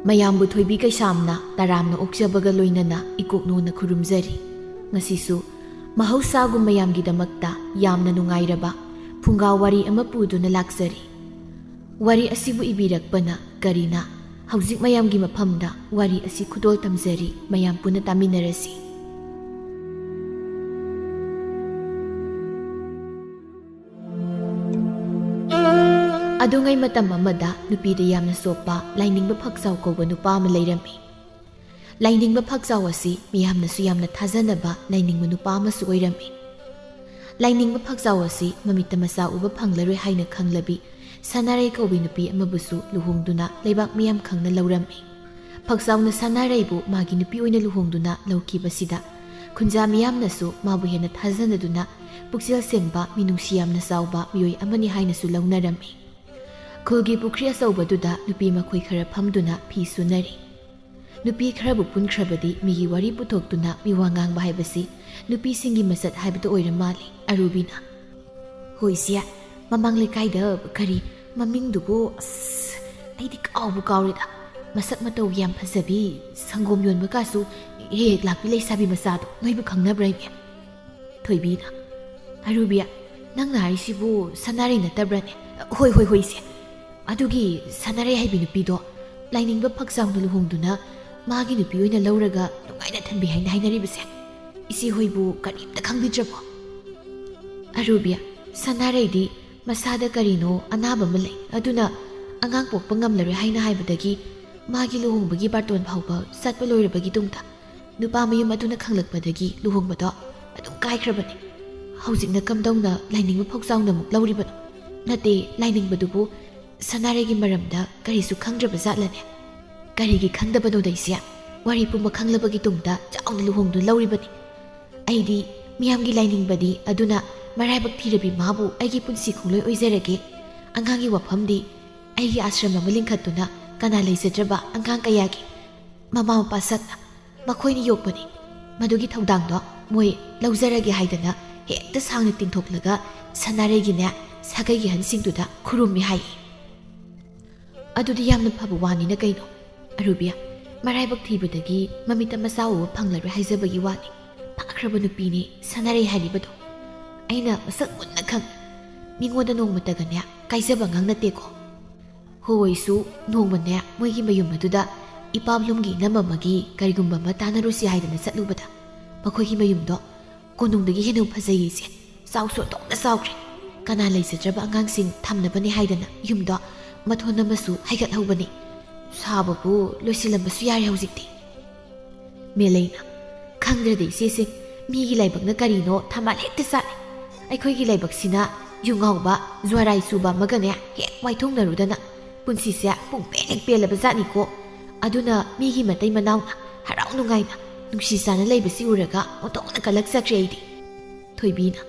ꯃꯌꯥꯝꯕꯨ ꯊꯣꯏꯕꯤ ꯀꯩꯁꯥꯝꯅ ꯇꯔꯥꯝꯅ ꯑꯣꯛꯆꯕꯒ ꯂꯣꯏꯅꯅ ꯏꯀꯣꯛꯅꯣꯅ ꯈꯨꯔꯨꯝꯖꯔꯤ꯫ ꯉꯁꯤꯁꯨ ꯃꯍꯧꯁꯥꯒꯨꯝ ꯃꯌꯥꯝꯒꯤꯗꯃꯛꯇ ꯌꯥꯝꯅ ꯅꯨꯡꯉꯥꯏꯔꯕ ꯐꯨꯡꯒꯥ ꯋꯥꯔꯤ ꯑꯃ ꯄꯨꯗꯨꯅ ꯂꯥꯛꯆꯔꯤ꯫ ꯋꯥꯔꯤ ꯑꯁꯤꯕꯨ ꯏꯕꯤꯔꯛꯄꯅ ꯀꯔꯤꯅ ꯍꯧꯖꯤꯛ ꯃꯌꯥꯝꯒꯤ ꯃꯐꯝꯗ ꯋꯥꯔꯤ ꯑꯁꯤ ꯈꯨꯗꯣꯜ ꯇꯝꯖꯔꯤ, ꯃꯌꯥꯝ ꯄꯨꯟꯅ ꯇꯥꯃꯤꯟꯅꯔꯁꯤ꯫ ꯑꯗꯨꯉꯩ ꯃꯇꯝ ꯑꯃꯗ ꯅꯨꯄꯤꯗ ꯌꯥꯝꯅ ꯆꯣꯞꯄ ꯂꯥꯏꯅꯤꯡꯕ ꯐꯛꯆꯥꯎ ꯀꯧꯕ ꯅꯨꯄꯥ ꯑꯃ ꯂꯩꯔꯝꯃꯤ꯫ ꯂꯥꯏꯅꯤꯡꯕ ꯐꯛꯆꯥꯎ ꯑꯁꯤ ꯃꯤꯌꯥꯝꯅꯁꯨ ꯌꯥꯝꯅ ꯊꯥꯖꯅꯕ ꯂꯥꯏꯅꯤꯡꯕ ꯅꯨꯄꯥ ꯑꯃꯁꯨ ꯑꯣꯏꯔꯝꯃꯤ꯫ ꯂꯥꯏꯅꯤꯡꯕ ꯐꯛꯆꯥꯎ ꯑꯁꯤ ꯃꯃꯤꯠꯇ ꯃꯆꯥ ꯎꯕ ꯐꯪꯂꯔꯣꯏ ꯍꯥꯏꯅ ꯈꯪꯂꯕꯤ ꯁꯅꯥꯔꯩ ꯀꯧꯕꯤ ꯅꯨꯄꯤ ꯑꯃꯕꯨꯁꯨ ꯂꯨꯍꯣꯡꯗꯨꯅ ꯂꯩꯕꯥꯛ ꯃꯤꯌꯥꯝ ꯈꯪꯅ ꯂꯧꯔꯝꯃꯤ꯫ ꯐꯛꯆꯥꯎꯅ ꯁꯅꯥꯔꯩꯕꯨ ꯃꯥꯒꯤ ꯅꯨꯄꯤ ꯑꯣꯏꯅ ꯂꯨꯍꯣꯡꯗꯨꯅ ꯂꯧꯈꯤꯕꯁꯤꯗ ꯈꯨꯟꯖꯥ ꯃꯤꯌꯥꯝꯅꯁꯨ ꯃꯥꯕꯨ ꯍꯦꯟꯅ ꯊꯥꯖꯅꯗꯨꯅ ꯄꯨꯛꯆꯦꯜ ꯁꯦꯡꯕ ꯃꯤꯅꯨꯡꯁꯤ ꯌꯥꯝꯅ ꯆꯥꯎꯕ ꯃꯤꯑꯣꯏ ꯑꯃꯅꯤ ꯍꯥꯏꯅꯁꯨ ꯂꯧꯅꯔꯝꯃꯤ꯫ ꯈꯨꯜꯒꯤ ꯄꯨꯈ꯭ꯔꯤ ꯑꯆꯧꯕꯗꯨꯗ ꯅꯨꯄꯤ ꯃꯈꯣꯏ ꯈꯔ ꯐꯝꯗꯨꯅ ꯐꯤ ꯁꯨꯅꯔꯤ꯫ ꯅꯨꯄꯤ ꯈꯔꯕꯨ ꯄꯨꯟꯈ꯭ꯔꯕꯗꯤ ꯃꯤꯒꯤ ꯋꯥꯔꯤ ꯄꯨꯊꯣꯛꯇꯨꯅ ꯃꯤꯋꯥ ꯉꯥꯡꯕ ꯍꯥꯏꯕꯁꯤ ꯅꯨꯄꯤꯁꯤꯡꯒꯤ ꯃꯆꯠ ꯍꯥꯏꯕꯗꯨ ꯑꯣꯏꯔ ꯃꯥꯜꯂꯤ꯫ ꯑꯔꯨꯕꯤꯅ "ꯍꯣꯏꯁꯦ, ꯃꯃꯥꯡ ꯂꯩꯀꯥꯏꯗ ꯀꯔꯤ ꯃꯃꯤꯡꯗꯨꯕꯨ ꯑꯩꯗꯤ ꯀꯥꯎꯕꯨ ꯀꯥꯎꯔꯦꯗ, ꯃꯁꯛ ꯃꯇꯧ ꯌꯥꯝ ꯐꯖꯕꯤ ꯁꯪꯒꯣꯝ ꯌꯣꯟꯕ ꯀꯥꯁꯨ ꯍꯦꯛ ꯂꯥꯛꯄꯤ ꯂꯩꯁꯥꯕꯤ ꯃꯆꯥꯗꯣ ꯅꯣꯏꯕꯨ ꯈꯪꯅꯕ꯭ꯔꯥ ꯏꯕꯦ?" ꯊꯣꯏꯕꯤꯅ "ꯑꯔꯨꯕꯤ, ꯅꯪꯅ ꯍꯥꯏꯔꯤꯁꯤꯕꯨ ꯁꯅꯥꯔꯩ ꯅꯠꯇꯕ꯭ꯔꯅꯦ?" ꯍꯣꯏ ꯏꯆꯦ, ꯑꯗꯨꯒꯤ ꯁꯅꯥꯔꯩ ꯍꯥꯏꯕꯤ ꯅꯨꯄꯤꯗꯣ ꯂꯥꯏꯅꯤꯡꯕ ꯐꯛꯆꯥꯎꯅ ꯂꯨꯍꯣꯡꯗꯨꯅ ꯃꯥꯒꯤ ꯅꯨꯄꯤ ꯑꯣꯏꯅ ꯂꯧꯔꯒ ꯅꯨꯡꯉꯥꯏꯅ ꯊꯝꯕꯤ ꯍꯥꯏꯅ ꯍꯥꯏꯅꯔꯤꯕꯁꯦ ꯏꯆꯦ ꯍꯣꯏꯕꯨ ꯀꯔꯤꯝꯇ ꯈꯪꯕꯤꯗ꯭ꯔꯕꯣ? ꯑꯔꯨꯕꯤ, ꯁꯅꯥꯔꯩꯗꯤ ꯃꯁꯥꯗ ꯀꯔꯤꯅꯣ ꯑꯅꯥꯕ ꯑꯃ ꯂꯩ, ꯑꯗꯨꯅ ꯑꯉꯥꯡ ꯄꯣꯛꯄ ꯉꯝꯂꯔꯣꯏ ꯍꯥꯏꯅ ꯍꯥꯏꯕꯗꯒꯤ ꯃꯥꯒꯤ ꯂꯨꯍꯣꯡꯕꯒꯤ ꯕꯥꯔꯇꯣꯟ ꯐꯥꯎꯕ ꯆꯠꯄ ꯂꯣꯏꯔꯕꯒꯤ ꯇꯨꯡꯗ ꯅꯨꯄꯥ ꯃꯌꯨꯝ ꯑꯗꯨꯅ ꯈꯪꯂꯛꯄꯗꯒꯤ ꯂꯨꯍꯣꯡꯕꯗꯣ ꯑꯗꯨꯝ ꯀꯥꯏꯈ꯭ꯔꯕꯅꯤ꯫ ꯍꯧꯖꯤꯛꯅ ꯀꯝꯗꯧꯅ ꯂꯥꯏꯅꯤꯡꯕ ꯐꯛꯆꯥꯎꯅ ꯑꯃꯨꯛ ꯂꯧꯔꯤꯕꯅꯣ? ꯅꯠꯇꯦ, ꯂꯥꯏꯅꯤꯡꯕꯗꯨꯕꯨ ꯁꯅꯥꯔꯩꯒꯤ ꯃꯔꯝꯗ ꯀꯔꯤꯁꯨ ꯈꯪꯗ꯭ꯔꯕ ꯖꯥꯠꯂꯅꯦ? ꯀꯔꯤꯒꯤ ꯈꯪꯗꯕꯅꯣꯗ ꯏꯆꯦ? ꯋꯥꯔꯤ ꯄꯨꯝꯕ ꯈꯪꯂꯕꯒꯤ ꯇꯨꯡꯗ ꯆꯥꯎꯅ ꯂꯨꯍꯣꯡꯗꯨꯅ ꯂꯧꯔꯤꯕꯅꯤ꯫ ꯑꯩꯗꯤ ꯃꯤꯌꯥꯝꯒꯤ ꯂꯥꯏꯅꯤꯡꯕꯗꯤ ꯑꯗꯨꯅ ꯃꯔꯥꯏꯕꯛ ꯊꯤꯔꯕꯤ ꯃꯥꯕꯨ ꯑꯩꯒꯤ ꯄꯨꯟꯁꯤ ꯈꯣꯡꯂꯣꯏ ꯑꯣꯏꯖꯔꯒꯦ, ꯑꯉꯥꯡꯒꯤ ꯋꯥꯐꯝꯗꯤ ꯑꯩꯒꯤ ꯑꯥꯁ꯭ꯔꯝ ꯑꯃ ꯂꯤꯡꯈꯠꯇꯨꯅ ꯀꯅꯥ ꯂꯩꯖꯗ꯭ꯔꯕ ꯑꯉꯥꯡ ꯀꯌꯥꯒꯤ ꯃꯃꯥ ꯃꯄꯥ ꯁꯛꯅ ꯃꯈꯣꯏꯅ ꯌꯣꯛꯄꯅꯤ, ꯃꯗꯨꯒꯤ ꯊꯧꯗꯥꯡꯗꯣ ꯃꯣꯏ ꯂꯧꯖꯔꯒꯦ ꯍꯥꯏꯗꯅ ꯍꯦꯛꯇ ꯁꯥꯡꯅ ꯇꯤꯡꯊꯣꯛꯂꯒ ꯁꯅꯥꯔꯩꯒꯤꯅꯦ ꯁꯥꯒꯩꯒꯤ ꯑꯍꯟꯁꯤꯡꯗꯨꯗ ꯈꯨꯔꯨꯝꯃꯤ ꯍꯥꯏꯌꯦ꯫ ꯑꯗꯨꯗꯤ ꯌꯥꯝꯅ ꯐꯕ ꯋꯥꯅꯤꯅ ꯀꯩꯅꯣ? ꯑꯔꯨꯕꯤ, ꯃꯔꯥꯏꯕꯛ ꯊꯤꯕꯗꯒꯤ ꯃꯃꯤꯠꯇ ꯃꯆꯥ ꯎꯕ ꯐꯪꯂꯔꯣꯏ ꯍꯥꯏꯖꯕꯒꯤ ꯋꯥꯅꯤ, ꯐꯥꯈ꯭ꯔꯕ ꯅꯨꯄꯤꯅꯤ ꯁꯅꯥꯔꯩ ꯍꯥꯏꯔꯤꯕꯗꯣ꯫ ꯑꯩꯅ ꯃꯁꯛ ꯃꯨꯟꯅ ꯈꯪꯉꯤ, ꯃꯤꯉꯣꯟꯗ ꯅꯣꯡꯃꯇꯒꯅꯦ ꯀꯥꯏꯖꯕ ꯉꯥꯡ ꯅꯠꯇꯦꯀꯣ꯫ ꯍꯣꯏꯁꯨ ꯅꯣꯡꯃꯅꯦ ꯃꯣꯏꯒꯤ ꯃꯌꯨꯝ ꯑꯗꯨꯗ ꯏꯄꯥꯕꯂꯨꯝꯒꯤ ꯏꯅꯝꯃꯒꯤ ꯀꯔꯤꯒꯨꯝꯕ ꯑꯃ ꯇꯥꯟꯅꯔꯨꯁꯤ ꯍꯥꯏꯗꯅ ꯆꯠꯂꯨꯕꯗ ꯃꯈꯣꯏꯒꯤ ꯃꯌꯨꯝꯗꯣ ꯀꯣꯅꯨꯡꯗꯒꯤ ꯍꯦꯟꯅ ꯐꯖꯩ ꯏꯆꯦ, ꯆꯥꯎꯁꯨ ꯑꯣꯟꯊꯣꯛꯅ ꯆꯥꯎꯈ꯭ꯔꯦ꯫ ꯀꯅꯥ ꯂꯩꯖꯗ꯭ꯔꯕ ꯑꯉꯥꯡꯁꯤꯡ ꯊꯝꯅꯕꯅꯤ ꯍꯥꯏꯗꯅ ꯌꯨꯝꯗꯣ ꯃꯊꯣꯟ ꯑꯃꯁꯨ ꯍꯩꯒꯠꯍꯧꯕꯅꯤ, ꯁꯥꯕꯕꯨ ꯂꯣꯏꯁꯤꯜꯂꯝꯕꯁꯨ ꯌꯥꯔꯦ ꯍꯧꯖꯤꯛꯇꯤ꯫ ꯃꯦꯂꯩꯅ "ꯈꯪꯗ꯭ꯔꯗꯤ ꯏꯆꯦꯁꯤꯡ, ꯃꯤꯒꯤ ꯂꯥꯏꯕꯛꯅ ꯀꯔꯤꯅꯣ ꯊꯝꯕꯥꯜ ꯍꯦꯛꯇ ꯆꯥꯠꯂꯦ꯫ ꯑꯩꯈꯣꯏꯒꯤ ꯂꯥꯏꯕꯛꯁꯤꯅ ꯌꯨꯉꯥꯎꯕ ꯖ꯭ꯋꯥꯔꯥꯏ ꯆꯨꯕ ꯑꯃꯒꯅꯦ ꯍꯦꯛ ꯋꯥꯏꯊꯣꯡꯅꯔꯨꯗꯅ ꯄꯨꯟꯁꯤꯁꯦ ꯄꯨꯡꯄꯦꯟ ꯍꯦꯛ ꯄꯦꯜꯂꯕ ꯖꯥꯠꯅꯤꯀꯣ꯫ ꯑꯗꯨꯅ ꯃꯤꯒꯤ ꯃꯇꯩ ꯃꯅꯥꯎꯅ ꯍꯔꯥꯎ ꯅꯨꯡꯉꯥꯏꯅ ꯅꯨꯡꯁꯤ ꯆꯥꯅ ꯂꯩꯕꯁꯤ ꯎꯔꯒ ꯑꯣꯟꯊꯣꯛꯅ ꯀꯜꯂꯛꯆꯈ꯭ꯔꯦ ꯑꯩꯗꯤ꯫ ꯊꯣꯏꯕꯤꯅ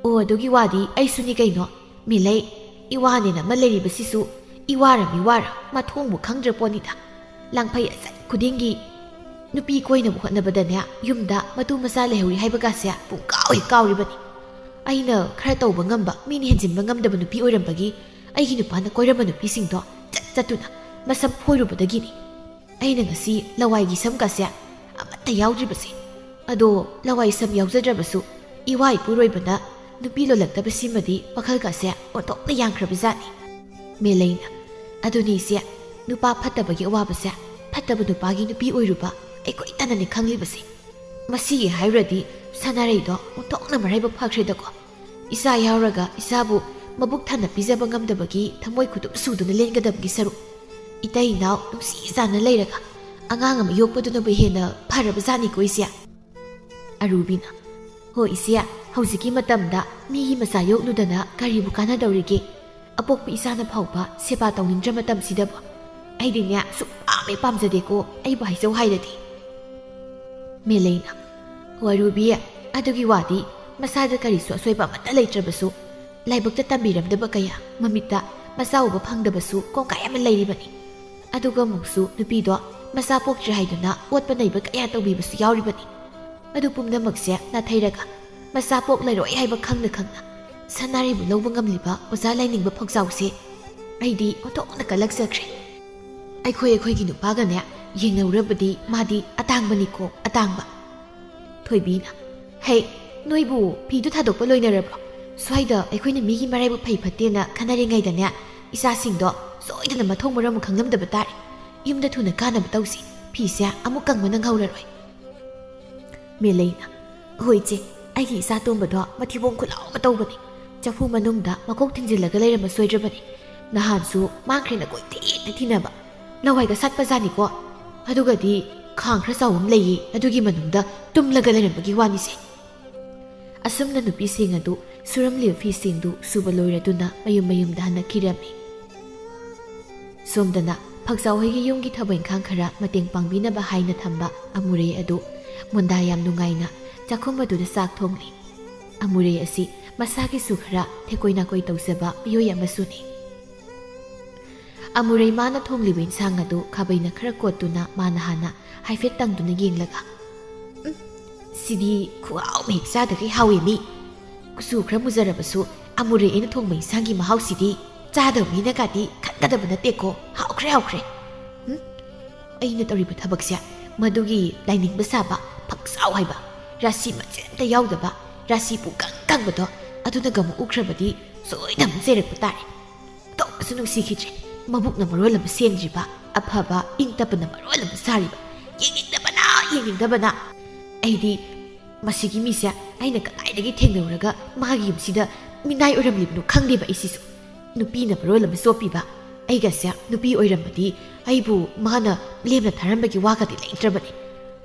"ꯑꯣ, ꯑꯗꯨꯒꯤ ꯋꯥꯗꯤ ꯑꯩꯁꯨꯅꯤ ꯀꯩꯅꯣ ꯃꯤꯂꯩ, ꯏꯋꯥꯅꯦꯅ ꯑꯃ ꯂꯩꯔꯤꯕꯁꯤꯁꯨ ꯏꯋꯥꯔ ꯃꯤꯋꯥꯔ ꯃꯊꯣꯡꯕꯨ ꯈꯪꯗ꯭ꯔ ꯄꯣꯠꯅꯤꯗ꯫ ꯂꯥꯡꯐꯩ ꯑꯆꯠ ꯈꯨꯗꯤꯡꯒꯤ ꯅꯨꯄꯤ ꯀꯣꯏꯅꯕ ꯍꯣꯠꯅꯕꯗꯅꯦ ꯌꯨꯝꯗ ꯃꯇꯨ ꯃꯆꯥ ꯂꯩꯍꯧꯔꯤ ꯍꯥꯏꯕꯒꯥꯁꯦ ꯄꯨꯡꯀꯥꯎ ꯍꯦꯛ ꯀꯥꯎꯔꯤꯕꯅꯤ꯫ ꯑꯩꯅ ꯈꯔ ꯇꯧꯕ ꯉꯝꯕ, ꯃꯤꯅ ꯍꯦꯟꯖꯤꯟꯕ ꯉꯝꯗꯕ ꯅꯨꯄꯤ ꯑꯣꯏꯔꯝꯕꯒꯤ ꯑꯩꯒꯤ ꯅꯨꯄꯥꯅ ꯀꯣꯏꯔꯝꯕ ꯅꯨꯄꯤꯁꯤꯡꯗꯣ ꯆꯠꯇꯨꯅ ꯃꯁꯝ ꯐꯣꯏꯔꯨꯕꯗꯒꯤꯅꯤ ꯑꯩꯅ ꯉꯁꯤ ꯂꯋꯥꯏꯒꯤ ꯁꯝꯒꯁꯦ ꯑꯃꯠꯇ ꯌꯥꯎꯗ꯭ꯔꯤꯕꯁꯦ꯫ ꯑꯗꯣ ꯂꯋꯥꯏ ꯁꯝ ꯌꯥꯎꯖꯗ꯭ꯔꯕꯁꯨ ꯏꯋꯥ ꯏꯄꯨꯔꯣꯏꯕꯅ ꯅꯨꯄꯤ ꯂꯣꯜꯂꯛꯇꯕꯁꯤꯃꯗꯤ ꯋꯥꯈꯜꯒꯁꯦ ꯑꯣꯟꯊꯣꯛꯅ ꯌꯥꯡꯈ꯭ꯔꯕꯖꯥꯠꯅꯤ꯫ ꯃꯦꯂꯩꯅ "ꯑꯗꯨꯅꯤ ꯏꯆꯦ, ꯅꯨꯄꯥ ꯐꯠꯇꯕꯒꯤ ꯑꯋꯥꯕꯁꯦ ꯐꯠꯇꯕ ꯅꯨꯄꯥꯒꯤ ꯅꯨꯄꯤ ꯑꯣꯏꯔꯨꯕ ꯑꯩꯈꯣꯏ ꯇꯅꯅꯤ ꯈꯪꯂꯤꯕꯁꯦ꯫ ꯃꯁꯤꯒꯤ ꯍꯥꯏꯔꯨꯔꯗꯤ ꯁꯅꯥꯔꯩꯗꯣ ꯑꯣꯟꯊꯣꯛꯅ ꯃꯔꯥꯏꯕꯛ ꯐꯈ꯭ꯔꯦꯗꯀꯣ꯫ ꯏꯆꯥ ꯌꯥꯎꯔꯒ ꯏꯆꯥꯕꯨ ꯃꯕꯨꯛ ꯊꯟꯅ ꯄꯤꯖꯕ ꯉꯝꯗꯕꯒꯤ ꯊꯃꯣꯏ ꯈꯨꯗꯨꯝ ꯁꯨꯗꯨꯅ ꯂꯦꯟꯒꯗꯕꯒꯤ ꯁꯔꯨꯛ ꯏꯇꯩ ꯏꯅꯥꯎ ꯅꯨꯡꯁꯤ ꯆꯥꯅ ꯂꯩꯔꯒ ꯑꯉꯥꯡ ꯑꯃ ꯌꯣꯛꯄꯗꯨꯅꯕꯨ ꯍꯦꯟꯅ ꯐꯔꯕ ꯖꯥꯠꯅꯤꯀꯣ ꯏꯆꯦ꯫ ꯑꯔꯨꯕꯤꯅ "ꯍꯣꯏ ꯏꯆꯦ, ꯍꯧꯖꯤꯛꯀꯤ ꯃꯇꯝꯗ ꯃꯤꯒꯤ ꯃꯆꯥ ꯌꯣꯛꯂꯨꯗꯅ ꯀꯔꯤꯕꯨ ꯀꯥꯟꯅꯗꯧꯔꯤꯒꯦ? ꯑꯄꯣꯛꯄ ꯏꯆꯥꯅ ꯐꯥꯎꯕ ꯁꯦꯕꯥ ꯇꯧꯅꯤꯡꯗ꯭ꯔ ꯃꯇꯝꯁꯤꯗꯕꯨ ꯑꯩꯗꯤꯅꯦ ꯁꯨꯛꯄꯥꯝ ꯄꯥꯝꯖꯗꯦꯀꯣ ꯑꯩꯕꯨ ꯍꯥꯏꯖꯧ ꯍꯥꯏꯔꯗꯤ꯫ ꯃꯦꯂꯩꯅ "ꯑꯔꯨꯕꯤ, ꯑꯗꯨꯒꯤ ꯋꯥꯗꯤ ꯃꯁꯥꯗ ꯀꯔꯤꯁꯨ ꯑꯁꯣꯏꯕ ꯑꯃꯠꯇ ꯂꯩꯇ꯭ꯔꯕꯁꯨ ꯂꯥꯏꯕꯛꯇ ꯇꯝꯕꯤꯔꯝꯗꯕ ꯀꯌꯥ, ꯃꯃꯤꯠꯇ ꯃꯆꯥ ꯎꯕ ꯐꯪꯗꯕꯁꯨ ꯀꯣꯡꯀꯥꯏ ꯑꯃ ꯂꯩꯔꯤꯕꯅꯤ꯫ ꯑꯗꯨꯒ ꯑꯃꯨꯛꯁꯨ ꯅꯨꯄꯤꯗꯣ ꯃꯆꯥ ꯄꯣꯛꯇ꯭ꯔꯦ ꯍꯥꯏꯗꯨꯅ ꯑꯣꯠꯄ ꯅꯩꯕ ꯀꯌꯥ ꯇꯧꯕꯤꯕꯁꯨ ꯌꯥꯎꯔꯤꯕꯅꯤ꯫ ꯑꯗꯨ ꯄꯨꯝꯅꯃꯛꯁꯦ ꯅꯥꯊꯩꯔꯒ ꯃꯆꯥ ꯄꯣꯛꯂꯔꯣꯏ ꯍꯥꯏꯕ ꯈꯪꯅ ꯈꯪꯅ ꯁꯅꯥꯔꯩꯕꯨ ꯂꯧꯕ ꯉꯝꯂꯤꯕ ꯑꯣꯖꯥ ꯂꯥꯏꯅꯤꯡꯕ ꯐꯛꯆꯥꯎꯁꯦ ꯑꯩꯗꯤ ꯑꯣꯟꯊꯣꯛꯅ ꯀꯜꯂꯛꯆꯈ꯭ꯔꯦ꯫ ꯑꯩꯈꯣꯏꯒꯤ ꯅꯨꯄꯥꯒꯅꯦ ꯌꯦꯡꯅꯧꯔꯕꯗꯤ ꯃꯥꯗꯤ ꯑꯇꯥꯡꯕꯅꯤꯀꯣ ꯑꯇꯥꯡꯕ ꯊꯣꯏꯕꯤꯅ ꯍꯩ ꯅꯣꯏꯕꯨ ꯐꯤꯗꯨ ꯊꯥꯗꯣꯛꯄ ꯂꯣꯏꯅꯔꯕ꯭ꯔꯣ ꯁ꯭ꯋꯥꯏꯗ ꯑꯩꯈꯣꯏꯅ ꯃꯤꯒꯤ ꯃꯔꯥꯏꯕꯛ ꯐꯩ ꯐꯠꯇꯦꯅ ꯈꯟꯅꯔꯤꯉꯩꯗꯅꯦ ꯏꯆꯥꯁꯤꯡꯗꯣ ꯁꯣꯏꯗꯅ ꯃꯊꯣꯡ ꯃꯔꯝ ꯈꯪꯂꯝꯗꯕ ꯇꯥꯔꯦ ꯌꯨꯝꯗ ꯊꯨꯅ ꯀꯥꯅꯕ ꯇꯧꯁꯤ ꯐꯤꯁꯦ ꯑꯃꯨꯛ ꯀꯪꯕ ꯅꯪꯍꯧꯔꯔꯣꯏ ꯃꯦꯂꯩꯅ ꯍꯣꯏ ꯏꯆꯦ ꯑꯩꯒꯤ ꯏꯆꯥ ꯇꯣꯝꯕꯗꯣ ꯃꯊꯤꯕꯣꯡ ꯈꯨꯠꯂꯥꯎ ꯑꯃ ꯇꯧꯕꯅꯤ ꯆꯐꯨ ꯃꯅꯨꯡꯗ ꯃꯀꯣꯛ ꯊꯤꯡꯖꯤꯜꯂꯒ ꯂꯩꯔꯝꯕ ꯁꯣꯏꯗ꯭ꯔꯕꯅꯤ ꯅꯍꯥꯟꯁꯨ ꯃꯥꯡꯈ꯭ꯔꯦꯅ ꯀꯣꯏꯊꯤꯅ ꯊꯤꯅꯕ ꯂꯋꯥꯏꯒ ꯁꯥꯠꯄꯖꯥꯠꯅꯤꯀꯣ ꯑꯗꯨꯒꯗꯤ ꯈꯥꯡ ꯈꯔ ꯆꯥꯎꯕ ꯑꯃ ꯂꯩꯌꯦ ꯑꯗꯨꯒꯤ ꯃꯅꯨꯡꯗ ꯇꯨꯝꯂꯒ ꯂꯩꯔꯝꯕꯒꯤ ꯋꯥꯅꯤꯁꯦ ꯑꯁꯨꯝꯅ ꯅꯨꯄꯤꯁꯤꯡ ꯑꯗꯨ ꯁꯨꯔꯝꯂꯤꯕ ꯐꯤꯁꯤꯡꯗꯨ ꯁꯨꯕ ꯂꯣꯏꯔꯗꯨꯅ ꯃꯌꯨꯝꯗ ꯍꯟꯅꯈꯤꯔꯝꯃꯤ ꯁꯣꯝꯗꯅ ꯐꯛꯆꯥꯎ ꯍꯣꯏꯒꯤ ꯌꯨꯝꯒꯤ ꯊꯕꯛ ꯏꯪꯈꯥꯡ ꯈꯔ ꯃꯇꯦꯡ ꯄꯥꯡꯕꯤꯅꯕ ꯍꯥꯏꯅ ꯊꯝꯕ ꯑꯃꯨꯔꯩ ꯑꯗꯨ ꯃꯣꯟꯗꯥ ꯌꯥꯝ ꯅꯨꯡꯉꯥꯏꯅ ꯆꯥꯛꯈꯨꯝ ꯑꯗꯨꯗ ꯆꯥꯛ ꯊꯣꯡꯂꯤ ꯑꯃꯨꯔꯩ ꯑꯁꯤ ꯃꯁꯥꯒꯤꯁꯨ ꯈꯔ ꯊꯦꯀꯣꯏ ꯅꯥꯀꯣꯏ ꯇꯧꯖꯕ ꯃꯤꯑꯣꯏ ꯑꯃꯁꯨꯅꯤ ꯑꯃꯨꯔꯩ ꯃꯥꯅ ꯊꯣꯡꯂꯤꯕ ꯏꯟꯁꯥꯡ ꯑꯗꯨ ꯈꯥꯕꯩꯅ ꯈꯔ ꯀꯣꯠꯇꯨꯅ ꯃꯥꯅ ꯍꯥꯟꯅ ꯍꯥꯏꯐꯦꯠ ꯇꯪꯗꯨꯅ ꯌꯦꯡꯂꯒ ꯁꯤꯗꯤ ꯈꯨꯍꯥꯎ ꯃꯍꯤꯛ ꯆꯥꯗꯈꯩ ꯍꯥꯎꯋꯦ ꯃꯤ ꯀꯨꯆꯨ ꯈꯔ ꯃꯨꯖꯔꯕꯁꯨ ꯑꯃꯨꯔꯩ ꯑꯩꯅ ꯊꯣꯡꯕ ꯏꯟꯁꯥꯡꯒꯤ ꯃꯍꯥꯎꯁꯤꯗꯤ ꯆꯥꯗꯕ ꯃꯤꯅꯒꯗꯤ ꯈꯟꯒꯗꯕ ꯅꯠꯇꯦꯀꯣ ꯍꯥꯎꯈ꯭ꯔꯦ ꯑꯩꯅ ꯇꯧꯔꯤꯕ ꯊꯕꯛꯁꯦ ꯃꯗꯨꯒꯤ ꯂꯥꯏꯅꯤꯡꯕ ꯁꯥꯕ ꯐꯛꯆꯥꯎ ꯍꯥꯏꯕ ꯔꯥꯁꯤ ꯃꯆꯦꯠ ꯑꯝꯇ ꯌꯥꯎꯗꯕ ꯔꯥꯁꯤ ꯄꯨꯀꯪ ꯀꯪꯕꯗꯣ ꯑꯗꯨꯅ ꯒꯃꯨ ꯎꯈ꯭ꯔꯕꯗꯤ ꯁꯣꯏꯗꯅ ꯆꯩꯔꯛꯄ ꯇꯥꯔꯦ ꯇꯣꯛꯄꯁꯨ ꯅꯨꯡꯁꯤꯈꯤꯗ꯭ꯔꯦ ꯃꯕꯨꯛꯅ ꯃꯔꯣꯜ ꯑꯃ ꯁꯦꯡꯗ꯭ꯔꯤꯕ ꯑꯐꯕ ꯏꯪ ꯇꯞꯄꯅ ꯃꯔꯣꯜ ꯑꯃ ꯁꯥꯔꯤꯕ ꯌꯦꯡꯅꯤꯡꯗꯕꯅ ꯑꯩꯗꯤ ꯃꯁꯤꯒꯤ ꯃꯤꯁꯦ ꯑꯩꯅ ꯀꯗꯥꯏꯗꯒꯤ ꯊꯦꯡꯅꯔꯨꯔꯒ ꯃꯥꯒꯤ ꯌꯨꯝꯁꯤꯗ ꯃꯤꯅꯥꯏ ꯑꯣꯏꯔꯝꯂꯤꯕꯅꯣ ꯈꯪꯗꯦꯕ ꯑꯩꯁꯤꯁꯨ ꯅꯨꯄꯤꯅ ꯃꯔꯣꯜ ꯑꯃ ꯆꯣꯞꯄꯤꯕ ꯑꯩꯒꯁꯦ ꯅꯨꯄꯤ ꯑꯣꯏꯔꯝꯃꯗꯤ ꯑꯩꯕꯨ ꯃꯥꯅ ꯂꯦꯝꯅ ꯊꯥꯔꯝꯕꯒꯤ ꯋꯥꯒꯗꯤ ꯂꯩꯇ꯭ꯔꯕꯅꯤ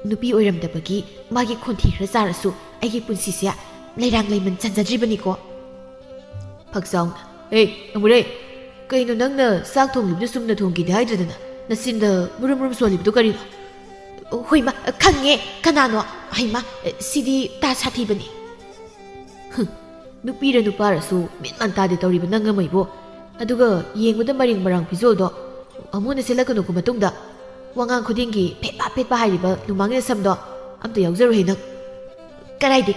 ꯅꯨꯄꯤ ꯑꯣꯏꯔꯝꯗꯕꯒꯤ ꯃꯥꯒꯤ ꯈꯣꯟꯊꯤ ꯈꯔ ꯆꯥꯔꯁꯨ ꯑꯩꯒꯤ ꯄꯨꯟꯁꯤꯁꯦ ꯂꯩꯔꯥꯡ ꯂꯩꯃꯟ ꯆꯟꯖꯗ꯭ꯔꯤꯕꯅꯤꯀꯣ ꯐꯛꯆꯥꯎꯅ ꯑꯃꯨꯔꯩ ꯀꯩꯅꯣ ꯅꯪꯅ ꯆꯥꯛ ꯊꯣꯡꯂꯤꯕꯗꯨ ꯆꯨꯝꯅ ꯊꯣꯡꯈꯤꯗꯦ ꯍꯥꯏꯗ꯭ꯔꯗꯅ ꯅꯆꯤꯟꯗ ꯃꯨꯔꯨꯝ ꯁꯣꯜꯂꯤꯕꯗꯨ ꯀꯔꯤꯅꯣ ꯍꯣꯏꯃ ꯈꯪꯉꯦ ꯀꯅꯥꯅꯣ ꯍꯩꯃ ꯁꯤꯗꯤ ꯇꯥ ꯁꯥꯊꯤꯕꯅꯤ ꯅꯨꯄꯤꯔ ꯅꯨꯄꯥꯔꯁꯨ ꯃꯤꯠꯃꯥꯟ ꯇꯥꯗꯦ ꯇꯧꯔꯤꯕ ꯅꯪ ꯑꯃꯩꯕꯣ ꯑꯗꯨꯒ ꯌꯦꯡꯕꯗ ꯃꯔꯤꯡ ꯃꯔꯥꯡ ꯐꯤꯖꯣꯜꯗꯣ ꯑꯃꯨꯛꯅ ꯁꯦꯠꯂꯛꯀꯅꯨꯀꯣ ꯃꯇꯨꯡꯗ ꯋꯥꯉꯥꯡ ꯈꯨꯗꯤꯡꯒꯤ ꯐꯦꯠꯄ ꯍꯥꯏꯔꯤꯕ ꯂꯨꯃꯥꯡꯒꯤ ꯁꯝꯗꯣ ꯑꯝꯇ ꯌꯥꯎꯖꯔꯣꯏ ꯅꯪ ꯀꯔꯥꯏꯗꯦ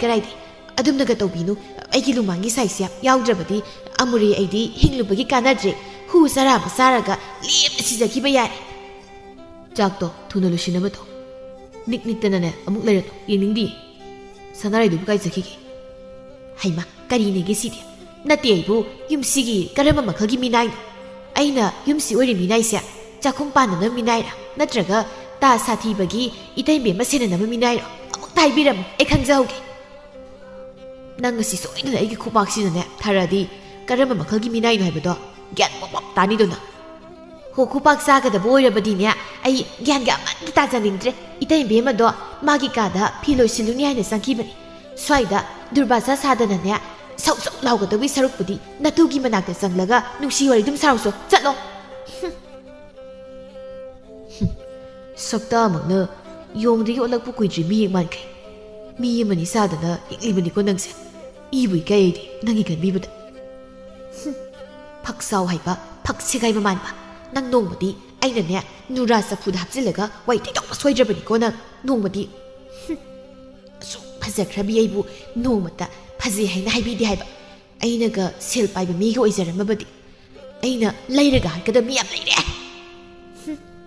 ꯑꯗꯨꯝꯅꯒ ꯇꯧꯕꯤꯅꯨ ꯑꯩꯒꯤ ꯂꯨꯃꯥꯡꯒꯤ ꯁꯥꯏꯖꯁꯦ ꯌꯥꯎꯗ꯭ꯔꯕꯗꯤ ꯑꯃꯨꯔꯩ ꯑꯩꯗꯤ ꯍꯤꯡꯂꯨꯕꯒꯤ ꯀꯥꯟꯅꯗ꯭ꯔꯦ ꯍꯨ ꯆꯔꯥ ꯑꯃ ꯆꯥꯔꯒ ꯂꯦꯝꯅ ꯁꯤꯖꯈꯤꯕ ꯌꯥꯔꯦ ꯆꯥꯛꯇꯣ ꯊꯨꯅ ꯂꯣꯏꯁꯤꯟꯅꯕ ꯇꯧ ꯅꯤꯛꯇꯅꯅꯦ ꯑꯃꯨꯛ ꯂꯩꯔꯅꯨ ꯌꯦꯡꯅꯤꯡꯗꯤꯌꯦ ꯁꯅꯥꯔꯩꯗꯨꯕꯨ ꯀꯥꯏ ꯆꯠꯈꯤꯒꯦ ꯍꯩꯃ ꯀꯔꯤꯅꯦꯒꯦ ꯁꯤꯗꯤ ꯅꯠꯇꯦ ꯑꯩꯕꯨ ꯌꯨꯝꯁꯤꯒꯤ ꯀꯔꯝꯕ ꯃꯈꯜꯒꯤ ꯃꯤꯅꯥꯏꯅꯣ ꯑꯩꯅ ꯌꯨꯝꯁꯤ ꯑꯣꯏꯔꯤꯕ ꯃꯤꯅꯥꯏꯁꯦ ꯆꯥꯛꯈꯨꯝ ꯄꯥꯟꯅꯅꯕ ꯃꯤꯅꯥꯏꯔ ꯅꯠꯇ꯭ꯔꯒ ꯇꯥ ꯁꯥꯊꯤꯕꯒꯤ ꯏꯇꯩꯕꯦꯝ ꯑꯃ ꯁꯦꯟꯅꯅꯕ ꯃꯤꯅꯥꯏꯔꯣ ꯑꯃꯨꯛꯇ ꯍꯥꯏꯕꯤꯔꯝꯃꯨ ꯑꯩ ꯈꯪꯖꯍꯧꯒꯦ ꯅꯪ ꯉꯁꯤ ꯁꯣꯏꯗꯅ ꯑꯩꯒꯤ ꯈꯨꯄꯥꯛꯁꯤꯗꯅꯦ ꯊꯥꯔꯛꯑꯗꯤ ꯀꯔꯝꯕ ꯃꯈꯜꯒꯤ ꯃꯤꯅꯥꯏꯅꯣ ꯍꯥꯏꯕꯗꯣ ꯒ꯭ꯌꯥꯟ ꯄꯣꯞ ꯇꯥꯅꯤꯗꯨꯅ ꯍꯣ ꯈꯨꯄꯥꯛ ꯆꯥꯒꯗꯕ ꯑꯣꯏꯔꯕꯗꯤꯅꯦ ꯑꯩ ꯒ꯭ꯌꯥꯟꯒ ꯑꯃꯠꯇ ꯇꯥꯖꯅꯤꯡꯗ꯭ꯔꯦ ꯏꯇꯩꯕꯦꯝ ꯑꯗꯣ ꯃꯥꯒꯤ ꯀꯥꯗ ꯐꯤ ꯂꯣꯏꯁꯤꯜꯂꯨꯅꯤ ꯍꯥꯏꯅ ꯆꯪꯈꯤꯕꯅꯤ ꯁ꯭ꯋꯥꯏꯗ ꯗꯨꯔꯕꯥꯖꯥ ꯁꯥꯗꯅꯅꯦ ꯁꯧ ꯂꯥꯎꯒꯗꯕꯒꯤ ꯁꯔꯨꯛꯄꯨꯗꯤ ꯅꯇꯨꯒꯤ ꯃꯅꯥꯛꯇ ꯆꯪꯂꯒ ꯅꯨꯡꯁꯤ ꯋꯥꯔꯤ ꯑꯗꯨꯝ ꯁꯥꯔꯨꯆꯣ ꯆꯠꯂꯣ ꯁꯛꯇꯥꯃꯛꯅ ꯌꯣꯡꯗꯒꯤ ꯑꯣꯜꯂꯛꯄ ꯀꯨꯏꯗ꯭ꯔꯤ ꯃꯤꯌꯦꯛ ꯃꯥꯟꯈꯩ ꯃꯤ ꯑꯃꯅꯤ ꯆꯥꯗꯅ ꯍꯤꯡꯂꯤꯕꯅꯤꯀꯣ ꯅꯪꯁꯦ ꯏꯕꯨ ꯏꯀꯥꯏ ꯑꯩꯗꯤ ꯅꯪꯒꯤ ꯀꯟꯕꯤꯕꯗ ꯐꯛꯆꯥꯎ ꯍꯥꯏꯕ ꯐꯛ ꯁꯦꯒꯥꯏꯕ ꯃꯥꯟꯕ ꯅꯪ ꯅꯣꯡꯃꯗꯤ ꯑꯩꯅꯅꯦ ꯅꯨꯔꯥ ꯆꯐꯨꯗ ꯍꯥꯞꯆꯤꯜꯂꯒ ꯋꯥꯏ ꯇꯩꯗꯣꯛꯄ ꯁꯣꯏꯗ꯭ꯔꯕꯅꯤꯀꯣ ꯅꯪ ꯅꯣꯡꯃꯗꯤ ꯑꯁꯨꯛ ꯐꯖꯈ꯭ꯔꯕꯤ ꯑꯩꯕꯨ ꯅꯣꯡꯃꯇ ꯐꯖꯩ ꯍꯥꯏꯅ ꯍꯥꯏꯕꯤꯗꯦ ꯍꯥꯏꯕ ꯑꯩꯅꯒ ꯁꯦꯜ ꯄꯥꯏꯕ ꯃꯤꯒ ꯑꯣꯏꯖꯔꯝꯃꯕꯗꯤ ꯑꯩꯅ ꯂꯩꯔꯒ ꯍꯥꯠꯀꯗꯕ ꯃꯤ ꯌꯥꯝ ꯂꯩꯔꯦ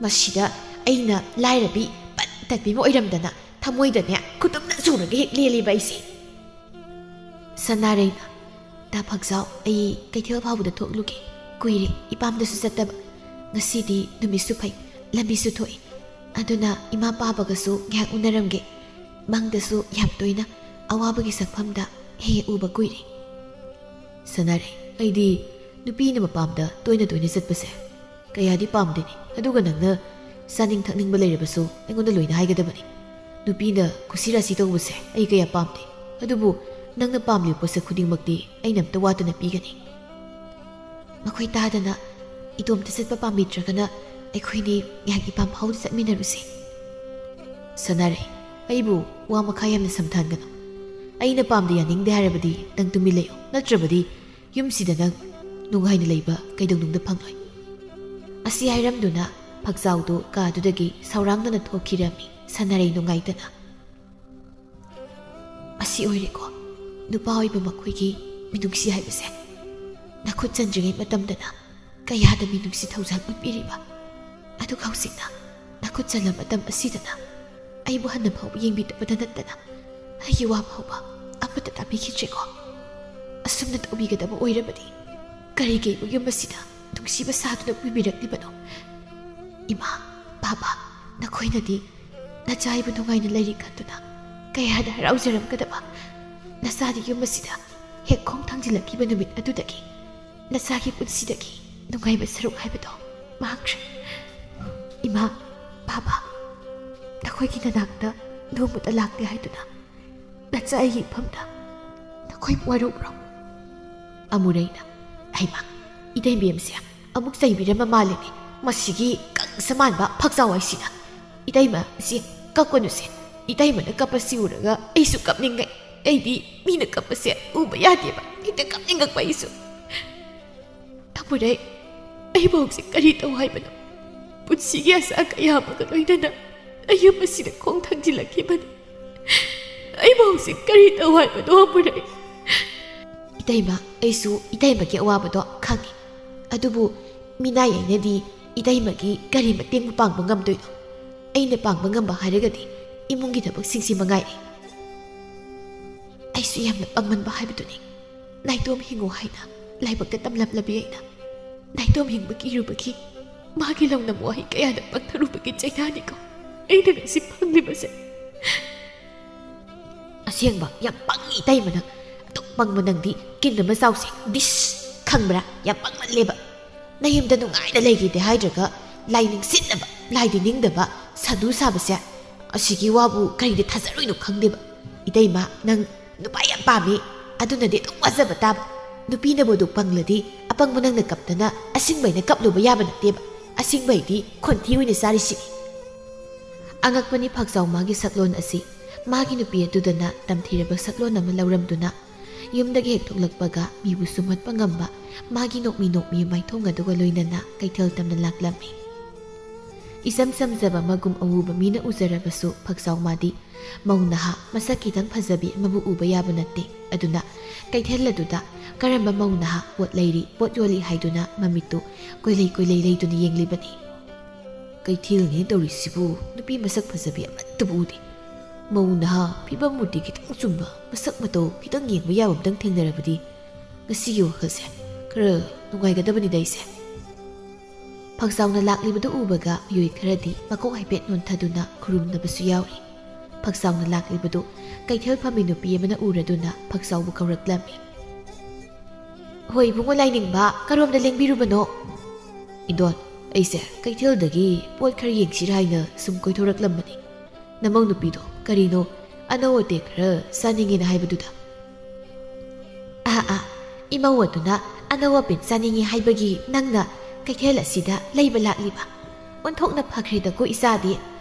ꯃꯁꯤꯗ ꯑꯩꯅ ꯂꯥꯏꯔꯕꯤ ꯄꯠ ꯇꯠꯄꯤ ꯑꯃ ꯑꯣꯏꯔꯝꯗꯅ ꯊꯃꯣꯏꯗꯅꯦ ꯈꯨꯇꯨꯝꯅ ꯆꯨꯔꯒ ꯍꯦꯛ ꯂꯦꯜꯂꯤꯕ ꯑꯩꯁꯦ ꯁꯅꯥꯔꯩꯅ ꯇꯥ ꯐꯛꯆꯥꯎ ꯑꯩ ꯀꯩꯊꯦꯜ ꯐꯥꯎꯕꯗ ꯊꯣꯛꯂꯨꯒꯦ ꯀꯨꯏꯔꯦ ꯏꯄꯥꯝꯗꯁꯨ ꯆꯠꯇꯕ ꯉꯁꯤꯗꯤ ꯅꯨꯃꯤꯠꯁꯨ ꯐꯩ ꯂꯝꯕꯤꯁꯨ ꯊꯣꯛꯏ ꯑꯗꯨꯅ ꯏꯃꯥ ꯄꯥꯕꯒꯁꯨ ꯉꯥꯏꯍꯥꯛ ꯎꯅꯔꯝꯒꯦ ꯃꯪꯗꯁꯨ ꯌꯥꯝ ꯇꯣꯏꯅ ꯑꯋꯥꯕꯒꯤ ꯁꯛꯐꯝꯗ ꯍꯦꯛ ꯎꯕ ꯀꯨꯏꯔꯦ ꯁꯅꯥꯔꯩ ꯑꯩꯗꯤ ꯅꯨꯄꯤꯅ ꯃꯄꯥꯝꯗ ꯇꯣꯏꯅ ꯆꯠꯄꯁꯦ ꯀꯌꯥꯗꯤ ꯄꯥꯝꯗꯦꯅꯤ ꯑꯗꯨꯒ ꯅꯪꯅ ꯆꯥꯅꯤꯡ ꯊꯛꯅꯤꯡꯕ ꯂꯩꯔꯕꯁꯨ ꯑꯩꯉꯣꯟꯗ ꯂꯣꯏꯅ ꯍꯥꯏꯒꯗꯕꯅꯤ ꯅꯨꯄꯤꯅ ꯀꯨꯁꯤ ꯔꯥꯁꯤ ꯇꯧꯕꯁꯦ ꯑꯩ ꯀꯌꯥ ꯄꯥꯝꯗꯦ ꯑꯗꯨꯕꯨ ꯅꯪꯅ ꯄꯥꯝꯂꯤꯕ ꯄꯣꯠꯁꯛ ꯈꯨꯗꯤꯡꯃꯛꯇꯤ ꯑꯩꯅ ꯑꯝꯇ ꯋꯥꯠꯇꯅ ꯄꯤꯒꯅꯤ ꯃꯈꯣꯏ ꯇꯥꯗꯅ ꯏꯇꯣꯝꯇ ꯆꯠꯄ ꯄꯥꯝꯕꯤꯗ꯭ꯔꯒꯅ ꯑꯩꯈꯣꯏꯅꯤ ꯉꯥꯏꯍꯥꯛ ꯏꯄꯥꯝ ꯐꯥꯎꯗ ꯆꯠꯃꯤꯟꯅꯔꯨꯁꯤ ꯁꯅꯥꯔꯩ ꯑꯩꯕꯨ ꯋꯥ ꯃꯈꯥ ꯌꯥꯝꯅ ꯁꯝꯊꯍꯟꯒꯅꯨ ꯑꯩꯅ ꯄꯥꯝꯗ ꯌꯥꯅꯤꯡꯗꯦ ꯍꯥꯏꯔꯕꯗꯤ ꯅꯪ ꯇꯨꯃꯤꯟ ꯂꯩꯌꯨ ꯅꯠꯇ꯭ꯔꯕꯗꯤ ꯌꯨꯝꯁꯤꯗ ꯅꯪ ꯅꯨꯡꯉꯥꯏꯅ ꯂꯩꯕ ꯀꯩꯗꯧꯅꯨꯡꯗ ꯐꯪꯂꯣꯏ ꯑꯁꯤ ꯍꯥꯏꯔꯝꯗꯨꯅ ꯐꯛꯆꯥꯎꯗꯨ ꯀꯥꯗꯨꯗꯒꯤ ꯁꯥꯎꯔꯥꯡꯗꯅ ꯊꯣꯛꯈꯤꯔꯝꯃꯤ ꯁꯅꯥꯔꯩ ꯅꯨꯡꯉꯥꯏꯇꯅ ꯑꯁꯤ ꯑꯣꯏꯔꯦꯀꯣ ꯅꯨꯄꯥ ꯑꯣꯏꯕ ꯃꯈꯣꯏꯒꯤ ꯃꯤꯅꯨꯡꯁꯤ ꯍꯥꯏꯕꯁꯦ ꯅꯈꯨꯠ ꯆꯟꯗ꯭ꯔꯤꯉꯩ ꯃꯇꯝꯗꯅ ꯀꯌꯥꯗ ꯃꯤꯅꯨꯡꯁꯤ ꯊꯧꯖꯥꯜ ꯎꯠꯄꯤꯔꯤꯕ ꯑꯗꯨꯒ ꯍꯧꯖꯤꯛꯅ ꯅꯈꯨꯠ ꯆꯜꯂ ꯃꯇꯝ ꯑꯁꯤꯗꯅ ꯑꯩꯕꯨ ꯍꯟꯅ ꯐꯥꯎꯕ ꯌꯦꯡꯕꯤꯗꯕꯗ ꯅꯠꯇꯅ ꯑꯩꯒꯤ ꯋꯥ ꯐꯥꯎꯕ ꯑꯃꯠꯇ ꯇꯥꯕꯤꯈꯤꯗ꯭ꯔꯦꯀꯣ ꯑꯁꯨꯝꯅ ꯇꯧꯕꯤꯒꯗꯕ ꯑꯣꯏꯔꯕꯗꯤ ꯀꯔꯤꯒꯤ ꯑꯩꯕꯨ ꯌꯨꯝ ꯑꯁꯤꯗ ꯅꯨꯡꯁꯤꯕ ꯁꯥꯗꯨꯅ ꯄꯨꯕꯤꯔꯛꯂꯤꯕꯅꯣ ꯏꯃꯥ ꯕꯥꯕꯥ ꯅꯈꯣꯏꯅꯗꯤ ꯅꯆꯥ ꯑꯩꯕꯨ ꯅꯨꯡꯉꯥꯏꯅ ꯂꯩꯔꯤ ꯈꯟꯗꯨꯅ ꯀꯌꯥꯗ ꯍꯔꯥꯎꯖꯔꯝꯒꯗꯕ ꯅꯆꯥꯗꯤ ꯌꯨꯝ ꯑꯁꯤꯗ ꯍꯦꯛ ꯈꯣꯡ ꯊꯥꯡꯖꯤꯜꯂꯛꯈꯤꯕ ꯅꯨꯃꯤꯠ ꯑꯗꯨꯗꯒꯤ ꯅꯆꯥꯒꯤ ꯄꯨꯟꯁꯤꯗꯒꯤ ꯅꯨꯡꯉꯥꯏꯕ ꯁꯔꯨꯛ ꯍꯥꯏꯕꯗꯣ ꯃꯥꯡꯈ꯭ꯔꯦ ꯏꯃꯥ ꯕꯥꯕꯥ ꯅꯈꯣꯏꯒꯤ ꯅꯅꯥꯛꯇ ꯅꯣꯡꯃꯇ ꯂꯥꯛꯇꯦ ꯍꯥꯏꯗꯨꯅ ꯅꯆꯥ ꯑꯩꯒꯤ ꯏꯐꯝꯗ ꯅꯈꯣꯏ ꯋꯥꯔꯧꯕ꯭ꯔꯣ ꯑꯃꯨꯔꯩꯅ ꯍꯩꯃꯥ ꯏꯇꯩꯃꯦꯝꯁꯦ ꯑꯃꯨꯛ ꯆꯩꯕꯤꯔꯝꯕ ꯃꯥꯜꯂꯤꯅꯦ ꯃꯁꯤꯒꯤ ꯀꯪꯁ ꯃꯥꯟꯕ ꯐꯛꯆꯥꯎ ꯍꯥꯏꯁꯤꯅ ꯏꯇꯩꯃ ꯁꯤ ꯀꯞꯀꯅꯨꯁꯦ ꯏꯇꯩꯃꯅ ꯀꯞꯄꯁꯤ ꯎꯔꯒ ꯑꯩꯁꯨ ꯀꯞꯅꯤꯡꯉꯦ ꯑꯩꯗꯤ ꯃꯤꯅ ꯀꯞꯄꯁꯦ ꯎꯕ ꯌꯥꯗꯦꯕ ꯍꯦꯛꯇ ꯀꯞꯅꯤꯡꯉꯛꯄ ꯑꯩꯁꯨ ꯑꯃꯨꯔꯩ ꯑꯩꯕꯨ ꯍꯧꯖꯤꯛ ꯀꯔꯤ ꯇꯧ ꯍꯥꯏꯕꯅꯣ ꯄꯨꯟꯁꯤꯒꯤ ꯑꯁꯥ ꯀꯌꯥ ꯑꯃꯒ ꯂꯣꯏꯅꯅ ꯑꯌꯨꯝ ꯑꯁꯤꯗ ꯈꯣꯡ ꯊꯥꯡꯖꯤꯜꯂꯛꯈꯤꯕꯅꯤ ꯑꯩꯕꯨ ꯍꯧꯖꯤꯛ ꯀꯔꯤ ꯇꯧ ꯍꯥꯏꯕꯅꯣ ꯑꯃꯨꯔꯩ ꯏꯇꯩꯃ ꯑꯩꯁꯨ ꯏꯇꯩꯃꯒꯤ ꯑꯋꯥꯕꯗꯣ ꯈꯪꯉꯤ ꯑꯗꯨꯕꯨ ꯃꯤꯅꯥꯏ ꯑꯩꯅꯗꯤ ꯏꯇꯩꯃꯒꯤ ꯀꯔꯤ ꯃꯇꯦꯡꯕꯨ ꯄꯥꯡꯕ ꯉꯝꯗꯣꯏꯅꯣ ꯑꯩꯅ ꯄꯥꯡꯕ ꯉꯝꯕ ꯍꯥꯏꯔꯒꯗꯤ ꯏꯃꯨꯡꯒꯤ ꯊꯕꯛꯁꯤꯡꯁꯤ ꯃꯉꯥꯏꯔꯦ ꯑꯩꯁꯨ ꯌꯥꯝꯅ ꯄꯪꯃꯟꯕ ꯍꯥꯏꯕꯗꯨꯅꯤ ꯅꯥꯏꯇꯣꯝ ꯍꯤꯡꯉꯨ ꯍꯥꯏꯅ ꯂꯥꯏꯕꯛꯇ ꯇꯝꯂꯝꯂꯕꯤ ꯑꯩꯅ ꯅꯥꯏꯇꯣꯝ ꯍꯤꯡꯕ ꯀꯤꯔꯨꯕꯒꯤ ꯃꯥꯒꯤ ꯂꯧꯅꯝ ꯋꯥꯍꯩ ꯀꯌꯥꯗ ꯄꯪꯊꯔꯨꯕꯒꯤ ꯆꯩꯅꯥꯅꯤꯀꯣ ꯑꯩꯅ ꯉꯁꯤ ꯐꯪꯂꯤꯕꯁꯦ ꯑꯁꯦꯡꯕ ꯌꯥꯝ ꯄꯪꯉꯤ ꯏꯇꯩꯃ ꯅꯪ ꯑꯗꯨꯛ ꯄꯪꯕ ꯅꯪꯗꯤ ꯀꯤꯟ ꯑꯃ ꯆꯥꯎꯁꯦ ꯗꯤꯁ ꯈꯪꯕ꯭ꯔꯥ ꯌꯥꯝ ꯄꯪꯃꯜꯂꯦꯕ ꯅꯌꯨꯝꯗ ꯅꯨꯡꯉꯥꯏꯅ ꯂꯩꯒꯦꯗꯦ ꯍꯥꯏꯗ꯭ꯔꯒ ꯂꯥꯏ ꯅꯤꯡꯁꯤꯠꯅꯕ ꯂꯥꯏꯗꯤ ꯅꯤꯡꯗꯕ ꯁꯥꯗꯨ ꯁꯥꯕꯁꯦ ꯑꯁꯤꯒꯤ ꯋꯥꯕꯨ ꯀꯔꯤꯗ ꯊꯥꯖꯔꯣꯏꯅꯣ ꯈꯪꯗꯦꯕ ꯏꯇꯩꯃ ꯅꯪ ꯅꯨꯄꯥ ꯌꯥꯝ ꯄꯥꯝꯃꯤ ꯑꯗꯨꯅꯗꯤ ꯑꯗꯨꯝ ꯋꯥꯖꯕ ꯇꯥꯕ ꯅꯨꯄꯤꯅꯕꯨ ꯑꯗꯨꯛ ꯄꯪꯂꯗꯤ ꯑꯄꯪꯕ ꯅꯪꯅ ꯀꯞꯇꯅ ꯑꯁꯤꯡꯕꯩꯅ ꯀꯞꯂꯨꯕ ꯌꯥꯕ ꯅꯠꯇꯦꯕ ꯑꯁꯤꯡꯕꯩꯗꯤ ꯈꯣꯟꯊꯤ ꯑꯣꯏꯅ ꯆꯥꯔꯤꯁꯤꯅꯤ ꯑꯉꯛꯄꯅꯤ ꯐꯛꯆꯥꯎ ꯃꯥꯒꯤ ꯁꯛꯂꯣꯟ ꯑꯁꯤ ꯃꯥꯒꯤ ꯅꯨꯄꯤ ꯑꯗꯨꯗꯅ ꯇꯝꯊꯤꯔꯕ ꯁꯛꯂꯣꯟ ꯑꯃ ꯂꯧꯔꯝꯗꯨꯅ ꯌꯨꯝꯗꯒꯤ ꯍꯦꯛ ꯊꯣꯛꯂꯛꯄꯒ ꯃꯤꯕꯨ ꯁꯨꯝꯍꯠꯄ ꯉꯝꯕ ꯃꯥꯒꯤ ꯅꯣꯛꯃꯤ ꯅꯣꯛꯃꯤ ꯃꯥꯏꯊꯣꯡ ꯑꯗꯨꯒ ꯂꯣꯏꯅꯅ ꯀꯩꯊꯦꯜ ꯇꯝꯅ ꯂꯥꯛꯂꯝꯃꯤ ꯏꯁꯝ ꯁꯝꯖꯕ ꯃꯒꯨꯝ ꯑꯎꯕ ꯃꯤꯅ ꯎꯖꯔꯕꯁꯨ ꯐꯛꯆꯥꯎ ꯃꯥꯗꯤ ꯃꯧ ꯅꯍꯥ ꯃꯁꯛ ꯈꯤꯇꯪ ꯐꯖꯕꯤ ꯑꯃꯕꯨ ꯎꯕ ꯌꯥꯕ ꯅꯠꯇꯦ ꯑꯗꯨꯅ ꯀꯩꯊꯦꯜ ꯑꯗꯨꯗ ꯀꯔꯝꯕ ꯃꯧ ꯅꯍꯥ ꯄꯣꯠ ꯂꯩꯔꯤ ꯄꯣꯠ ꯌꯣꯜꯂꯤ ꯍꯥꯏꯗꯨꯅ ꯃꯃꯤꯠꯇꯨ ꯀꯣꯏꯂꯩ ꯂꯩꯗꯨꯅ ꯌꯦꯡꯂꯤꯕꯅꯤ ꯀꯩꯊꯦꯜꯅꯤ ꯇꯧꯔꯤꯁꯤꯕꯨ ꯅꯨꯄꯤ ꯃꯁꯛ ꯐꯖꯕꯤ ꯑꯃꯠꯇꯕꯨ ꯎꯗꯦ ꯃꯧ ꯅꯍꯥ ꯐꯤꯕꯝ ꯃꯨꯔꯇꯤ ꯈꯤꯇꯪ ꯆꯨꯝꯕ ꯃꯁꯛ ꯃꯇꯧ ꯈꯤꯇꯪ ꯌꯦꯡꯕ ꯌꯥꯕ ꯑꯃꯇꯪ ꯊꯦꯡꯅꯔꯕꯗꯤ ꯉꯁꯤꯒꯤ ꯋꯥꯈꯜꯁꯦ ꯈꯔ ꯅꯨꯡꯉꯥꯏꯒꯗꯕꯅꯤꯗ ꯑꯩꯁꯦ ꯐꯛꯆꯥꯎꯅ ꯂꯥꯛꯂꯤꯕꯗꯨ ꯎꯕꯒ ꯃꯤꯑꯣꯏ ꯈꯔꯗꯤ ꯃꯀꯣꯛ ꯍꯥꯏꯐꯦꯠ ꯅꯣꯟꯊꯗꯨꯅ ꯈꯨꯔꯨꯝꯅꯕꯁꯨ ꯌꯥꯎꯔꯤ ꯐꯛꯆꯥꯎꯅ ꯂꯥꯛꯂꯤꯕꯗꯨ ꯀꯩꯊꯦꯜ ꯐꯝꯃꯤ ꯅꯨꯄꯤ ꯑꯃꯅ ꯎꯔꯗꯨꯅ ꯐꯛꯆꯥꯎꯕꯨ ꯀꯧꯔꯛꯂꯝꯃꯤ ꯍꯣꯏ ꯏꯕꯨꯡꯉꯣ ꯂꯥꯏꯅꯤꯡꯕ ꯀꯔꯣꯝꯗ ꯂꯦꯡꯕꯤꯔꯨꯕꯅꯣ ꯏꯗꯣꯟ ꯑꯩꯁꯦ ꯀꯩꯊꯦꯜꯗꯒꯤ ꯄꯣꯠ ꯈꯔ ꯌꯦꯡꯁꯤꯔꯥ ꯍꯥꯏꯅ ꯁꯨꯝ ꯀꯣꯏꯊꯣꯔꯛꯂꯝꯕꯅꯤ ꯅꯃꯧ ꯅꯨꯄꯤꯗꯣ ꯀꯔꯤꯅꯣ ꯑꯅꯧ ꯑꯇꯦꯛꯈꯔ ꯆꯥꯅꯤꯡꯉꯦꯅ ꯍꯥꯏꯕꯗꯨꯗ ꯏꯃꯧ ꯑꯗꯨꯅ ꯑꯅꯧ ꯑꯄꯦꯠ ꯆꯥꯅꯤꯡꯉꯤ ꯍꯥꯏꯕꯒꯤ ꯅꯪꯅ ꯀꯩꯊꯦꯜ ꯑꯁꯤꯗ ꯂꯩꯕ ꯂꯥꯛꯂꯤꯕ ꯑꯣꯟꯊꯣꯛꯅ ꯐꯈ꯭ꯔꯦꯗꯀꯣ ꯏꯆꯥꯗꯤ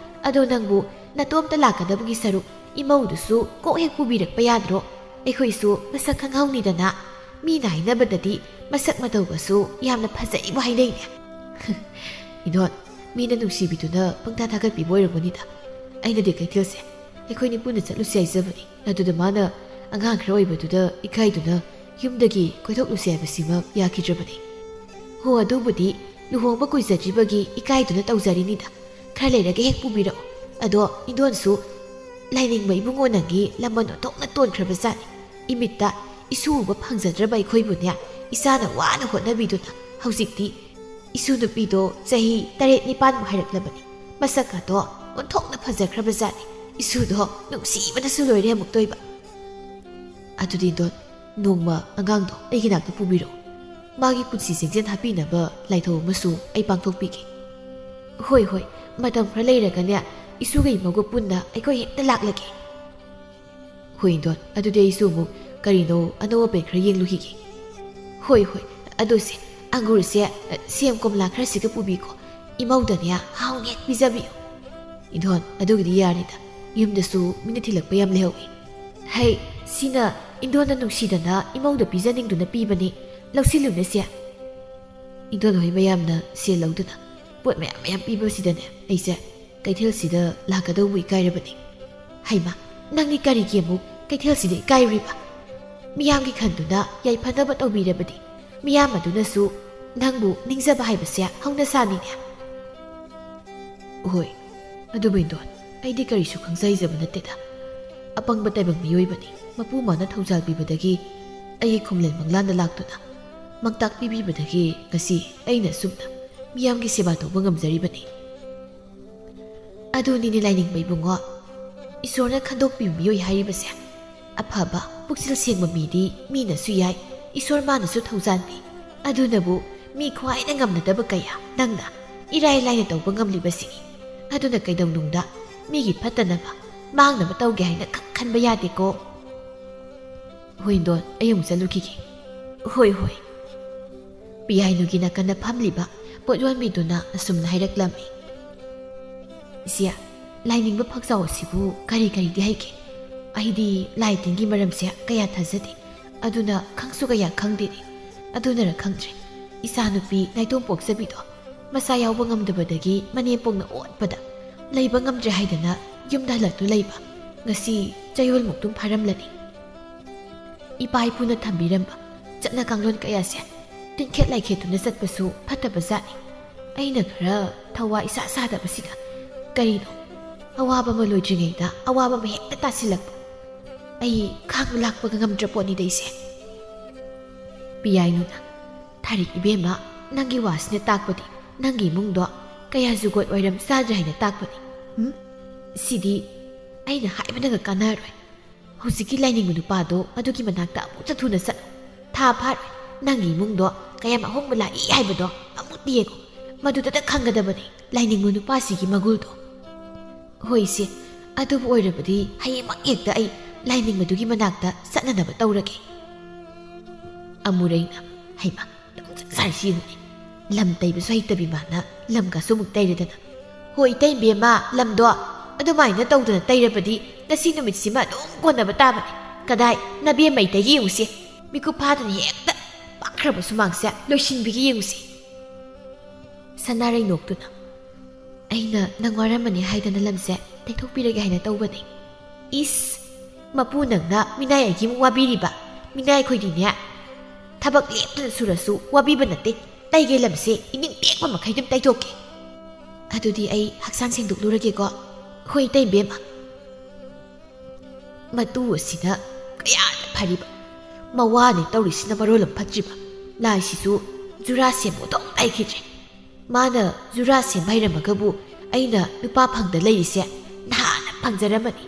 ꯑꯗꯣ ꯅꯪꯕу ꯅꯇꯣꯝꯇ ꯂꯥꯛꯀꯗꯕꯒꯤ ꯁꯔꯨꯛ ꯏꯃꯧꯗꯨꯁꯨ ꯀꯣꯛ ꯍꯦꯛ ꯄꯨꯕꯤꯔꯛꯄ ꯌꯥꯗ꯭ꯔꯣ ꯑꯩꯈꯣꯏꯁꯨ ꯃꯁꯛ ꯈꯪꯍꯧꯅꯤꯗꯅ ꯃꯤꯅ ꯍꯥꯏꯅꯕꯗꯗꯤ ꯃꯁꯛ ꯃꯇꯧꯒꯁꯨ ꯌꯥꯝꯅ ꯐꯖꯩꯕ ꯍꯥꯏꯅꯩꯅꯦ ꯏꯗꯣꯟ ꯃꯤꯅ ꯅꯨꯡꯁꯤꯕꯤꯗꯨꯅ ꯄꯪꯇꯥ ꯊꯥꯒꯠꯄꯤꯕ ꯑꯣꯏꯔꯝꯒꯅꯤꯗ ꯑꯩꯅꯗꯤ ꯀꯩꯊꯦꯜꯁꯦ ꯑꯩꯈꯣꯏꯅꯤ ꯄꯨꯟꯅ ꯆꯠꯂꯨꯁꯤ ꯍꯥꯏꯖꯕꯅꯤ ꯑꯗꯨꯗ ꯃꯥꯅ ꯑꯉꯥꯡ ꯈꯔ ꯑꯣꯏꯕꯗꯨꯗ ꯏꯀꯥꯏꯗꯨꯅ ꯌꯨꯝꯗꯒꯤ ꯀꯣꯏꯊꯣꯛꯂꯨꯁꯤ ꯍꯥꯏꯕꯁꯤꯃꯛ ꯌꯥꯈꯤꯗ꯭ꯔꯕꯅꯤ ꯍꯣ ꯑꯗꯨꯕꯨꯗꯤ ꯂꯨꯍꯣꯡꯕ ꯀꯨꯏꯖꯗ꯭ꯔꯤꯕꯒꯤ ꯏꯀꯥꯏꯗꯨꯅ ꯇꯧꯖꯔꯤꯅꯤꯗ ꯈꯔ ꯂꯩꯔꯒ ꯍꯦꯛ ꯄꯨꯕꯤꯔꯛꯑꯣ ꯑꯗꯣ ꯏꯗꯣꯟꯁꯨ ꯂꯥꯏꯅꯤꯡꯕ ꯏꯕꯨꯡꯉꯣ ꯅꯪꯒꯤ ꯂꯃꯟ ꯑꯣꯟꯊꯣꯛꯅ ꯇꯣꯟꯈ꯭ꯔꯕꯖꯥꯠꯅꯤ ꯏꯃꯤꯠꯇ ꯏꯁꯨ ꯎꯕ ꯐꯪꯖꯗ꯭ꯔꯕ ꯑꯩꯈꯣꯏꯕꯨꯅꯦ ꯏꯆꯥꯅ ꯋꯥꯅ ꯍꯣꯠꯅꯕꯤꯗꯨꯅ ꯍꯧꯖꯤꯛꯇꯤ ꯏꯁꯨ ꯅꯨꯄꯤꯗꯣ ꯆꯍꯤ 7-9 ꯍꯥꯏꯔꯛꯂꯕꯅꯤ ꯃꯁꯛꯀꯗꯣ ꯑꯣꯟꯊꯣꯛꯅ ꯐꯖꯈ꯭ꯔꯕꯖꯥꯠꯅꯤ ꯏꯁꯨꯗꯣ ꯅꯨꯡꯁꯤꯕꯅꯁꯨ ꯂꯣꯏꯔꯦ ꯑꯃꯨꯛꯇꯣꯏꯕ ꯑꯗꯨꯗꯤ ꯏꯗꯣꯟ ꯅꯣꯡꯃ ꯑꯉꯥꯡꯗꯣ ꯑꯩꯒꯤ ꯅꯥꯛꯇ ꯄꯨꯕꯤꯔꯛꯑꯣ ꯃꯥꯒꯤ ꯄꯨꯟꯁꯤ ꯆꯦꯡꯖꯦꯟ ꯍꯥꯞꯄꯤꯅꯕ ꯂꯥꯏꯊꯧ ꯑꯃꯁꯨ ꯑꯩ ꯄꯥꯡꯊꯣꯛꯄꯤꯒꯦ ꯍꯣꯏ ꯃꯇꯝ ꯈꯔ ꯂꯩꯔꯒꯅꯦ ꯏꯁꯨꯒ ꯏꯃꯧꯒ ꯄꯨꯟꯅ ꯑꯩꯈꯣꯏ ꯍꯦꯛꯇ ꯂꯥꯛꯂꯒꯦ ꯍꯣꯏ ꯏꯗꯣꯟ ꯑꯗꯨꯗꯤ ꯑꯩꯁꯨ ꯑꯃꯨꯛ ꯀꯔꯤꯅꯣ ꯑꯅꯧ ꯑꯄꯦꯠ ꯈꯔ ꯌꯦꯡꯂꯨꯈꯤꯒꯦ ꯍꯣꯏ ꯑꯗꯨꯁꯦ ꯑꯪꯒꯨꯔꯁꯦ ꯁꯦꯝ ꯀꯣꯝꯂꯥ ꯈꯔꯁꯤꯒ ꯄꯨꯕꯤꯀꯣ ꯏꯃꯧꯗꯅꯦ ꯍꯥꯎꯅ ꯍꯦꯛ ꯄꯤꯖꯕꯤꯌꯨ ꯏꯗꯣꯟ ꯑꯗꯨꯒꯤꯗꯤ ꯌꯥꯔꯦꯗ ꯌꯨꯝꯗꯁꯨ ꯃꯤꯅ ꯊꯤꯜꯂꯛꯄ ꯌꯥꯝ ꯂꯩꯍꯧꯏ ꯍꯩ ꯁꯤꯅ ꯏꯟꯗꯣꯟꯅ ꯅꯨꯡꯁꯤꯗꯅ ꯏꯃꯧꯗ ꯄꯤꯖꯅꯤꯡꯗꯨꯅ ꯄꯤꯕꯅꯤ ꯂꯧꯁꯤꯜꯂꯨꯅꯦꯁꯦ ꯏꯟꯗꯣꯟ ꯍꯣꯏ ꯃꯌꯥꯝꯅ ꯁꯦꯜ ꯂꯧꯗꯨꯅ ꯄꯣꯠ ꯃꯌꯥꯝ ꯄꯤꯕꯁꯤꯗꯅꯦ ꯑꯩꯁꯦ ꯀꯩꯊꯦꯜꯁꯤꯗ ꯂꯥꯛꯀꯗꯧꯕ ꯏꯀꯥꯏꯔꯕꯅꯤ ꯍꯩꯃ ꯅꯪꯗꯤ ꯀꯔꯤꯒꯤ ꯑꯃꯨꯛ ꯀꯩꯊꯦꯜꯁꯤꯗ ꯏꯀꯥꯏꯔꯤꯕ ꯃꯤꯌꯥꯝꯒꯤ ꯈꯟꯗꯨꯅ ꯌꯥꯏꯐꯅꯕ ꯇꯧꯕꯤꯔꯕꯗꯤ ꯃꯤꯌꯥꯝ ꯑꯗꯨꯅꯁꯨ ꯅꯪꯕꯨ ꯅꯤꯡꯖꯕ ꯍꯥꯏꯕꯁꯦ ꯍꯧꯅ ꯁꯥꯅꯤꯅꯦ ꯍꯣꯏ ꯑꯗꯨꯕꯨ ꯏꯟꯗꯣꯟ ꯑꯩꯗꯤ ꯀꯔꯤꯁꯨ ꯈꯪꯖꯩꯖꯕ ꯅꯠꯇꯦꯗ ꯑꯄꯪꯕ ꯇꯥꯏꯕꯪ ꯃꯤꯑꯣꯏꯕꯅꯤ ꯃꯄꯨ ꯃꯥꯅ ꯊꯧꯖꯥꯜ ꯄꯤꯕꯗꯒꯤ ꯑꯩꯒꯤ ꯈꯣꯝꯂꯦꯟ ꯃꯪꯂꯥꯟꯗ ꯂꯥꯛꯇꯨꯅ ꯃꯪꯇꯥꯛ ꯄꯤꯕꯤꯕꯗꯒꯤ ꯉꯁꯤ ꯑꯩꯅ ꯁꯨꯝꯅ ꯃꯤꯌꯥꯝꯒꯤ ꯁꯦꯕꯥ ꯇꯧꯕ ꯉꯝꯖꯔꯤꯕꯅꯤ ꯑꯗꯨꯅꯤꯅꯦ ꯂꯥꯏꯅꯤꯡꯕ ꯏꯕꯨꯡꯉꯣ ꯏꯁꯣꯔꯅ ꯈꯟꯗꯣꯛꯄꯤꯕ ꯃꯤꯑꯣꯏ ꯍꯥꯏꯔꯤꯕꯁꯦ ꯑꯐꯕ ꯄꯨꯛꯆꯦꯜ ꯁꯦꯡꯕ ꯃꯤꯗꯤ ꯃꯤꯅꯁꯨ ꯌꯥꯏ ꯏꯁꯣꯔ ꯃꯥꯅꯁꯨ ꯊꯧꯖꯥꯜ ꯄꯤ ꯑꯗꯨꯅꯕꯨ ꯃꯤ ꯈ꯭ꯋꯥꯏꯅ ꯉꯝꯅꯗꯕ ꯀꯌꯥ ꯅꯪꯅ ꯏꯔꯥꯏ ꯂꯥꯏꯅ ꯇꯧꯕ ꯉꯝꯂꯤꯕꯁꯤꯅꯤ ꯑꯗꯨꯅ ꯀꯩꯗꯧꯅꯨꯡꯗ ꯃꯤꯒꯤ ꯐꯠꯇꯅꯕ ꯃꯥꯡꯅꯕ ꯇꯧꯒꯦ ꯍꯥꯏꯅ ꯈꯟꯕ ꯌꯥꯗꯦꯀꯣ ꯍꯣꯏ ꯏꯟꯗꯣꯟ ꯑꯩ ꯑꯃꯨꯛ ꯆꯠꯂꯨꯈꯤꯒꯦ ꯍꯣꯏ ꯍꯣꯏ ꯄꯤꯌꯥꯏꯅꯨꯒꯤ ꯅꯥꯀꯟꯗ ꯐꯝꯂꯤꯕ ꯄꯣꯠꯌꯣꯟꯕꯤꯗꯨꯅ ꯑꯁꯨꯝꯅ ꯍꯥꯏꯔꯛꯂꯝꯃꯤ ꯏꯆꯦ ꯂꯥꯏꯅꯤꯡꯕ ꯐꯛꯆꯥꯎ ꯑꯁꯤꯕꯨ ꯀꯔꯤꯗꯤ ꯍꯩꯒꯦ ꯑꯩꯗꯤ ꯂꯥꯏ ꯇꯤꯟꯒꯤ ꯃꯔꯝꯁꯦ ꯀꯌꯥ ꯊꯥꯖꯗꯦ ꯑꯗꯨꯅ ꯈꯪꯁꯨ ꯀꯌꯥ ꯈꯪꯗꯦꯅꯦ ꯑꯗꯨꯅꯔ ꯈꯪꯗ꯭ꯔꯦ ꯏꯆꯥꯅꯨꯄꯤ ꯅꯥꯏꯇꯣꯝ ꯄꯣꯛꯆꯕꯤꯗꯣ ꯃꯆꯥ ꯌꯥꯎꯕ ꯉꯝꯗꯕꯗꯒꯤ ꯃꯅꯦꯝꯄꯣꯛꯅ ꯑꯣꯠꯄꯗ ꯂꯩꯕ ꯉꯝꯗ꯭ꯔꯦ ꯍꯥꯏꯗꯅ ꯌꯨꯝꯗ ꯍꯜꯂꯛꯇꯨ ꯂꯩꯕ ꯉꯁꯤ ꯆꯌꯣꯜꯃꯨꯛꯇꯨꯝ ꯐꯥꯔꯝꯂꯅꯤ ꯏꯄꯥ ꯏꯄꯨꯅ ꯊꯝꯕꯤꯔꯝꯕ ꯆꯠꯅ ꯀꯥꯡꯂꯣꯟ ꯀꯌꯥꯁꯦ ꯇꯤꯟꯈꯦꯠ ꯂꯥꯏꯈꯦꯠꯇꯨꯅ ꯆꯠꯄꯁꯨ ꯐꯠꯇꯕ ꯖꯥꯠꯅꯤ ꯑꯩꯅ ꯈꯔ ꯊꯋꯥꯏ ꯏꯁꯥ ꯁꯥꯗꯕꯁꯤꯗ ꯀꯔꯤꯅꯣ ꯑꯋꯥꯕ ꯑꯃ ꯂꯣꯏꯗ꯭ꯔꯤꯉꯩꯗ ꯑꯋꯥꯕ ꯑꯃ ꯍꯦꯛꯇ ꯇꯥꯁꯤꯜꯂꯛꯄ ꯑꯩ ꯈꯥꯡꯕ ꯂꯥꯛꯄꯒ ꯉꯝꯗ꯭ꯔ ꯄꯣꯠꯅꯤꯗ ꯑꯩꯁꯦ ꯄꯤꯌꯥꯏꯅꯨꯅ ꯊꯥꯔꯤꯛ ꯏꯕꯦꯝꯃ ꯅꯪꯒꯤ ꯋꯥꯁꯤꯅ ꯇꯥꯛꯄꯗꯤ ꯅꯪꯒꯤ ꯏꯃꯨꯡꯗꯣ ꯀꯌꯥ ꯖꯨꯒꯣꯠ ꯑꯣꯏꯔꯝ ꯆꯥꯗ꯭ꯔꯦ ꯍꯥꯏꯅ ꯇꯥꯛꯄꯅꯤ ꯁꯤꯗꯤ ꯑꯩꯅ ꯍꯥꯏꯕꯅꯒ ꯀꯥꯟꯅꯔꯣꯏ ꯍꯧꯖꯤꯛꯀꯤ ꯂꯥꯏꯅꯤꯡꯕ ꯅꯨꯄꯥꯗꯣ ꯑꯗꯨꯒꯤ ꯃꯅꯥꯛꯇ ꯑꯃꯨꯛꯇ ꯊꯨꯅ ꯆꯠꯂꯨ ꯊꯥ ꯐꯥꯔꯣꯏ ꯅꯪꯒꯤ ꯏꯃꯨꯡꯗꯣ ꯀꯌꯥꯝ ꯑꯍꯣꯡꯕ ꯂꯥꯛꯏ ꯍꯥꯏꯕꯗꯣ ꯑꯃꯨꯛꯇ ꯌꯦꯡꯉꯨ ꯃꯗꯨꯗꯇ ꯈꯪꯒꯗꯕꯅꯤ ꯂꯥꯏꯅꯤꯡꯕ ꯅꯨꯄꯥꯁꯤꯒꯤ ꯃꯒꯨꯜꯗꯣ ꯍꯣꯏ ꯏꯆꯦ ꯑꯗꯨꯕꯨ ꯑꯣꯏꯔꯕꯗꯤ ꯍꯌꯦꯡꯃꯛ ꯍꯦꯛꯇ ꯑꯩ ꯂꯥꯏꯅꯤꯡꯕꯗꯨꯒꯤ ꯃꯅꯥꯛꯇ ꯆꯠꯅꯅꯕ ꯇꯧꯔꯒꯦ ꯑꯃꯨꯔꯩꯅ ꯍꯩꯃ ꯆꯥꯔꯤꯁꯤ ꯌꯦꯡꯉꯨꯅꯦ ꯂꯝ ꯇꯩꯕꯁꯨ ꯍꯩꯇꯕꯤ ꯃꯥꯅ ꯂꯝꯒꯁꯨ ꯑꯃꯨꯛ ꯇꯩꯔꯦꯗꯅ ꯍꯣꯏ ꯇꯩꯕꯦꯝꯃ ꯂꯝꯗꯣ ꯑꯗꯨꯃꯥꯏꯅ ꯇꯧꯗꯅ ꯇꯩꯔꯕꯗꯤ ꯉꯁꯤ ꯅꯨꯃꯤꯠꯁꯤꯃ ꯑꯗꯨꯝ ꯀꯣꯟꯅꯕ ꯇꯥꯕꯅꯤ ꯀꯗꯥꯏ ꯅꯕꯦꯝ ꯃꯩꯇꯩꯒꯤ ꯌꯦꯡꯉꯨꯁꯤ ꯃꯤꯀꯨꯞ ꯐꯥꯗꯅ ꯍꯦꯛꯇ ꯄꯥꯛꯈ꯭ꯔꯕ ꯁꯨꯃꯥꯡꯁꯦ ꯂꯣꯏꯁꯤꯟꯕꯤꯒꯤ ꯌꯦꯡꯉꯨꯁꯤ ꯁꯅꯥꯔꯩ ꯅꯣꯛꯇꯨꯅ ꯑꯩꯅ ꯅꯪ ꯋꯥꯔꯝꯃꯅꯤ ꯍꯥꯏꯗꯅ ꯂꯝꯁꯦ ꯇꯩꯊꯣꯛꯄꯤꯔꯒꯦ ꯍꯥꯏꯅ ꯇꯧꯕꯅꯤ ꯏꯁ ꯃꯄꯨ ꯅꯪꯅ ꯃꯤꯅꯥꯏ ꯑꯩꯒꯤꯃꯨꯛ ꯋꯥꯕꯤꯔꯤꯕ ꯃꯤꯅꯥꯏ ꯑꯩꯈꯣꯏꯗꯤꯅꯦ ꯊꯕꯛ ꯂꯦꯞꯇꯅ ꯁꯨꯔꯁꯨ ꯋꯥꯕꯤꯕ ꯅꯠꯇꯦ ꯇꯩꯒꯦ ꯂꯝꯁꯦ ꯏꯅꯤꯡ ꯇꯦꯛꯄ ꯃꯈꯩ ꯑꯗꯨꯝ ꯇꯩꯊꯣꯛꯀꯦ ꯑꯗꯨꯗꯤ ꯑꯩ ꯍꯛꯆꯥꯡ ꯁꯦꯡꯗꯣꯛꯂꯨꯔꯒꯦꯀꯣ ꯍꯣꯏ ꯇꯩꯕꯦꯝꯃ ꯃꯇꯨ ꯑꯁꯤꯅ ꯀꯌꯥꯗ ꯐꯔꯤꯕ ꯃꯋꯥꯅꯤ ꯇꯧꯔꯤꯁꯤꯅ ꯃꯔꯣꯜ ꯑꯃ ꯐꯠꯇ꯭ꯔꯤꯕ ꯂꯥꯏꯁꯤꯁꯨ ꯖꯨꯔꯥ ꯁꯦꯝꯕ ꯑꯗꯨꯝ ꯇꯩꯈꯤꯗ꯭ꯔꯦ ꯃꯥꯅ ꯖꯨꯔꯥ ꯁꯦꯝꯕ ꯍꯩꯔꯝꯃꯒꯕꯨ ꯑꯩꯅ ꯅꯨꯄꯥ ꯐꯪꯗ ꯂꯩꯔꯤꯁꯦ ꯅꯍꯥꯟꯅ ꯐꯪꯖꯔꯝꯃꯅꯤ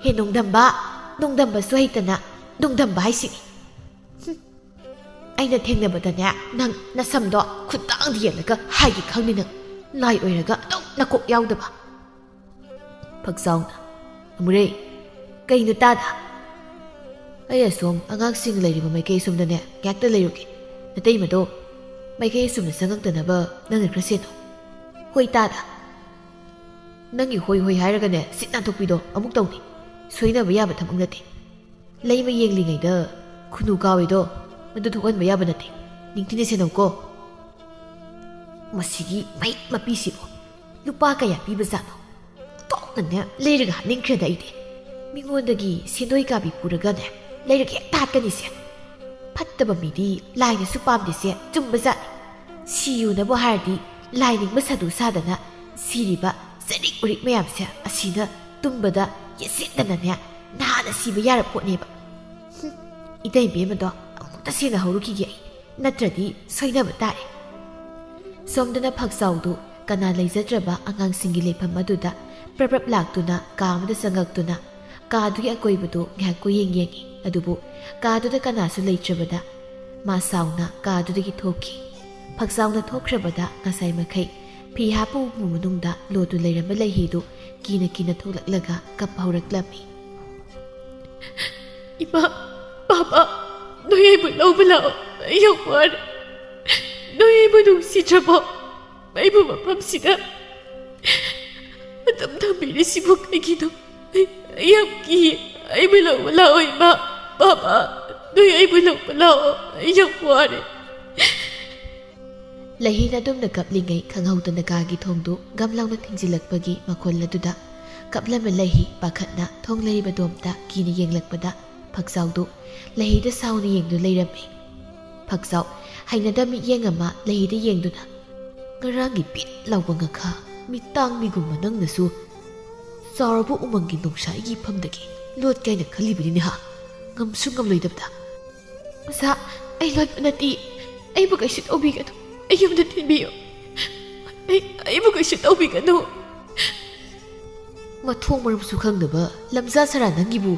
ꯍꯦ ꯅꯨꯡꯗꯝꯕꯁꯨ ꯍꯩꯇꯅ ꯅꯨꯡꯗꯝꯕ ꯍꯥꯏꯁꯤꯅꯤ ꯑꯩꯅ ꯊꯦꯡꯅꯕꯗꯅꯦ ꯅꯪ ꯅꯁꯝꯗꯣ ꯈꯨꯠꯇꯥꯡꯗ ꯌꯦꯜꯂꯒ ꯍꯥꯏꯒꯦ ꯈꯪꯅꯤ ꯅꯪ ꯂꯥꯏ ꯑꯣꯏꯔꯒ ꯑꯗꯨꯝ ꯅꯀꯣꯛ ꯌꯥꯎꯗꯕ ꯐꯛꯆꯥꯎꯅ ꯑꯃꯨꯔꯩ ꯀꯩꯅꯣ ꯇꯥꯗ ꯑꯩ ꯑꯁꯣꯝ ꯑꯉꯥꯡꯁꯤꯡ ꯂꯩꯔꯤꯕ ꯃꯥꯏꯀꯩ ꯑꯁꯣꯝꯗꯅꯦ ꯉꯥꯛꯇ ꯂꯩꯔꯨꯒꯦ ꯅꯇꯩꯃꯗꯣ ꯃꯥꯏꯀꯩ ꯑꯁꯣꯝꯗ ꯆꯪꯉꯛꯇꯅꯕ ꯅꯪꯅ ꯈꯔ ꯁꯦꯟꯅꯣ ꯍꯣꯏ ꯇꯥꯗ ꯅꯪꯒꯤ ꯍꯣꯏ ꯍꯥꯏꯔꯒꯅꯦ ꯁꯤꯠ ꯅꯥꯟꯊꯣꯛꯄꯤꯗꯣ ꯑꯃꯨꯛ ꯇꯧꯅꯤ ꯁꯣꯏꯅꯕ ꯌꯥꯕ ꯊꯕꯛ ꯅꯠꯇꯦ ꯂꯩꯃ ꯌꯦꯡꯂꯤꯉꯩꯗ ꯈꯨꯅꯨ ꯀꯥꯎꯏꯗꯣ ꯃꯗꯨ ꯊꯣꯛꯍꯟꯕ ꯌꯥꯕ ꯅꯠꯇꯦ ꯅꯤꯡꯊꯤꯅ ꯁꯦꯟꯅꯧꯀꯣ ꯃꯁꯤꯒꯤ ꯃꯩ ꯃꯄꯤꯁꯤꯕꯨ ꯂꯨꯄꯥ ꯀꯌꯥ ꯄꯤꯕ ꯖꯥꯠꯅꯣ ꯇꯣꯛꯅꯅꯦ ꯂꯩꯔꯒ ꯍꯥꯠꯅꯤꯡꯈ꯭ꯔꯦꯗ ꯑꯩꯗꯤ ꯃꯤꯉꯣꯟꯗꯒꯤ ꯁꯦꯟꯗꯣꯏ ꯀꯥꯕꯤ ꯄꯨꯔꯒꯅꯦ ꯂꯩꯔꯒ ꯍꯦꯛꯇ ꯍꯥꯠꯀꯅꯤꯁꯦ ꯐꯠꯇꯕ ꯃꯤꯗꯤ ꯂꯥꯏꯅꯁꯨ ꯄꯥꯝꯗꯦꯁꯦ ꯆꯨꯝꯕ ꯖꯥꯠꯅꯤ ꯁꯤꯌꯨꯅꯕꯨ ꯍꯥꯏꯔꯗꯤ ꯂꯥꯏꯅꯤꯡꯕ ꯁꯥꯗꯨ ꯁꯥꯗꯅ ꯁꯤꯔꯤꯕ ꯆꯔꯤꯛ ꯎꯔꯤꯛ ꯃꯌꯥꯝꯁꯦ ꯑꯁꯤꯗ ꯇꯨꯝꯕꯗ ꯌꯦꯠꯁꯤꯟꯗꯅꯅꯦ ꯅꯍꯥꯟꯅ ꯁꯤꯕ ꯌꯥꯔꯄꯣꯠꯅꯦꯕ ꯏꯇꯩꯕꯦꯝꯃꯗꯣ ꯑꯃꯨꯛꯇ ꯁꯦꯟꯅꯍꯧꯔꯨꯈꯤꯒꯦ ꯑꯩ ꯅꯠꯇ꯭ꯔꯗꯤ ꯁꯣꯏꯅꯕ ꯇꯥꯔꯦ ꯁꯣꯝꯗꯅ ꯐꯛꯆꯥꯎꯗꯨ ꯀꯅꯥ ꯂꯩꯖꯗ꯭ꯔꯕ ꯑꯉꯥꯡꯁꯤꯡꯒꯤ ꯂꯩꯐꯝ ꯑꯗꯨꯗ ꯄ꯭ꯔꯞ ꯂꯥꯛꯇꯨꯅ ꯀꯥ ꯑꯃꯗ ꯆꯪꯉꯛꯇꯨꯅ ꯀꯥꯗꯨꯒꯤ ꯑꯀꯣꯏꯕꯗꯨ ꯉꯥꯏꯍꯥꯛ ꯀꯣꯏꯌꯦꯡ ꯌꯦꯡꯉꯤ ꯑꯗꯨꯕꯨ ꯀꯥꯗꯨꯗ ꯀꯅꯥꯁꯨ ꯂꯩꯇ꯭ꯔꯕꯗ ꯃꯥ ꯁꯥꯎꯅ ꯀꯥꯗꯨꯗꯒꯤ ꯊꯣꯛꯈꯤ ꯐꯛꯆꯥꯎꯅ ꯊꯣꯛꯈ꯭ꯔꯕꯗ ꯉꯁꯥꯏ ꯃꯈꯩ ꯐꯤ ꯍꯥꯞꯄ ꯎꯄꯨ ꯃꯅꯨꯡꯗ ꯂꯣꯗꯨ ꯂꯩꯔꯝꯕ ꯂꯩꯍꯤꯗꯨ ꯀꯤꯅ ꯊꯣꯛꯂꯛꯂꯒ ꯀꯞꯄ ꯍꯧꯔꯛꯂꯝꯃꯤ ꯏꯃꯥ ꯄꯥꯄꯥ ꯅꯣꯏ ꯑꯩꯕꯨ ꯂꯧꯕ ꯂꯥꯛꯑꯣ ꯑꯩ ꯌꯥꯝ ꯋꯥꯔꯦ ꯅꯣꯏ ꯑꯩꯕꯨ ꯅꯨꯡꯁꯤꯗ꯭ꯔꯕꯣ ꯑꯩꯕꯨ ꯃꯐꯝꯁꯤꯗ ꯑꯗꯨꯝ ꯊꯝꯕꯤꯔꯤꯁꯤꯕꯨ ꯀꯩꯒꯤꯅꯣ ꯑꯩ ꯌꯥꯝ ꯀꯤꯌꯦ ꯑꯩꯕꯨ ꯂꯧꯕ ꯂꯥꯛꯑꯣ ꯏꯃꯥ ꯄꯥꯄꯥ ꯅꯣꯏ ꯑꯩꯕꯨ ꯂꯧꯕ ꯂꯥꯛꯑꯣ ꯑꯩ ꯌꯥꯝ ꯋꯥꯔꯦ ꯂꯩꯍꯤꯅ ꯑꯗꯨꯝꯅ ꯀꯞꯂꯤꯉꯩ ꯈꯪꯍꯧꯗꯅ ꯀꯥꯒꯤ ꯊꯣꯡꯗꯨ ꯒꯝ ꯂꯥꯎꯅ ꯊꯤꯡꯖꯤꯜꯂꯛꯄꯒꯤ ꯃꯈꯣꯜ ꯑꯗꯨꯗ ꯀꯞꯂꯝꯕ ꯂꯩꯍꯤ ꯄꯥꯈꯠꯅ ꯊꯣꯡ ꯂꯩꯔꯤꯕꯗꯣꯝꯇ ꯀꯤꯅ ꯌꯦꯡꯂꯛꯄꯗ ꯐꯛꯆꯥꯎꯗꯨ ꯂꯩꯍꯤꯗ ꯁꯥꯎꯅ ꯌꯦꯡꯗꯨꯅ ꯂꯩꯔꯝꯃꯤ ꯐꯛꯆꯥꯎ ꯍꯩꯅꯗꯕ ꯃꯤꯠꯌꯦꯡ ꯑꯃ ꯂꯩꯍꯤꯗ ꯌꯦꯡꯗꯨꯅ ꯉꯔꯥꯡꯒꯤ ꯄꯤꯠ ꯂꯥꯎꯕ ꯉꯈꯥ ꯃꯤꯇꯥꯡ ꯃꯤꯒꯨꯝꯕ ꯅꯪꯅꯁꯨ ꯆꯥꯎꯔꯕ ꯎꯃꯪꯒꯤ ꯅꯣꯡꯁꯥ ꯑꯩꯒꯤ ꯏꯐꯝꯗꯒꯤ ꯂꯣꯠ ꯀꯥꯏꯅ ꯈꯜꯂꯤꯕꯅꯤꯅꯦ ꯍꯥ ꯉꯝꯁꯨ ꯉꯝꯂꯣꯏꯗꯕꯗ ꯃꯁꯥ ꯑꯩ ꯂꯣꯠꯄ ꯅꯠꯇꯦ ꯑꯩꯕꯨ ꯀꯩꯁꯨ ꯇꯧꯕꯤꯒꯅꯨ ꯑꯩ ꯌꯨꯝꯗ ꯊꯤꯟꯕꯤꯌꯨ ꯑꯩꯕꯨ ꯀꯩꯁꯨ ꯇꯧꯕꯤꯒꯅꯨ ꯃꯊꯣꯡ ꯃꯔꯝꯁꯨ ꯈꯪꯗꯕ ꯂꯝꯖꯥ ꯁꯔꯥ ꯅꯪꯒꯤꯕꯨ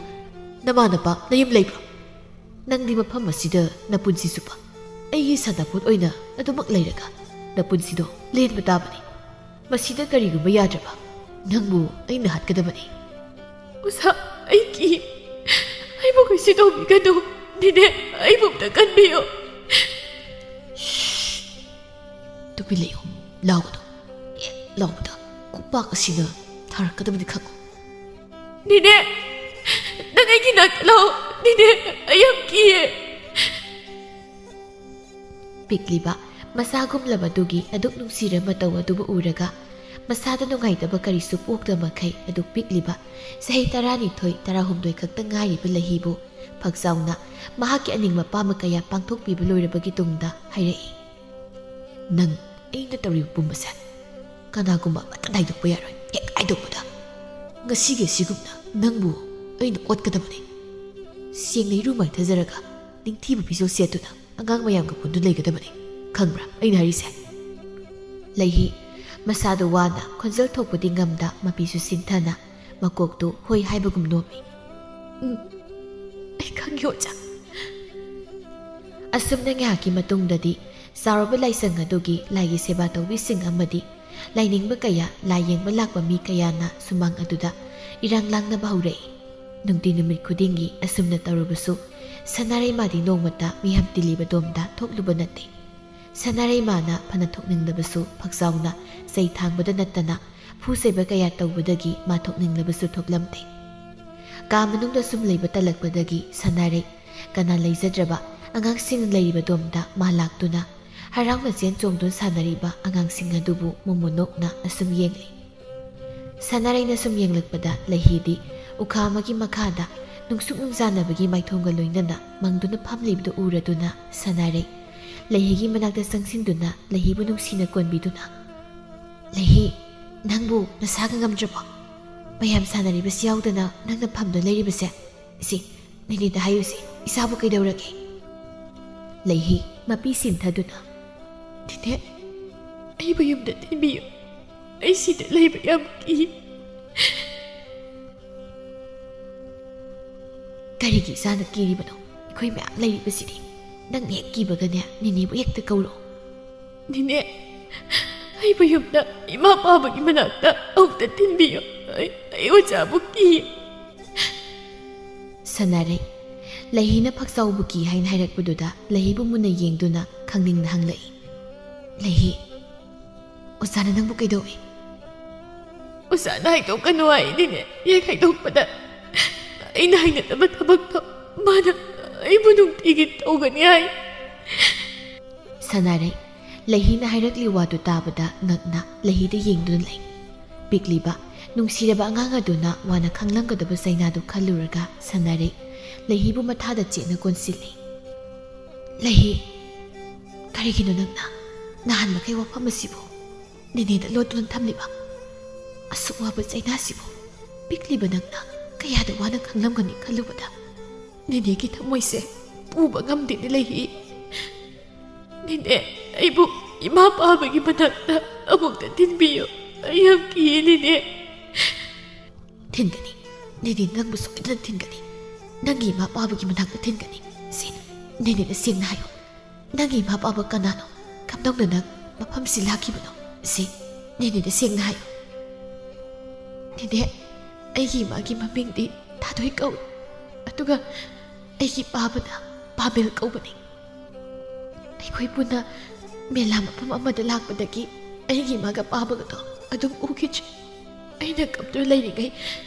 ꯅꯃꯥꯟꯅꯕ ꯅꯌꯨꯝ ꯂꯩꯕ꯭ꯔꯣ ꯅꯪꯗꯤ ꯃꯐꯝ ꯑꯁꯤꯗ ꯅꯄꯨꯟꯁꯤ ꯆꯨꯞꯄ ꯑꯩꯒꯤ ꯁꯥꯟꯅꯄꯣꯠ ꯑꯣꯏꯅ ꯑꯗꯨꯃꯛ ꯂꯩꯔꯒ ꯅꯄꯨꯟꯁꯤꯗꯣ ꯂꯦꯟꯕ ꯇꯥꯕꯅꯤ ꯃꯁꯤꯗ ꯀꯔꯤꯒꯨꯝꯕ ꯌꯥꯗ꯭ꯔꯕ ꯅꯪꯕꯨ ꯑꯩꯅ ꯍꯥꯠꯀꯗꯕꯅꯤ ꯃꯁꯥ ꯑꯩ ꯀꯤ ꯑꯩꯕꯨ ꯀꯩꯁꯨ ꯇꯧꯕꯤꯒꯅꯨ ꯅꯦꯅꯦ ꯑꯩꯕꯨ ꯑꯝꯇ ꯀꯟꯕꯤꯌꯨ ꯇꯨꯃꯤꯟ ꯂꯩꯌꯨ ꯂꯥꯎꯒꯅꯨ ꯍꯦꯛ ꯂꯥꯎꯕꯗ ꯈꯨꯄꯥꯛ ꯑꯁꯤꯅ ꯊꯥꯔꯛꯀꯗꯕꯅꯤ ꯈꯪꯉꯨ ꯅꯦꯅꯦ ꯅꯪ ꯑꯩꯒꯤ ꯅꯥꯛꯇ ꯂꯥꯛꯑꯣ ꯅꯦꯅꯦ ꯑꯩ ꯌꯥꯝ ꯀꯤꯌꯦ ꯄꯤꯛꯂꯤꯕ ꯃꯁꯥꯒꯨꯝꯂꯕꯗꯨꯒꯤ ꯑꯗꯨꯛ ꯅꯨꯡꯁꯤꯔ ꯃꯇꯧ ꯑꯗꯨꯕꯨ ꯎꯔꯒ ꯃꯁꯥꯗ ꯅꯨꯡꯉꯥꯏꯇꯕ ꯀꯔꯤꯁꯨ ꯄꯣꯛꯇꯕ ꯃꯈꯩ ꯑꯗꯨꯛ ꯄꯤꯛꯂꯤꯕ ꯆꯍꯤ 12-13 ꯈꯛꯇ ꯉꯥꯏꯔꯤꯕ ꯂꯩꯍꯤꯕꯨ ꯐꯛꯆꯥꯎꯅ ꯃꯍꯥꯛꯀꯤ ꯑꯅꯤꯡꯕ ꯑꯄꯥꯝꯕ ꯀꯌꯥ ꯄꯥꯡꯊꯣꯛꯄꯤꯕ ꯂꯣꯏꯔꯕꯒꯤ ꯇꯨꯡꯗ ꯍꯥꯏꯔꯛꯏ ꯅꯪ ꯑꯩꯅ ꯇꯧꯔꯤꯕ ꯄꯨꯝꯕꯁꯦ ꯀꯅꯥꯒꯨꯝꯕ ꯑꯃꯠꯇ ꯍꯥꯏꯗꯣꯛꯄ ꯌꯥꯔꯣꯏ ꯍꯦꯛ ꯍꯥꯏꯗꯣꯛꯄꯗ ꯉꯁꯤꯒꯤ ꯑꯁꯤꯒꯨꯝꯅ ꯅꯪꯕꯨ ꯑꯩꯅ ꯑꯣꯠꯀꯗꯕꯅꯤ ꯁꯦꯡꯅ ꯏꯔꯨ ꯃꯥꯏꯊꯖꯔꯒ ꯅꯤꯡꯊꯤꯕ ꯐꯤꯖꯣꯜ ꯁꯦꯠꯇꯨꯅ ꯑꯉꯥꯡ ꯃꯌꯥꯝꯒ ꯄꯨꯟꯗꯨꯅ ꯂꯩꯒꯗꯕꯅꯤ ꯈꯪꯕ꯭ꯔꯥ ꯑꯩꯅ ꯍꯥꯏꯔꯤꯁꯦ ꯂꯩꯍꯤ ꯃꯁꯥꯗ ꯋꯥꯅ ꯈꯣꯟꯖꯦꯜ ꯊꯣꯛꯄꯗꯤ ꯉꯝꯗ ꯃꯄꯤꯁꯨ ꯁꯤꯟꯊꯅ ꯃꯀꯣꯛꯇꯨ ꯍꯣꯏ ꯍꯥꯏꯕꯒꯨꯝ ꯅꯣꯝꯃꯤ ꯑꯩ ꯈꯪꯉꯦ ꯑꯣꯖꯥ ꯑꯁꯨꯝꯅ ꯉꯥꯏꯍꯥꯛꯀꯤ ꯃꯇꯨꯡꯗꯗꯤ ꯆꯥꯎꯔꯕ ꯂꯥꯏꯁꯪ ꯑꯗꯨꯒꯤ ꯂꯥꯏꯒꯤ ꯁꯦꯕꯥ ꯇꯧꯕꯤꯁꯤꯡ ꯑꯃꯗꯤ ꯂꯥꯏꯅꯤꯡꯕ ꯀꯌꯥ ꯂꯥꯏ ꯌꯦꯡꯕ ꯂꯥꯛꯄ ꯃꯤ ꯀꯌꯥꯅ ꯁꯨꯃꯥꯡ ꯑꯗꯨꯗ ꯏꯔꯥꯡ ꯂꯥꯡꯅꯕ ꯍꯧꯔꯛꯏ ꯅꯨꯡꯇꯤ ꯅꯨꯃꯤꯠ ꯈꯨꯗꯤꯡꯒꯤ ꯑꯁꯨꯝꯅ ꯇꯧꯔꯕꯁꯨ ꯁꯅꯥꯔꯩꯃꯥꯗꯤ ꯅꯣꯡꯃꯇ ꯃꯤꯌꯥꯝ ꯇꯤꯜꯂꯤꯕꯗꯣꯝꯗ ꯊꯣꯛꯂꯨꯕ ꯅꯠꯇꯦ ꯁꯅꯥꯔꯩꯃꯥꯅ ꯐꯅ ꯊꯣꯛꯅꯤꯡꯂꯕꯁꯨ ꯐꯛꯆꯥꯎꯅ ꯆꯩ ꯊꯥꯡꯕꯗ ꯅꯠꯇꯅ ꯐꯨ ꯆꯩꯕ ꯀꯌꯥ ꯇꯧꯕꯗꯒꯤ ꯃꯥ ꯊꯣꯛꯅꯤꯡꯂꯕꯁꯨ ꯊꯣꯛꯂꯝꯗꯦ ꯀꯥ ꯃꯅꯨꯡꯗ ꯁꯨꯝ ꯂꯩꯕ ꯇꯜꯂꯛꯄꯗꯒꯤ ꯁꯅꯥꯔꯩ ꯀꯅꯥ ꯂꯩꯖꯗ꯭ꯔꯕ ꯑꯉꯥꯡꯁꯤꯡ ꯂꯩꯔꯤꯕꯗꯣꯝꯗ ꯃꯥ ꯂꯥꯛꯇꯨꯅ ꯍꯔꯥꯎꯅ ꯆꯦꯟ ꯆꯣꯡꯗꯨꯅ ꯁꯥꯟꯅꯔꯤꯕ ꯑꯉꯥꯡꯁꯤꯡ ꯑꯗꯨꯕꯨ ꯃꯨꯟꯅ ꯑꯁꯨꯝ ꯌꯦꯡꯂꯤ ꯁꯅꯥꯔꯩꯅ ꯁꯨꯝ ꯌꯦꯡꯂꯛꯄꯗ ꯂꯩꯍꯤꯗꯤ ꯎꯈꯥ ꯑꯃꯒꯤ ꯃꯈꯥꯗ ꯅꯨꯡꯁꯨꯛ ꯅꯨꯡꯖꯥꯟꯅꯕꯒꯤ ꯃꯥꯏꯊꯣꯡꯒ ꯂꯣꯏꯅꯅ ꯃꯪꯗꯨꯅ ꯐꯝꯂꯤꯕꯗꯨ ꯎꯔꯗꯨꯅ ꯁꯅꯥꯔꯩ ꯂꯩꯍꯤꯒꯤ ꯃꯅꯥꯛꯇ ꯆꯪꯁꯤꯟꯗꯨꯅ ꯂꯩꯍꯤꯕꯨ ꯅꯨꯡꯁꯤꯅ ꯀꯣꯟꯕꯤꯗꯨꯅ ꯂꯩꯍꯤ ꯅꯪꯕꯨ ꯅꯁꯥꯒ ꯉꯝꯗ꯭ꯔꯕꯣ ꯃꯌꯥꯝ ꯁꯥꯟꯅꯔꯤꯕꯁꯤ ꯌꯥꯎꯗꯅ ꯅꯪꯅ ꯐꯝꯗꯨꯅ ꯂꯩꯔꯤꯕꯁꯦ ꯁꯤ ꯅꯦꯅꯦꯗ ꯍꯥꯏꯌꯨꯁꯤ ꯏꯁꯥꯕꯨ ꯀꯩꯗꯧꯔꯒꯦ ꯂꯩꯍꯤ ꯃꯄꯤ ꯁꯤꯟꯊꯗꯨꯅ ꯅꯦꯅꯦ ꯑꯩꯕꯨ ꯌꯨꯝꯗ ꯊꯤꯟꯕꯤꯌꯨ ꯑꯩ ꯁꯤꯗ ꯂꯩꯕ ꯌꯥꯝ ꯀꯤ ꯀꯔꯤꯒꯤ ꯏꯁꯥꯅ ꯀꯤꯔꯤꯕꯅꯣ ꯑꯩꯈꯣꯏ ꯃꯌꯥꯝ ꯂꯩꯔꯤꯕꯁꯤꯗꯤ ꯅꯪꯅ ꯍꯦꯛ ꯀꯤꯕꯒꯅꯦ ꯅꯦꯅꯦꯕꯨ ꯍꯦꯛꯇ ꯀꯧꯔꯣ ꯅꯦꯅꯦ ꯑꯩꯕꯨ ꯌꯨꯝꯗ ꯏꯃꯥ ꯄꯥꯕꯒꯤ ꯃꯅꯥꯛꯇ ꯑꯃꯨꯛꯇ ꯊꯤꯟꯕꯤꯌꯨ ꯑꯩ ꯑꯣꯖꯥꯕꯨ ꯀꯤ ꯁꯅꯥꯔꯩ ꯂꯩꯍꯤꯅ ꯐꯛꯆꯥꯎꯕꯨ ꯀꯤ ꯍꯥꯏꯅ ꯍꯥꯏꯔꯛꯄꯗꯨꯗ ꯂꯩꯍꯤꯕꯨ ꯃꯨꯟꯅ ꯌꯦꯡꯗꯨꯅ ꯈꯪꯅꯤꯡꯅ ꯍꯪꯂꯛꯏ ꯂꯩꯍꯤ ꯑꯣꯖꯥꯅ ꯅꯪꯕꯨ ꯀꯩꯗꯧꯏ ꯑꯣꯖꯥꯅ ꯍꯥꯏꯗꯣꯛꯀꯅꯨ ꯍꯥꯏꯅꯤꯅꯦ ꯍꯦꯛ ꯍꯥꯏꯗꯣꯛꯄꯗ ꯑꯩꯅ ꯍꯩꯅꯗꯕ ꯊꯕꯛꯇꯣ ꯃꯥꯅ ꯑꯩꯕꯨ ꯅꯨꯡꯇꯤꯒꯤ ꯇꯧꯒꯅꯤ ꯍꯥꯏ ꯁꯅꯥꯔꯩ ꯂꯩꯍꯤꯅ ꯍꯥꯏꯔꯛꯂꯤ ꯋꯥꯗꯨ ꯇꯥꯕꯗ ꯉꯛꯅ ꯂꯩꯍꯤꯗ ꯌꯦꯡꯗꯨꯅ ꯂꯩ ꯄꯤꯛꯂꯤꯕ ꯅꯨꯡꯁꯤꯔꯕ ꯑꯉꯥꯡ ꯑꯗꯨꯅ ꯋꯥꯅ ꯈꯪꯂꯝꯒꯗꯕ ꯆꯩꯅꯥꯗꯨ ꯈꯜꯂꯨꯔꯒ ꯁꯅꯥꯔꯩ ꯂꯩꯍꯤꯕꯨ ꯃꯊꯥꯗ ꯆꯦꯠꯅ ꯀꯣꯟꯁꯤꯜꯂꯤ ꯂꯩꯍꯤ ꯀꯔꯤꯒꯤꯅꯣ ꯅꯪꯅ ꯅꯍꯥꯟ ꯃꯈꯩ ꯋꯥꯐꯝ ꯑꯁꯤꯕꯨ ꯅꯦꯅꯦꯗ ꯂꯣꯠꯇꯨꯅ ꯊꯝꯂꯤꯕ ꯑꯁꯨꯛ ꯋꯥꯕ ꯆꯩꯅꯥꯁꯤꯕꯨ ꯄꯤꯛꯂꯤꯕ ꯅꯪꯅ ꯀꯌꯥꯗ ꯋꯥꯅ ꯈꯪꯂꯝꯒꯅꯤ ꯈꯜꯂꯨꯕꯗ ꯅꯦꯅꯦꯒꯤ ꯊꯃꯣꯏꯁꯦ ꯄꯨꯕ ꯉꯝꯗꯦꯅꯦ ꯂꯩꯍꯤ ꯅꯦꯅꯦ ꯑꯩꯕꯨ ꯏꯃꯥ ꯄꯥꯕꯒꯤ ꯃꯅꯥꯛꯇ ꯑꯃꯨꯛꯇ ꯊꯤꯟꯕꯤꯌꯨ ꯑꯩ ꯌꯥꯝ ꯀꯤꯌꯦ ꯅꯦꯅꯦ ꯊꯤꯟꯒꯅꯤ ꯅꯦꯅꯦ ꯅꯪꯕꯨ ꯁꯣꯏꯗꯅ ꯊꯤꯟꯒꯅꯤ ꯅꯪꯒꯤ ꯏꯃꯥ ꯄꯥꯕꯒꯤ ꯃꯅꯥꯛꯇ ꯊꯤꯟꯒꯅꯤ ꯁꯤ ꯅꯦꯅꯦꯗ ꯁꯦꯡꯅ ꯍꯥꯏꯌꯨ ꯅꯪꯒꯤ ꯏꯃꯥ ꯄꯥꯕ ꯀꯅꯥꯅꯣ ꯀꯝꯗꯧꯅ ꯅꯪ ꯃꯐꯝꯁꯤ ꯂꯥꯛꯈꯤꯕꯅꯣ ꯁꯤ ꯅꯦꯅꯦꯗ ꯁꯦꯡꯅ ꯍꯥꯏꯌꯨ ꯅꯦꯅꯦ ꯑꯩꯒꯤ ꯏꯃꯥꯒꯤ ꯃꯃꯤꯡꯗꯤ ꯊꯥꯗꯣꯏ ꯀꯧꯏ ꯑꯗꯨꯒ ꯑꯩꯒꯤ ꯄꯥꯕꯅ ꯄꯥꯃꯦꯜ ꯀꯧꯕꯅꯤ ꯑꯩꯈꯣꯏ ꯄꯨꯟꯅ ꯃꯦꯂꯥ ꯃꯐꯝ ꯑꯃꯗ ꯂꯥꯛꯄꯗꯒꯤ ꯑꯩꯒꯤ ꯏꯃꯥꯒ ꯄꯥꯕꯒꯗꯣ ꯑꯗꯨꯝ ꯎꯈꯤꯗ꯭ꯔꯦ ꯑꯩꯅ ꯀꯞꯇꯨꯅ ꯂꯩꯔꯤꯉꯩ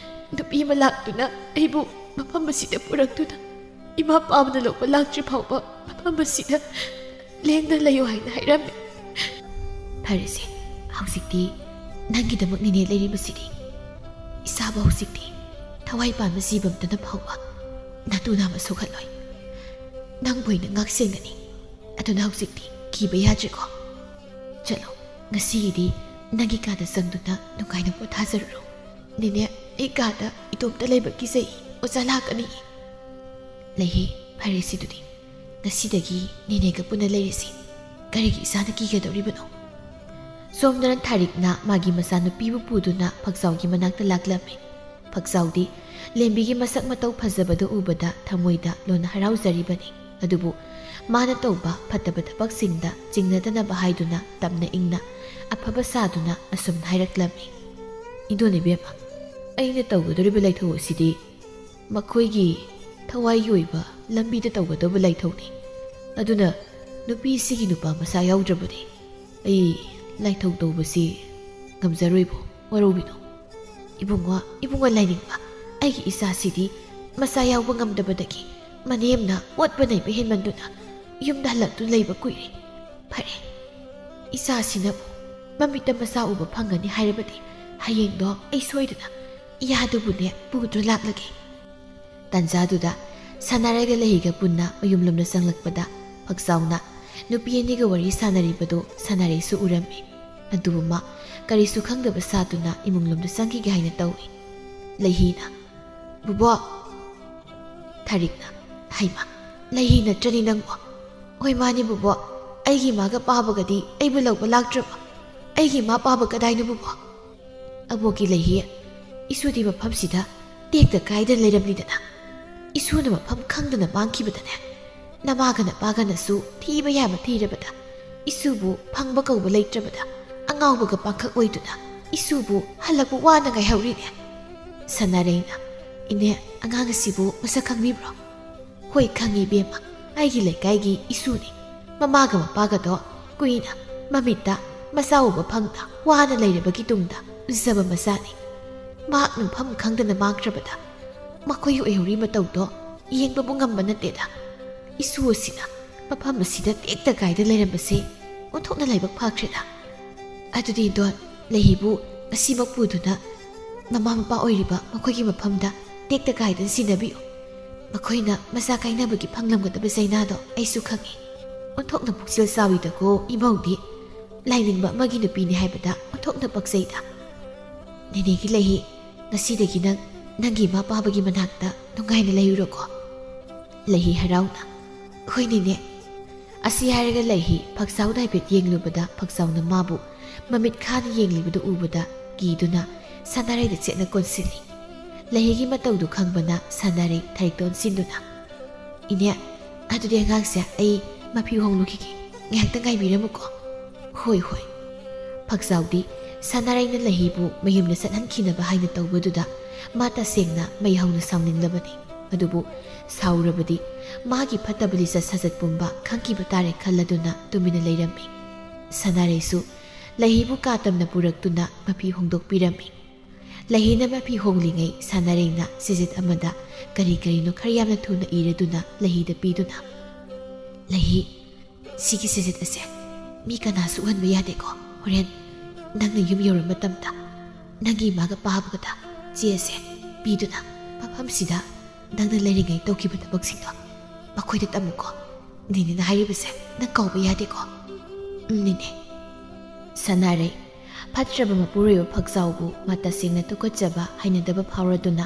ꯅꯨꯄꯤ ꯑꯃ ꯂꯥꯛꯇꯨꯅ ꯑꯩꯕꯨ ꯃꯐꯝ ꯑꯁꯤꯗ ꯄꯨꯔꯛꯇꯨꯅ ꯏꯃꯥ ꯄꯥꯕꯅ ꯂꯧꯕ ꯂꯥꯛꯇ꯭ꯔꯤ ꯐꯥꯎꯕ ꯃꯐꯝ ꯑꯁꯤꯗ ꯂꯦꯡꯗꯅ ꯂꯩꯌꯨ ꯍꯥꯏꯅ ꯍꯥꯏꯔꯝꯃꯤ ꯐꯔꯦꯁꯦ ꯍꯧꯖꯤꯛꯇꯤ ꯅꯪꯒꯤꯗꯃꯛ ꯅꯦꯅꯦ ꯂꯩꯔꯤꯕꯁꯤꯗꯤ ꯏꯁꯥꯕꯨ ꯍꯧꯖꯤꯛꯇꯤ ꯊꯋꯥꯏ ꯄꯥꯟꯕ ꯖꯤꯕ ꯑꯃꯇꯅ ꯐꯥꯎꯕ ꯅꯇꯨ ꯅꯥꯝꯃ ꯁꯣꯛꯍꯜꯂꯣꯏ ꯅꯪꯕꯨ ꯑꯩꯅ ꯉꯥꯛꯁꯦꯟꯒꯅꯤ ꯑꯗꯨꯅ ꯍꯧꯖꯤꯛꯇꯤ ꯀꯤꯕ ꯌꯥꯗ꯭ꯔꯦꯀꯣ ꯆꯠꯂꯣ ꯉꯁꯤꯒꯤꯗꯤ ꯅꯪꯒꯤ ꯀꯥꯗ ꯆꯪꯗꯨꯅ ꯅꯨꯡꯉꯥꯏꯅ ꯄꯣꯊꯥꯖꯔꯨꯔꯣ ꯅꯦꯅꯦ ꯑꯩ ꯀꯥꯗ ꯏꯇꯣꯝꯇ ꯂꯩꯕ ꯀꯤꯖꯩ ꯑꯣꯖꯥ ꯂꯥꯛꯀꯅꯤ ꯂꯩꯍꯤ ꯐꯔꯦ ꯁꯤꯗꯨꯗꯤ ꯉꯁꯤꯗꯒꯤ ꯅꯦꯅꯦꯒ ꯄꯨꯟꯅ ꯂꯩꯔꯤꯁꯤ ꯀꯔꯤꯒꯤ ꯏꯁꯥꯅ ꯀꯤꯒꯗꯧꯔꯤꯕꯅꯣ ꯁꯣꯝꯗꯅ ꯊꯥꯔꯤꯛꯅ ꯃꯥꯒꯤ ꯃꯆꯥꯅꯨꯄꯤꯕꯨ ꯄꯨꯗꯨꯅ ꯐꯛꯆꯥꯎꯒꯤ ꯃꯅꯥꯛꯇ ꯂꯥꯛꯂꯝꯃꯤ ꯐꯛꯆꯥꯎꯗꯤ ꯂꯦꯝꯕꯤꯒꯤ ꯃꯁꯛ ꯃꯇꯧ ꯐꯖꯕꯗꯨ ꯎꯕꯗ ꯊꯃꯣꯏꯗ ꯂꯣꯟꯅ ꯍꯔꯥꯎꯖꯔꯤꯕꯅꯤ ꯑꯗꯨꯕꯨ ꯃꯥꯅ ꯇꯧꯕ ꯐꯠꯇꯕ ꯊꯕꯛꯁꯤꯡꯗ ꯆꯤꯡꯅꯗꯅꯕ ꯍꯥꯏꯗꯨꯅ ꯇꯞꯅ ꯏꯪꯅ ꯑꯐꯕ ꯁꯥꯗꯨꯅ ꯑꯁꯨꯝꯅ ꯍꯥꯏꯔꯛꯂꯝꯃꯤ ꯏꯗꯣꯅꯦꯕꯦꯝꯃ ꯑꯩꯅ ꯇꯧꯒꯗꯧꯔꯤꯕ ꯂꯩꯊꯧ ꯑꯁꯤꯗꯤ ꯃꯈꯣꯏꯒꯤ ꯊꯋꯥꯏꯒꯤ ꯑꯣꯏꯕ ꯂꯝꯕꯤꯗ ꯇꯧꯒꯗꯧꯕ ꯂꯩꯊꯧꯅꯤ ꯑꯗꯨꯅ ꯅꯨꯄꯤꯁꯤꯒꯤ ꯅꯨꯄꯥ ꯃꯆꯥ ꯌꯥꯎꯗ꯭ꯔꯕꯗꯤ ꯑꯩ ꯂꯥꯏꯊꯧ ꯇꯧꯕꯁꯤ ꯉꯝꯖꯔꯣꯏꯕꯣ ꯋꯥꯔꯧꯕꯤꯅꯣ ꯏꯕꯨꯡꯉꯣ ꯂꯥꯏꯅꯤꯡꯕ ꯑꯩꯒꯤ ꯏꯆꯥꯁꯤꯗꯤ ꯃꯆꯥ ꯌꯥꯎꯕ ꯉꯝꯗꯕꯗꯒꯤ ꯃꯅꯦꯝꯅ ꯑꯣꯠꯄ ꯅꯩꯕ ꯍꯦꯟꯃꯟꯗꯨꯅ ꯌꯨꯝꯗ ꯍꯜꯂꯛꯇꯨꯅ ꯂꯩꯕ ꯀꯨꯏꯔꯦ ꯐꯔꯦ ꯏꯆꯥꯁꯤꯅꯕꯨ ꯃꯃꯤꯠꯇ ꯃꯆꯥ ꯎꯕ ꯐꯪꯒꯅꯤ ꯍꯥꯏꯔꯕꯗꯤ ꯍꯌꯦꯡꯗꯣ ꯑꯩ ꯁꯣꯏꯗꯅ ꯏꯌꯥꯗꯨꯕꯨꯅꯦ ꯄꯨꯗꯨꯅ ꯂꯥꯛꯂꯒꯦ ꯇꯥꯟꯖꯥꯗꯨꯗ ꯁꯥꯟꯅꯔꯒ ꯂꯩꯒ ꯄꯨꯟꯅ ꯃꯌꯨꯝꯂꯣꯝꯗ ꯆꯪꯂꯛꯄꯗ ꯐꯛꯆꯥꯎꯅ ꯅꯨꯄꯤ ꯑꯅꯤꯒ ꯋꯥꯔꯤ ꯁꯥꯟꯅꯔꯤꯕꯗꯨ ꯁꯥꯟꯅꯔꯩꯁꯨ ꯎꯔꯝꯃꯤ ꯑꯗꯨꯕꯨ ꯃꯥ ꯀꯔꯤꯁꯨ ꯈꯪꯗꯕ ꯁꯥꯗꯨꯅ ꯏꯃꯨꯡꯂꯣꯝꯗ ꯆꯪꯈꯤꯒꯦ ꯍꯥꯏꯅ ꯇꯧꯏ ꯂꯩꯍꯤꯅ ꯕꯨꯕꯣꯛ ꯊꯥꯔꯤꯛꯅ ꯍꯩꯃ ꯂꯩꯍꯤ ꯅꯠꯇ꯭ꯔꯅꯤ ꯅꯪꯕꯣ ꯍꯣꯏ ꯃꯥꯅꯤ ꯕꯨꯕꯣꯛ ꯑꯩꯒꯤ ꯃꯥꯒ ꯄꯥꯕꯒꯗꯤ ꯑꯩꯕꯨ ꯂꯧꯕ ꯂꯥꯛꯇ꯭ꯔꯕ ꯑꯩꯒꯤ ꯃꯥ ꯄꯥꯕ ꯀꯗꯥꯏꯅꯣ ꯕꯨꯕꯣꯛ ꯑꯕꯣꯛꯀꯤ ꯂꯩꯍꯤ ꯏꯁꯨꯗꯤ ꯃꯐꯝꯁꯤꯗ ꯇꯦꯛꯇ ꯀꯥꯏꯗꯅ ꯂꯩꯔꯝꯂꯤꯗꯅ ꯏꯁꯨꯅ ꯃꯐꯝ ꯈꯪꯗꯅ ꯃꯥꯡꯈꯤꯕꯗꯅꯦ ꯅꯃꯥꯒ ꯅꯄꯥꯒꯅꯁꯨ ꯊꯤꯕ ꯌꯥꯕ ꯊꯤꯔꯕꯗ ꯏꯁꯨꯕꯨ ꯐꯪꯕ ꯀꯧꯕ ꯂꯩꯇ꯭ꯔꯕꯗ ꯑꯉꯥꯎꯕꯒ ꯄꯥꯡꯈꯛ ꯑꯣꯏꯗꯨꯅ ꯏꯁꯨꯕꯨ ꯍꯜꯂꯛꯄ ꯋꯥꯅ ꯉꯥꯏꯍꯧꯔꯤꯅꯦ ꯁꯅꯥꯔꯩꯅ ꯏꯅꯦ ꯑꯉꯥꯡ ꯑꯁꯤꯕꯨ ꯃꯁꯛ ꯈꯪꯕꯤꯕ꯭ꯔꯣ ꯍꯣꯏ ꯈꯪꯉꯤ ꯏꯕꯦꯝꯃ ꯑꯩꯒꯤ ꯂꯩꯀꯥꯏꯒꯤ ꯏꯁꯨꯅꯤ ꯃꯃꯥꯒ ꯃꯄꯥꯒꯗꯣ ꯀꯨꯏꯅ ꯃꯃꯤꯠꯇ ꯃꯆꯥ ꯎꯕ ꯐꯪꯗ ꯋꯥꯅ ꯂꯩꯔꯕꯒꯤ ꯇꯨꯡꯗ ꯎꯖꯕ ꯃꯆꯥꯅꯤ ꯃꯍꯥꯛ ꯃꯐꯝ ꯈꯪꯗꯅ ꯃꯥꯡꯈ꯭ꯔꯕꯗ ꯃꯈꯣꯏꯒꯤ ꯑꯣꯏꯍꯧꯔꯤ ꯃꯇꯧꯗꯣ ꯌꯦꯡꯕꯕꯨ ꯉꯝꯕ ꯅꯠꯇꯦꯗ ꯏꯁꯨ ꯑꯁꯤꯅ ꯃꯐꯝ ꯑꯁꯤꯗ ꯇꯦꯛꯇ ꯀꯥꯏꯗ ꯂꯩꯔꯝꯕꯁꯦ ꯑꯣꯟꯊꯣꯛꯅ ꯂꯥꯏꯕꯛ ꯐꯈ꯭ꯔꯦꯗ ꯑꯗꯨꯗꯤ ꯗꯣꯟ ꯂꯩꯍꯤꯕꯨ ꯉꯁꯤꯃꯛ ꯄꯨꯗꯨꯅ ꯃꯃꯥ ꯃꯄꯥ ꯑꯣꯏꯔꯤꯕ ꯃꯈꯣꯏꯒꯤ ꯃꯐꯝꯗ ꯇꯦꯛꯇ ꯀꯥꯏꯗꯅ ꯁꯤꯟꯅꯕꯤꯌꯨ ꯃꯈꯣꯏꯅ ꯃꯆꯥ ꯀꯥꯏꯅꯕꯒꯤ ꯐꯪꯂꯝꯒꯗꯕ ꯆꯩꯅꯥꯗꯣ ꯑꯩꯁꯨ ꯈꯪꯉꯤ ꯑꯣꯟꯊꯣꯛꯅ ꯄꯨꯛꯆꯦꯜ ꯆꯥꯎꯏꯗꯀꯣ ꯏꯃꯧꯗꯤ ꯂꯥꯏꯅꯤꯡꯕ ꯑꯃꯒꯤ ꯅꯨꯄꯤꯅꯤ ꯍꯥꯏꯕꯗ ꯑꯣꯟꯊꯣꯛꯅ ꯄꯛꯆꯩꯗ ꯅꯦꯅꯦꯒꯤ ꯂꯩꯍꯤ ꯉꯁꯤꯗꯒꯤ ꯅꯪꯒꯤ ꯏꯃꯥ ꯄꯥꯕꯒꯤ ꯃꯅꯥꯛꯇ ꯅꯨꯡꯉꯥꯏꯅ ꯂꯩꯔꯨꯔꯣꯀꯣ ꯂꯩꯍꯤ ꯍꯔꯥꯎꯅ ꯍꯣꯏ ꯅꯦꯅꯦ ꯑꯁꯤ ꯍꯥꯏꯔꯒ ꯂꯩꯍꯤ ꯐꯛꯆꯥꯎꯗ ꯍꯥꯏꯐꯦꯠ ꯌꯦꯡꯂꯨꯕꯗ ꯐꯛꯆꯥꯎꯅ ꯃꯥꯕꯨ ꯃꯃꯤꯠ ꯈꯥꯅ ꯌꯦꯡꯂꯤꯕꯗꯨ ꯎꯕꯗ ꯀꯤꯗꯨꯅ ꯁꯥꯟꯅꯔꯩꯗ ꯆꯦꯠꯅ ꯀꯣꯟꯁꯤꯜꯂꯤ ꯂꯩꯍꯤꯒꯤ ꯃꯇꯧꯗꯨ ꯈꯪꯕꯅ ꯁꯥꯟꯅꯔꯩ ꯊꯥꯔꯤꯛꯇ ꯑꯣꯟꯁꯤꯟꯗꯨꯅ ꯏꯅꯦ ꯑꯗꯨꯗꯤ ꯑꯉꯥꯡꯁꯦ ꯑꯩ ꯃꯐꯤ ꯍꯣꯡꯂꯨꯈꯤꯒꯦ ꯉꯥꯏꯍꯥꯛꯇ ꯉꯥꯏꯕꯤꯔꯝꯃꯨꯀꯣ ꯍꯣꯏ ꯐꯛꯆꯥꯎꯗꯤ ꯁꯥꯟꯅꯔꯩꯅ ꯂꯩꯍꯤꯕꯨ ꯃꯌꯨꯝꯗ ꯆꯠꯍꯟꯈꯤꯅꯕ ꯍꯥꯏꯅ ꯇꯧꯕꯗꯨꯗ ꯃꯥ ꯇꯁꯦꯡꯅ ꯃꯩ ꯍꯧꯅ ꯁꯥꯎꯅꯤꯡꯂꯕꯅꯤ ꯑꯗꯨꯕꯨ ꯁꯥꯎꯔꯕꯗꯤ ꯃꯥꯒꯤ ꯐꯠꯇꯕ ꯂꯤꯆꯠ ꯁꯥꯖꯠ ꯄꯨꯝꯕ ꯈꯪꯈꯤꯕ ꯇꯥꯔꯦ ꯈꯜꯂꯗꯨꯅ ꯇꯨꯃꯤꯟꯅ ꯂꯩꯔꯝꯃꯤ ꯁꯥꯟꯅꯔꯩꯁꯨ ꯂꯩꯍꯤꯕꯨ ꯀꯥꯇꯝꯅ ꯄꯨꯔꯛꯇꯨꯅ ꯃꯐꯤ ꯍꯣꯡꯗꯣꯛꯄꯤꯔꯝꯃꯤ ꯂꯩꯍꯤꯅ ꯃꯐꯤ ꯍꯣꯡꯂꯤꯉꯩ ꯁꯥꯟꯅꯔꯩꯅ ꯁꯤꯖꯤꯠ ꯑꯃꯗ ꯀꯔꯤ ꯀꯔꯤꯅꯣ ꯈꯔ ꯌꯥꯝꯅ ꯊꯨꯅ ꯏꯔꯗꯨꯅ ꯂꯩꯍꯤꯗ ꯄꯤꯗꯨꯅ ꯂꯩꯍꯤ ꯁꯤꯒꯤ ꯁꯤꯖꯤꯠ ꯑꯁꯦ ꯃꯤ ꯀꯅꯥꯁꯨ ꯎꯍꯟꯕ ꯌꯥꯗꯦꯀꯣ ꯍꯣꯔꯦꯟ ꯅꯪꯅ ꯌꯨꯝ ꯌꯧꯔꯕ ꯃꯇꯝꯗ ꯅꯪꯒꯤ ꯏꯃꯥꯒ ꯄꯥꯕꯒꯗ ꯆꯦ ꯑꯁꯦ ꯄꯤꯗꯨꯅ ꯃꯐꯝꯁꯤꯗ ꯅꯪꯅ ꯂꯩꯔꯤꯉꯩ ꯇꯧꯈꯤꯕ ꯊꯕꯛꯁꯤꯡꯗꯣ ꯃꯈꯣꯏꯗ ꯇꯝꯃꯨꯀꯣ ꯅꯦꯅꯦꯅ ꯍꯥꯏꯔꯤꯕꯁꯦ ꯅꯪ ꯀꯥꯎꯕ ꯌꯥꯗꯦꯀꯣ ꯅꯦꯅꯦ ꯁꯥꯟꯅꯔꯩ ꯐꯠꯇ꯭ꯔꯕ ꯃꯄꯨꯔꯣꯏꯕ ꯐꯛꯆꯥꯎꯕꯨ ꯃꯥ ꯇꯁꯦꯡꯅ ꯇꯨꯀꯠꯆꯕ ꯍꯩꯅꯗꯕ ꯐꯥꯎꯔꯗꯨꯅ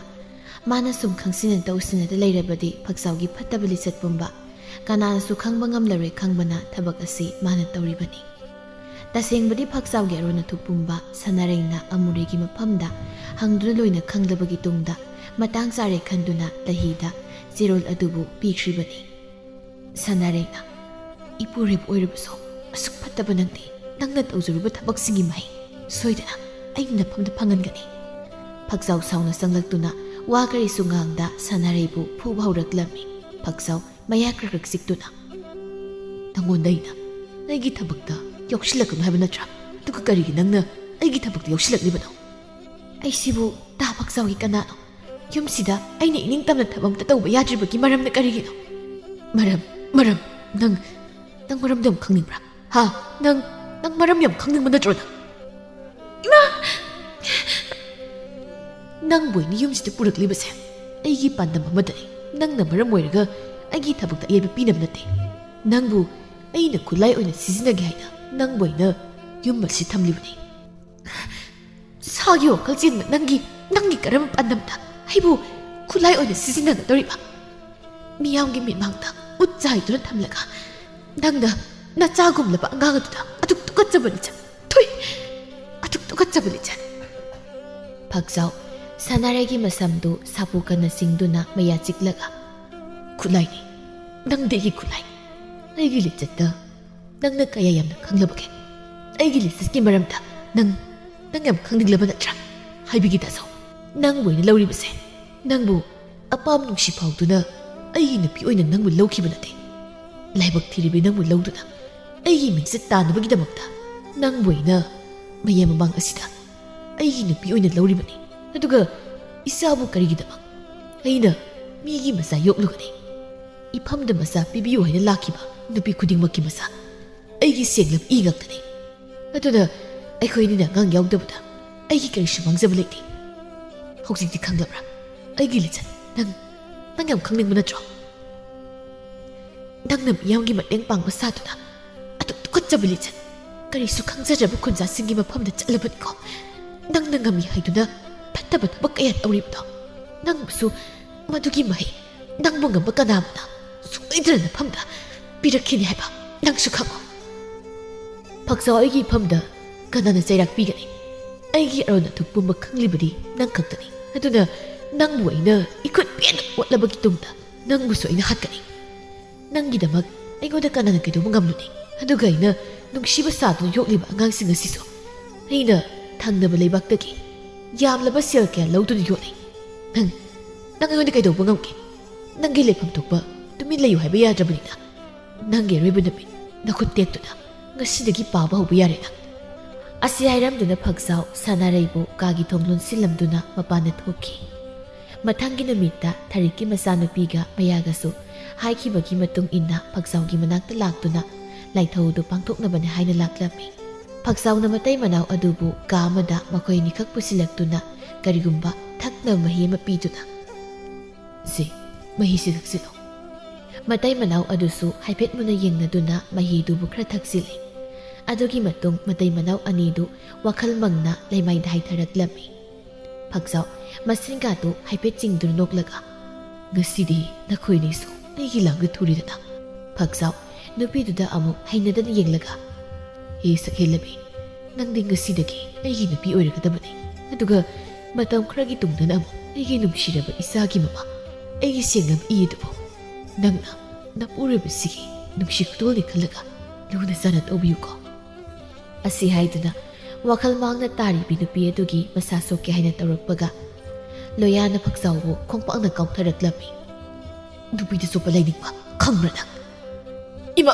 ꯃꯥꯅ ꯁꯨꯝ ꯈꯪꯁꯤꯟꯅ ꯇꯧꯁꯤꯟꯅꯗ ꯂꯩꯔꯕꯗꯤ ꯐꯛꯆꯥꯎꯒꯤ ꯐꯠꯇꯕ ꯂꯤꯆꯠ ꯄꯨꯝꯕ ꯀꯅꯥꯅꯁꯨ ꯈꯪꯕ ꯉꯝꯂꯔꯣꯏ ꯈꯪꯕꯅ ꯊꯕꯛ ꯑꯁꯤ ꯃꯥꯅ ꯇꯧꯔꯤꯕꯅꯤ ꯇꯁꯦꯡꯕꯗꯤ ꯐꯛꯆꯥꯎꯒꯤ ꯑꯔꯣꯟ ꯑꯊꯨꯞ ꯄꯨꯝꯕ ꯁꯥꯟꯅꯔꯩꯅ ꯑꯃꯨꯔꯩꯒꯤ ꯃꯐꯝꯗ ꯍꯪꯗꯨꯅ ꯂꯣꯏꯅ ꯈꯪꯂꯕꯒꯤ ꯇꯨꯡꯗ ꯃꯇꯥꯡ ꯆꯥꯔꯦ ꯈꯟꯗꯨꯅ ꯂꯩꯍꯤꯗ ꯆꯦꯔꯣꯜ ꯑꯗꯨꯕꯨ ꯄꯤꯈ꯭ꯔꯤꯕꯅꯤ ꯁꯥꯟꯅꯔꯩꯅ ꯏꯄꯨꯔꯣꯏꯕ ꯑꯣꯏꯔꯕꯁꯨ ꯑꯁꯨꯛ ꯐꯠꯇꯕ ꯅꯪꯅ ꯇꯧꯖꯔꯨꯕ ꯊꯕꯛꯁꯤꯡꯒꯤ ꯃꯍꯩ ꯁꯣꯏꯗꯅ ꯑꯩꯅ ꯅꯐꯝꯗ ꯐꯪꯍꯟꯒꯅꯤ ꯐꯛꯆꯥꯎ ꯁꯥꯎꯅ ꯆꯪꯂꯛꯇꯨꯅ ꯋꯥ ꯀꯔꯤꯁꯨ ꯉꯥꯡꯗ ꯁꯥꯟꯅꯔꯩꯕꯨ ꯐꯨꯕ ꯍꯧꯔꯛꯂꯝꯃꯤ ꯐꯛꯆꯥꯎ ꯃꯌꯥ ꯈ꯭ꯔꯛ ꯆꯤꯛꯇꯨꯅ ꯅꯪꯉꯣꯟꯗ ꯑꯩꯅ ꯑꯩꯒꯤ ꯊꯕꯛꯇ ꯌꯥꯎꯁꯤꯜꯂꯛꯀꯅꯨ ꯍꯥꯏꯕ ꯅꯠꯇ꯭ꯔꯥ ꯑꯗꯨꯒ ꯀꯔꯤꯒꯤ ꯅꯪꯅ ꯑꯩꯒꯤ ꯊꯕꯛꯇ ꯌꯥꯎꯁꯤꯜꯂꯛꯂꯤꯕꯅꯣ ꯑꯩꯁꯤꯕꯨ ꯇꯥ ꯐꯛꯆꯥꯎꯒꯤ ꯀꯅꯥꯅꯣ ꯌꯨꯝꯁꯤꯗ ꯑꯩꯅ ꯏꯅꯤꯡꯇꯝꯅ ꯊꯕꯛ ꯑꯝꯇ ꯇꯧꯕ ꯌꯥꯗ꯭ꯔꯤꯕꯒꯤ ꯃꯔꯝꯅ ꯀꯔꯤꯒꯤꯅꯣ ꯃꯔꯝ ꯅꯪ ꯃꯔꯝꯗ ꯌꯥꯝ ꯈꯪꯅꯤꯡꯕ꯭ꯔꯥ ꯍꯥ ꯅꯪ ꯃꯔꯝ ꯌꯥꯝ ꯈꯪꯅꯤꯡꯕ ꯅꯠꯇ꯭ꯔꯣ ꯏꯃꯥ ꯅꯪꯕꯨ ꯑꯩꯅ ꯌꯨꯝꯁꯤꯗ ꯄꯨꯔꯛꯂꯤꯕꯁꯦ ꯑꯩꯒꯤ ꯄꯥꯟꯗꯝ ꯑꯃꯗꯅꯤ ꯅꯪꯅ ꯃꯔꯝ ꯑꯣꯏꯔꯒ ꯑꯩꯒꯤ ꯊꯕꯛꯇ ꯑꯌꯦꯠꯄ ꯄꯤꯅꯕ ꯅꯠꯇꯦ ꯅꯪꯕꯨ ꯑꯩꯅ ꯈꯨꯠꯂꯥꯏ ꯑꯣꯏꯅ ꯁꯤꯖꯤꯟꯅꯒꯦ ꯍꯥꯏꯅ ꯅꯪꯕꯨ ꯑꯩꯅ ꯌꯨꯝ ꯑꯁꯤ ꯊꯝꯂꯤꯕꯅꯤ ꯁꯥꯒꯤ ꯋꯥꯈꯜ ꯆꯦꯟꯕ ꯅꯪꯒꯤ ꯀꯔꯝꯕ ꯄꯥꯟꯗꯝꯗ ꯑꯩꯕꯨ ꯈꯨꯠꯂꯥꯏ ꯑꯣꯏꯅ ꯁꯤꯖꯤꯟꯅꯒꯗꯧꯔꯤꯕ? ꯃꯤꯌꯥꯝꯒꯤ ꯃꯤꯠꯃꯥꯡꯗ ꯎꯠ ꯆꯥꯏꯗꯨꯅ ꯊꯝꯂꯒ ꯅꯪꯅ ꯅꯆꯥꯒꯨꯝꯂꯕ ꯑꯉꯥꯡ ꯑꯗꯨꯗ ꯑꯗꯨꯛ ꯇꯨꯀꯠꯆꯕ ꯂꯤꯆꯠ, ꯑꯗꯨꯛ ꯇꯨꯀꯠꯆꯕ ꯂꯤꯆꯠ. ꯐꯛꯆꯥꯎ ꯁꯅꯥꯔꯩꯒꯤ ꯃꯁꯝꯗꯨ ꯁꯥꯄꯨ ꯀꯟꯅ ꯆꯤꯡꯗꯨꯅ ꯃꯌꯥ ꯆꯤꯛꯂꯒ ꯈꯨꯠꯂꯥꯏꯅꯤ, ꯅꯪꯗꯤ ꯑꯩꯒꯤ ꯈꯨꯠꯂꯥꯏ. ꯑꯩꯒꯤ ꯂꯤꯆꯠꯇ ꯅꯪꯅ ꯀꯌꯥ ꯌꯥꯝꯅ ꯈꯪꯂꯕꯒꯦ? ꯑꯩꯒꯤ ꯂꯤꯆꯠꯀꯤ ꯃꯔꯝꯗ ꯅꯪ ꯌꯥꯝ ꯈꯪꯅꯤꯡꯂꯕ ꯅꯠꯇ꯭ꯔꯥ? ꯍꯥꯏꯕꯤꯒꯦ ꯇꯥꯖꯧ. ꯅꯪꯕꯨ ꯑꯣꯏꯅ ꯂꯧꯔꯤꯕꯁꯦ, ꯅꯪꯕు ꯑꯄꯥꯝ ꯅꯨꯡꯁꯤ ꯐꯥꯎꯗꯨꯅ ꯑꯩꯒꯤ ꯅꯨꯄꯤ ꯑꯣꯏꯅ ꯅꯪꯕꯨ ꯂꯧꯈꯤꯕ ꯅꯠꯇꯦ. ꯂꯥꯏꯕꯛ ꯊꯤꯔꯤꯕꯤ ꯅꯪꯕꯨ ꯂꯧꯗꯨꯅ ꯑꯩꯒꯤ ꯃꯤꯡꯆꯠ ꯇꯥꯟꯅꯕꯒꯤꯗꯃꯛꯇ ꯅꯪꯕꯨ ꯑꯩꯅ ꯃꯌꯥꯝ ꯃꯃꯥꯡ ꯑꯁꯤꯗ ꯑꯩꯒꯤ ꯅꯨꯄꯤ ꯑꯣꯏꯅ ꯂꯧꯔꯤꯕꯅꯤ. ꯑꯗꯨꯒ ꯏꯆꯥꯕꯨ ꯀꯔꯤꯒꯤꯗꯃꯛ ꯑꯩꯅ ꯃꯤꯒꯤ ꯃꯆꯥ ꯌꯣꯛꯂꯨꯒꯅꯤ? ꯏꯐꯝꯗ ꯃꯆꯥ ꯄꯤꯕꯤꯌꯨ ꯍꯥꯏꯅ ꯂꯥꯛꯈꯤꯕ ꯅꯨꯄꯤ ꯈꯨꯗꯤꯡꯃꯛꯀꯤ ꯃꯆꯥ ꯑꯩꯒꯤ ꯁꯦꯡꯂꯕ ꯏ ꯉꯥꯛꯇꯅꯤ. ꯑꯗꯨꯅ ꯑꯩꯈꯣꯏꯅꯤꯅ ꯑꯉꯥꯡ ꯌꯥꯎꯗꯕꯗ ꯑꯩꯒꯤ ꯀꯔꯤꯁꯨ ꯃꯥꯡꯖꯕ ꯂꯩꯇꯦ. ꯍꯧꯖꯤꯛꯇꯤ ꯈꯪꯂꯕ꯭ꯔꯥ? ꯑꯩꯒꯤ ꯂꯤꯆꯠ ꯅꯪ ꯌꯥꯝ ꯈꯪꯅꯤꯡꯕ ꯅꯠꯇ꯭ꯔꯣ? ꯅꯪꯅ ꯃꯤꯌꯥꯝꯒꯤ ꯃꯇꯦꯡ ꯄꯥꯡꯕ ꯁꯥꯗꯨꯅ ꯑꯗꯨꯛ ꯇꯨꯀꯠꯆꯕ ꯂꯤꯆꯠ, ꯀꯔꯤꯁꯨ ꯈꯪꯖꯗ꯭ꯔꯕ ꯈꯨꯟꯖꯥꯁꯤꯡꯒꯤ ꯃꯐꯝꯗ ꯆꯠꯂꯕꯅꯤꯀꯣ. ꯅꯪꯅ ꯉꯝꯃꯤ ꯍꯥꯏꯗꯨꯅ ꯐꯠꯇꯕ ꯊꯕꯛ ꯀꯌꯥ ꯇꯧꯔꯤꯕꯗꯣ. ꯅꯪꯕꯨꯁꯨ ꯃꯗꯨꯒꯤ ꯃꯍꯩ ꯅꯪꯕꯨ ꯉꯝꯕ ꯀꯅꯥꯕꯨꯅ ꯁꯣꯏꯗꯅ ꯅꯐꯝꯗ ꯄꯤꯔꯛꯈꯤꯅꯤ ꯍꯥꯏꯕ ꯅꯪꯁꯨ ꯈꯪꯉꯣ. ꯐꯛꯆꯥꯎ ꯑꯩꯒꯤ ꯏꯐꯝꯗ ꯀꯅꯥꯅ ꯆꯩꯔꯥꯛ ꯄꯤꯒꯅꯤ? ꯑꯩꯒꯤ ꯑꯔꯣꯟ ꯑꯊꯨꯞ ꯄꯨꯝꯕ ꯈꯪꯂꯤꯕꯗꯤ ꯅꯪ ꯈꯛꯇꯅꯤ. ꯑꯗꯨꯅ ꯅꯪꯕꯨ ꯑꯩꯅ ꯏꯈꯨꯠ ꯄꯦꯟꯅ ꯑꯣꯠꯂꯕꯒꯤ ꯇꯨꯡꯗ ꯅꯪꯕꯨꯁꯨ ꯑꯩꯅ ꯍꯥꯠꯀꯅꯤ. ꯅꯪꯒꯤꯗꯃꯛ ꯑꯩꯉꯣꯟꯗ ꯀꯅꯥꯅ ꯀꯩꯗꯧꯕ ꯉꯝꯂꯨꯅꯤ? ꯑꯗꯨꯒ ꯑꯩꯅ ꯅꯨꯡꯁꯤꯕ ꯁꯥꯗꯨꯅ ꯌꯣꯛꯂꯤꯕ ꯑꯉꯥꯡꯁꯤꯡ ꯑꯁꯤꯁꯨ ꯑꯩꯅ ꯊꯪꯅꯕ ꯂꯩꯕꯥꯛꯇꯒꯤ ꯌꯥꯝꯂꯕ ꯁꯦꯜ ꯀꯌꯥ ꯂꯧꯗꯨꯅ ꯌꯣꯛꯂꯤ. ꯅꯪ ꯑꯩꯉꯣꯟꯗ ꯀꯩꯗꯧꯕ ꯉꯝꯒꯦ? ꯅꯪꯒꯤ ꯂꯩꯐꯝ ꯊꯣꯛꯄ ꯇꯨꯃꯤꯟ ꯂꯩꯌꯨ ꯍꯥꯏꯕ ꯌꯥꯗ꯭ꯔꯕꯅꯤꯅ ꯅꯪꯒꯤ ꯑꯔꯣꯏꯕ ꯅꯨꯃꯤꯠ ꯅꯈꯨꯠ ꯇꯦꯛꯇꯨꯅ ꯉꯁꯤꯗꯒꯤ ꯄꯥꯕ ꯍꯧꯕ ꯌꯥꯔꯦ ꯅꯪ. ꯑꯁꯤ ꯍꯥꯏꯔꯝꯗꯨꯅ ꯐꯛꯆꯥꯎ ꯁꯅꯥꯔꯩꯕꯨ ꯀꯥꯒꯤ ꯊꯣꯡ ꯂꯣꯟꯁꯤꯜꯂꯝꯗꯨꯅ ꯃꯄꯥꯟꯗ ꯊꯣꯛꯈꯤ. ꯃꯊꯪꯒꯤ ꯅꯨꯃꯤꯠꯇ ꯊꯔꯤꯛꯀꯤ ꯃꯆꯥꯅꯨꯄꯤꯒ ꯃꯌꯥꯒꯁꯨ ꯍꯥꯏꯈꯤꯕꯒꯤ ꯃꯇꯨꯡ ꯏꯟꯅ ꯐꯛꯆꯥꯎꯒꯤ ꯃꯅꯥꯛꯇ ꯂꯥꯛꯇꯨꯅ ꯂꯥꯏꯊꯧꯗꯨ ꯄꯥꯡꯊꯣꯛꯅꯕꯅꯤ ꯍꯥꯏꯅ ꯂꯥꯛꯂꯝꯃꯤ. ꯐꯛꯆꯥꯎꯅ ꯃꯇꯩ ꯃꯅꯥꯎ ꯑꯗꯨꯕꯨ ꯀꯥ ꯑꯃꯗ ꯃꯈꯣꯏ ꯑꯅꯤꯈꯛ ꯄꯨꯁꯤꯜꯂꯛꯇꯨꯅ ꯀꯔꯤꯒꯨꯝꯕ ꯊꯛꯅꯕ ꯃꯍꯤ ꯑꯃ ꯄꯤꯗꯨꯅ "ꯁꯤ ꯃꯍꯤꯁꯤ ꯊꯛꯆꯤꯜꯂꯨ." ꯃꯇꯩ ꯃꯅꯥꯎ ꯑꯗꯨꯁꯨ ꯍꯥꯏꯐꯦꯠ ꯃꯨꯟꯅ ꯌꯦꯡꯅꯗꯨꯅ ꯃꯍꯤꯗꯨꯕꯨ ꯈꯔ ꯊꯛꯆꯤꯜꯂꯤ. ꯑꯗꯨꯒꯤ ꯃꯇꯨꯡ ꯃꯇꯩ ꯃꯅꯥꯎ ꯑꯅꯤꯗꯨ ꯋꯥꯈꯜ ꯃꯪꯅ ꯂꯩꯃꯥꯏꯗ ꯍꯥꯏꯊꯔꯛꯂꯝꯃꯤ. ꯐꯛꯆꯥꯎ ꯃꯁꯤꯡꯒꯥꯗꯨ ꯍꯥꯏꯐꯦꯠ ꯆꯤꯡꯗꯨꯅ ꯅꯣꯛꯂꯒ "ꯉꯁꯤꯗꯤ ꯅꯈꯣꯏꯅꯤꯁꯨ ꯑꯩꯒꯤ ꯂꯥꯡꯗ ꯊꯨꯔꯤꯗꯅ." ꯐꯛꯆꯥꯎ ꯅꯨꯄꯤꯗꯨꯗ ꯑꯃꯨꯛ ꯍꯩꯅꯗꯅ ꯌꯦꯡꯂꯒ "ꯍꯦ ꯁꯛꯍꯦꯜꯂꯕꯤ, ꯅꯪꯗꯤ ꯉꯁꯤꯗꯒꯤ ꯑꯩꯒꯤ ꯅꯨꯄꯤ ꯑꯣꯏꯔꯒꯗꯕꯅꯤ. ꯑꯗꯨꯒ ꯃꯇꯝ ꯈꯔꯒꯤ ꯇꯨꯡꯗꯅ ꯑꯃꯨꯛ ꯑꯩꯒꯤ ꯅꯨꯡꯁꯤꯔꯕ ꯏꯆꯥꯒꯤ ꯃꯃꯥ, ꯑꯩꯒꯤ ꯁꯦꯡꯂꯕ ꯏ ꯑꯗꯨꯕꯨ ꯅꯪꯅ ꯅꯄꯨꯔꯣꯏꯕꯁꯤꯒꯤ ꯅꯨꯡꯁꯤ ꯈꯨꯗꯣꯜꯅꯤ ꯈꯜꯂꯒ ꯂꯨꯅ ꯆꯥꯟꯅ ꯇꯧꯕꯤꯌꯨꯀꯣ." ꯑꯁꯤ ꯍꯥꯏꯗꯨꯅ ꯋꯥꯈꯜ ꯃꯥꯡꯅ ꯇꯥꯔꯤꯕꯤ ꯅꯨꯄꯤ ꯑꯗꯨꯒꯤ ꯃꯁꯥ ꯁꯣꯛꯀꯦ ꯍꯥꯏꯅ ꯇꯧꯔꯛꯄꯒ ꯂꯣꯌꯥꯅ ꯐꯛꯆꯥꯎꯕꯨ ꯈꯣꯡꯄꯥꯛꯅ ꯀꯥꯎꯊꯔꯛꯂꯝꯃꯤ. "ꯅꯨꯄꯤꯗ ꯆꯣꯞꯄ ꯂꯩꯅꯤꯡꯕ ꯈꯪꯕ꯭ꯔꯥ ꯅꯪ? ꯏꯃꯥ,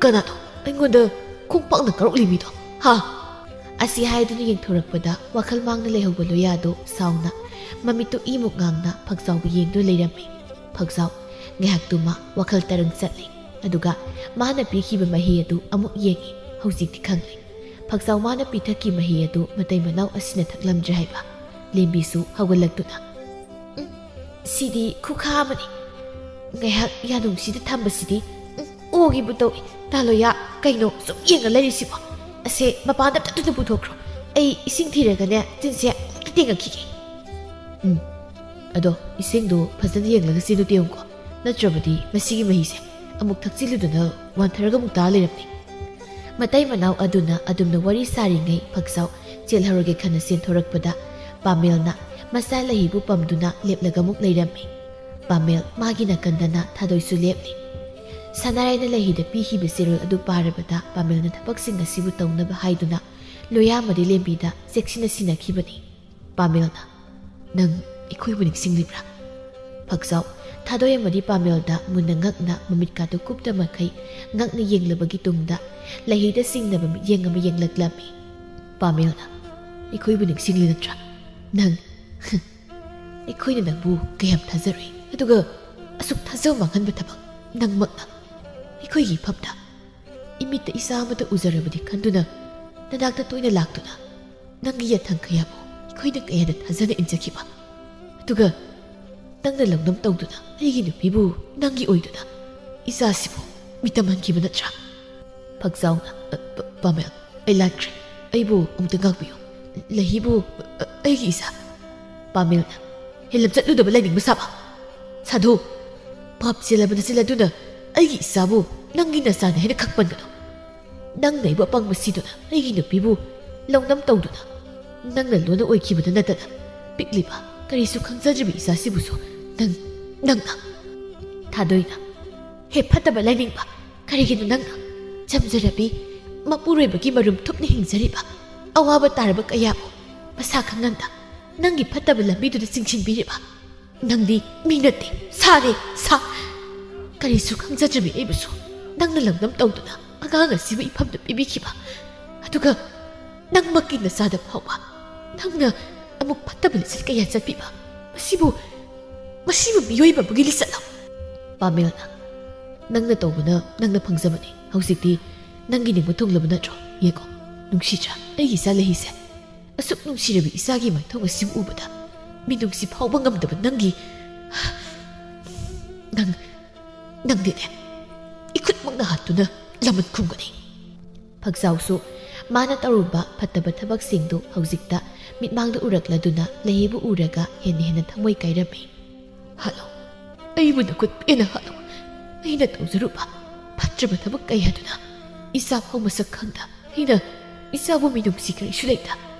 ꯀꯅꯥꯅꯣ ꯑꯩꯉꯣꯟꯗ ꯈꯣꯡꯄꯥꯛꯅ ꯀꯥꯎꯔꯛꯂꯤ ꯃꯤꯗꯣ? ꯍꯥ?" ꯑꯁꯤ ꯍꯥꯏꯗꯨꯅ ꯌꯦꯡꯊꯣꯔꯛꯄꯗ ꯋꯥꯈꯜ ꯃꯥꯡꯅ ꯂꯩꯍꯧꯕ ꯂꯣꯌꯥꯗꯨ ꯁꯥꯎꯅ ꯃꯃꯤꯠꯇꯨ ꯏꯃꯨꯛ ꯉꯥꯡꯅ ꯐꯛꯆꯥꯎꯕꯨ ꯌꯦꯡꯗꯨꯅ ꯂꯩꯔꯝꯃꯤ. ꯐꯛꯆꯥꯎ ꯉꯥꯏꯍꯥꯛꯇꯨꯃ ꯋꯥꯈꯜ ꯇꯔꯪ ꯆꯠꯂꯤ. ꯑꯗꯨꯒ ꯃꯥꯅ ꯄꯤꯈꯤꯕ ꯃꯍꯤ ꯑꯗꯨ ꯑꯃꯨꯛ ꯌꯦꯡꯉꯤ. ꯍꯧꯖꯤꯛꯇꯤ ꯈꯪꯂꯤ. ꯐꯛꯆꯥꯎ ꯃꯥꯅ ꯄꯤꯊꯛꯈꯤ ꯃꯍꯤ ꯑꯗꯨ ꯃꯇꯩ ꯃꯅꯥꯎ ꯑꯁꯤꯅ ꯊꯛꯂꯝꯗ꯭ꯔꯦ ꯍꯥꯏꯕ. ꯂꯦꯝꯕꯤꯁꯨ ꯍꯧꯒꯠꯂꯛꯇꯨꯅ "ꯁꯤꯗꯤ ꯈꯨꯈꯥ ꯑꯃꯅꯤ. ꯉꯥꯏꯍꯥꯛ ꯌꯥꯅꯨꯡꯁꯤꯗ ꯊꯝꯕꯁꯤꯗꯤ ꯑꯣꯒꯤꯕꯨ ꯇꯧꯏ. ꯇꯥ ꯂꯣꯌꯥ, ꯀꯩꯅꯣ ꯁꯨꯝ ꯌꯦꯡꯉ ꯂꯩꯔꯤꯁꯤꯕꯣ? ꯑꯁꯦ ꯃꯄꯥꯟꯗ ꯇꯠꯇꯨꯅ ꯄꯨꯊꯣꯛꯈ꯭ꯔꯣ. ꯑꯩ ꯏꯁꯤꯡ ꯊꯤꯔꯒꯅꯦ ꯆꯤꯟꯁꯦ ꯑꯝꯇ ꯇꯦꯡꯉꯛꯈꯤꯒꯦ." ꯑꯗꯣ ꯏꯁꯤꯡꯗꯣ ꯐꯖꯅ ꯌꯦꯡꯂꯒ ꯆꯤꯟꯗꯨ ꯇꯦꯡꯉꯨꯀꯣ. ꯅꯠꯇ꯭ꯔꯕꯗꯤ ꯃꯁꯤꯒꯤ ꯃꯍꯤꯁꯦ ꯑꯃꯨꯛ ꯊꯛꯆꯤꯜꯂꯨꯗꯅ ꯋꯥꯟꯊꯔꯒ ꯑꯃꯨꯛ ꯇꯥ ꯂꯩꯔꯝꯅꯤ. ꯃꯇꯩ ꯃꯅꯥꯎ ꯑꯗꯨꯅ ꯑꯗꯨꯝꯅ ꯋꯥꯔꯤ ꯁꯥꯔꯤꯉꯩ ꯐꯛꯆꯥꯎ ꯆꯦꯜꯍꯧꯔꯒꯦ ꯈꯟꯅ ꯆꯦꯟꯊꯣꯔꯛꯄꯗ ꯄꯥꯃꯦꯜꯅ ꯃꯆꯥ ꯂꯩꯍꯤꯕꯨ ꯄꯝꯗꯨꯅ ꯂꯦꯞꯂꯒ ꯑꯃꯨꯛ ꯂꯩꯔꯝꯃꯤ. ꯄꯥꯃꯦꯜ ꯃꯥꯒꯤ ꯅꯥꯀꯟꯗꯅ ꯊꯥꯗꯣꯏꯁꯨ ꯂꯦꯞꯂꯤ. ꯁꯅꯥꯔꯩꯅ ꯂꯩꯍꯤꯗ ꯄꯤꯈꯤꯕ ꯆꯦꯔꯣꯜ ꯑꯗꯨ ꯄꯥꯔꯕꯗ ꯄꯥꯃꯦꯜꯅ ꯊꯕꯛꯁꯤꯡ ꯑꯁꯤꯕꯨ ꯇꯧꯅꯕ ꯍꯥꯏꯗꯨꯅ ꯂꯣꯌꯥ ꯑꯃꯗꯤ ꯂꯦꯝꯕꯤꯗ ꯆꯦꯛꯁꯤꯟꯅ ꯁꯤꯟꯅꯈꯤꯕꯅꯤ. ꯄꯥꯃꯦꯜꯅ "ꯅꯪ ꯑꯩꯈꯣꯏꯕꯨ ꯅꯤꯡꯁꯤꯡꯂꯤꯕ꯭ꯔꯥ?" ꯐꯛꯆꯥꯎ ꯊꯥꯗꯣꯏ ꯑꯃꯗꯤ ꯄꯥꯃꯦꯜꯗ ꯃꯨꯟꯅ ꯉꯛꯅ ꯃꯃꯤꯠꯀꯥꯗꯨ ꯀꯨꯞꯇ ꯃꯈꯩ ꯉꯛꯅ ꯌꯦꯡꯂꯕꯒꯤ ꯇꯨꯡꯗ ꯂꯩꯍꯤꯗ ꯆꯤꯡꯅꯕ ꯃꯤꯠꯌꯦꯡ ꯑꯃ ꯌꯦꯡꯂꯛꯂꯝꯃꯤ. ꯄꯥꯃꯦꯜꯅ "ꯑꯩꯈꯣꯏꯕꯨ ꯅꯤꯡꯁꯤꯡꯂꯤ ꯅꯠꯇ꯭ꯔꯥ? ꯅꯪ ꯑꯩꯈꯣꯏꯅ ꯅꯪꯕꯨ ꯀꯌꯥꯝ ꯊꯥꯖꯔꯨꯏ. ꯑꯗꯨꯒ ꯑꯁꯨꯛ ꯊꯥꯖꯕ ꯃꯥꯡꯍꯟꯕ ꯊꯕꯛ ꯅꯪꯃꯛꯅ ꯑꯩꯈꯣꯏꯒꯤ ꯏꯐꯝꯗ ꯏꯃꯤꯠꯇ ꯏꯆꯥ ꯑꯃꯇ ꯎꯖꯔꯕꯗꯤ ꯈꯟꯗꯨꯅ ꯅꯅꯥꯛꯇ ꯇꯣꯏꯅ ꯂꯥꯛꯇꯨꯅ ꯅꯪꯒꯤ ꯌꯥꯊꯪ ꯀꯌꯥꯕꯨ ꯑꯩꯈꯣꯏꯅ ꯀꯌꯥꯗ ꯊꯥꯖꯅ ꯏꯟꯖꯈꯤꯕ. ꯑꯗꯨꯒ ꯅꯪꯅ ꯂꯧꯅꯝ ꯇꯧꯗꯨꯅ ꯑꯩꯒꯤ ꯅꯨꯄꯤꯕꯨ ꯅꯪꯒꯤ ꯑꯣꯏꯗꯨꯅ ꯏꯆꯥꯁꯤꯕꯨ ꯃꯤꯇꯝꯍꯟꯈꯤꯕ ꯅꯠꯇ꯭ꯔꯥ?" ꯐꯛꯆꯥꯎꯅ "ꯄꯥꯃꯦꯜ, ꯑꯩ ꯂꯥꯟꯈ꯭ꯔꯦ. ꯑꯩꯕꯨ ꯑꯃꯨꯛꯇ ꯉꯥꯛꯄꯤꯌꯨ ꯂꯩꯍꯤꯕꯨ ꯑꯩꯒꯤ ꯏꯆꯥ ꯄꯥꯃꯦꯜꯅ ꯍꯦꯜꯂꯝ ꯆꯠꯂꯨꯗꯕ ꯂꯩꯅꯤꯡꯕ ꯁꯥꯕ ꯁꯥꯙꯨ ꯄꯥꯞ ꯆꯦꯜꯂꯕ ꯅꯆꯤꯜ ꯑꯗꯨꯅ ꯑꯩꯒꯤ ꯏꯆꯥꯕꯨ ꯅꯪꯒꯤ ꯅꯆꯥꯅꯤ ꯍꯥꯏꯅ ꯈꯛꯄꯟꯒꯅꯨ ꯅꯪꯅ ꯑꯩꯕꯨ ꯑꯄꯪꯕ ꯁꯤꯗꯨꯅ ꯑꯩꯒꯤ ꯅꯨꯄꯤꯕꯨ ꯂꯧꯅꯝ ꯇꯧꯗꯨꯅ ꯅꯪꯅ ꯂꯣꯟꯅ ꯑꯣꯏꯈꯤꯕꯗ ꯅꯠꯇꯅ ꯄꯤꯛꯂꯤꯕ ꯀꯔꯤꯁꯨ ꯈꯪꯖꯗ꯭ꯔꯤꯕ ꯏꯆꯥꯁꯤꯕꯨꯁꯨ ꯅꯪꯅ ꯊꯥꯗꯣꯏꯅ ꯍꯦ ꯐꯠꯇꯕ ꯂꯥꯏꯅꯤꯡꯕ ꯀꯔꯤꯒꯤꯅꯣ ꯅꯪꯅ ꯆꯝꯖꯔꯕꯤ ꯃꯄꯨꯔꯣꯏꯕꯒꯤ ꯃꯔꯨꯝ ꯊꯨꯞꯅ ꯍꯤꯡꯖꯔꯤꯕ ꯑꯋꯥꯕ ꯇꯥꯔꯕ ꯀꯌꯥꯕꯨ ꯃꯁꯥ ꯈꯪꯍꯟꯗ ꯅꯪꯒꯤ ꯐꯠꯇꯕ ꯂꯝꯕꯤꯗꯨꯗ ꯆꯤꯡꯁꯤꯟꯕꯤꯔꯤꯕ ꯅꯪꯗꯤ ꯃꯤ ꯅꯠꯇꯦ ꯁꯥꯅꯦ ꯁꯥ ꯀꯔꯤꯁꯨ ꯈꯪꯖꯗ꯭ꯔꯕꯤ ꯑꯩꯕꯨꯁꯨ ꯅꯪꯅ ꯂꯝꯗꯝ ꯇꯧꯗꯨꯅ ꯑꯉꯥꯡ ꯑꯁꯤꯕꯨ ꯏꯐꯝꯗ ꯄꯤꯕꯤꯈꯤꯕ ꯑꯗꯨꯒ ꯅꯪꯃꯛꯀꯤ ꯅꯆꯥꯗ ꯐꯥꯎꯕ ꯅꯪꯅ ꯑꯃꯨꯛ ꯐꯠꯇꯕ ꯂꯤꯆꯠ ꯀꯌꯥ ꯆꯠꯄꯤꯕ ꯃꯁꯤꯕꯨ ꯃꯤꯑꯣꯏꯕ ꯑꯃꯒꯤ ꯂꯤꯆꯠꯂꯣ ꯄꯥꯃꯦꯜꯅ ꯅꯪꯅ ꯇꯧꯕꯅ ꯅꯪꯅ ꯐꯪꯖꯕꯅꯤ ꯍꯧꯖꯤꯛꯇꯤ ꯅꯪꯒꯤ ꯅꯤꯡꯕ ꯊꯨꯡꯂꯕ ꯅꯠꯇ꯭ꯔꯣ ꯌꯦꯡꯀꯣ ꯅꯨꯡꯁꯤꯗ꯭ꯔꯥ ꯑꯩꯒꯤ ꯏꯆꯥ ꯂꯩꯍꯤꯁꯦ ꯑꯁꯨꯛ ꯅꯨꯡꯁꯤꯔꯕꯤ ꯏꯆꯥꯒꯤ ꯃꯥꯏꯊꯣꯡ ꯑꯁꯤ ꯎꯕꯗ ꯃꯤꯅꯨꯡꯁꯤ ꯐꯥꯎꯕ ꯉꯝꯗꯕ ꯅꯪꯗꯤꯅꯦ 이끝먹나 하뚜나 ꯂꯃꯟ ꯈꯨꯝꯒꯅꯤ ꯐꯛꯆꯥꯎꯁꯨ ꯃꯥꯅ ꯇꯧꯔꯨꯕ ꯐꯠꯇꯕ ꯊꯕꯛꯁꯤꯡꯗꯨ ꯍꯧꯖꯤꯛꯇ ꯃꯤꯠꯃꯥꯡꯗ ꯎꯔꯛꯂꯗꯨꯅ ꯂꯩꯍꯤꯕꯨ ꯎꯔꯒ ꯍꯦꯟꯅ ꯊꯃꯣꯏ ꯀꯥꯏꯔꯝꯃꯤ ꯍꯜꯂꯣ ꯑꯩꯕꯨ ꯅꯈꯨꯠ ꯄꯦꯟꯅ ꯍꯜꯂꯣ ꯑꯩꯅ ꯇꯧꯖꯔꯨꯕ ꯐꯠꯇ꯭ꯔꯕ ꯊꯕꯛ ꯀꯌꯥꯗꯨꯅ ꯏꯆꯥ ꯐꯥꯎ ꯃꯁꯛ ꯈꯪꯗ ꯑꯩꯅ ꯏꯆꯥꯕꯨ ꯃꯤꯅꯨꯡꯁꯤ ꯀꯔꯤꯁꯨ ꯂꯩꯇ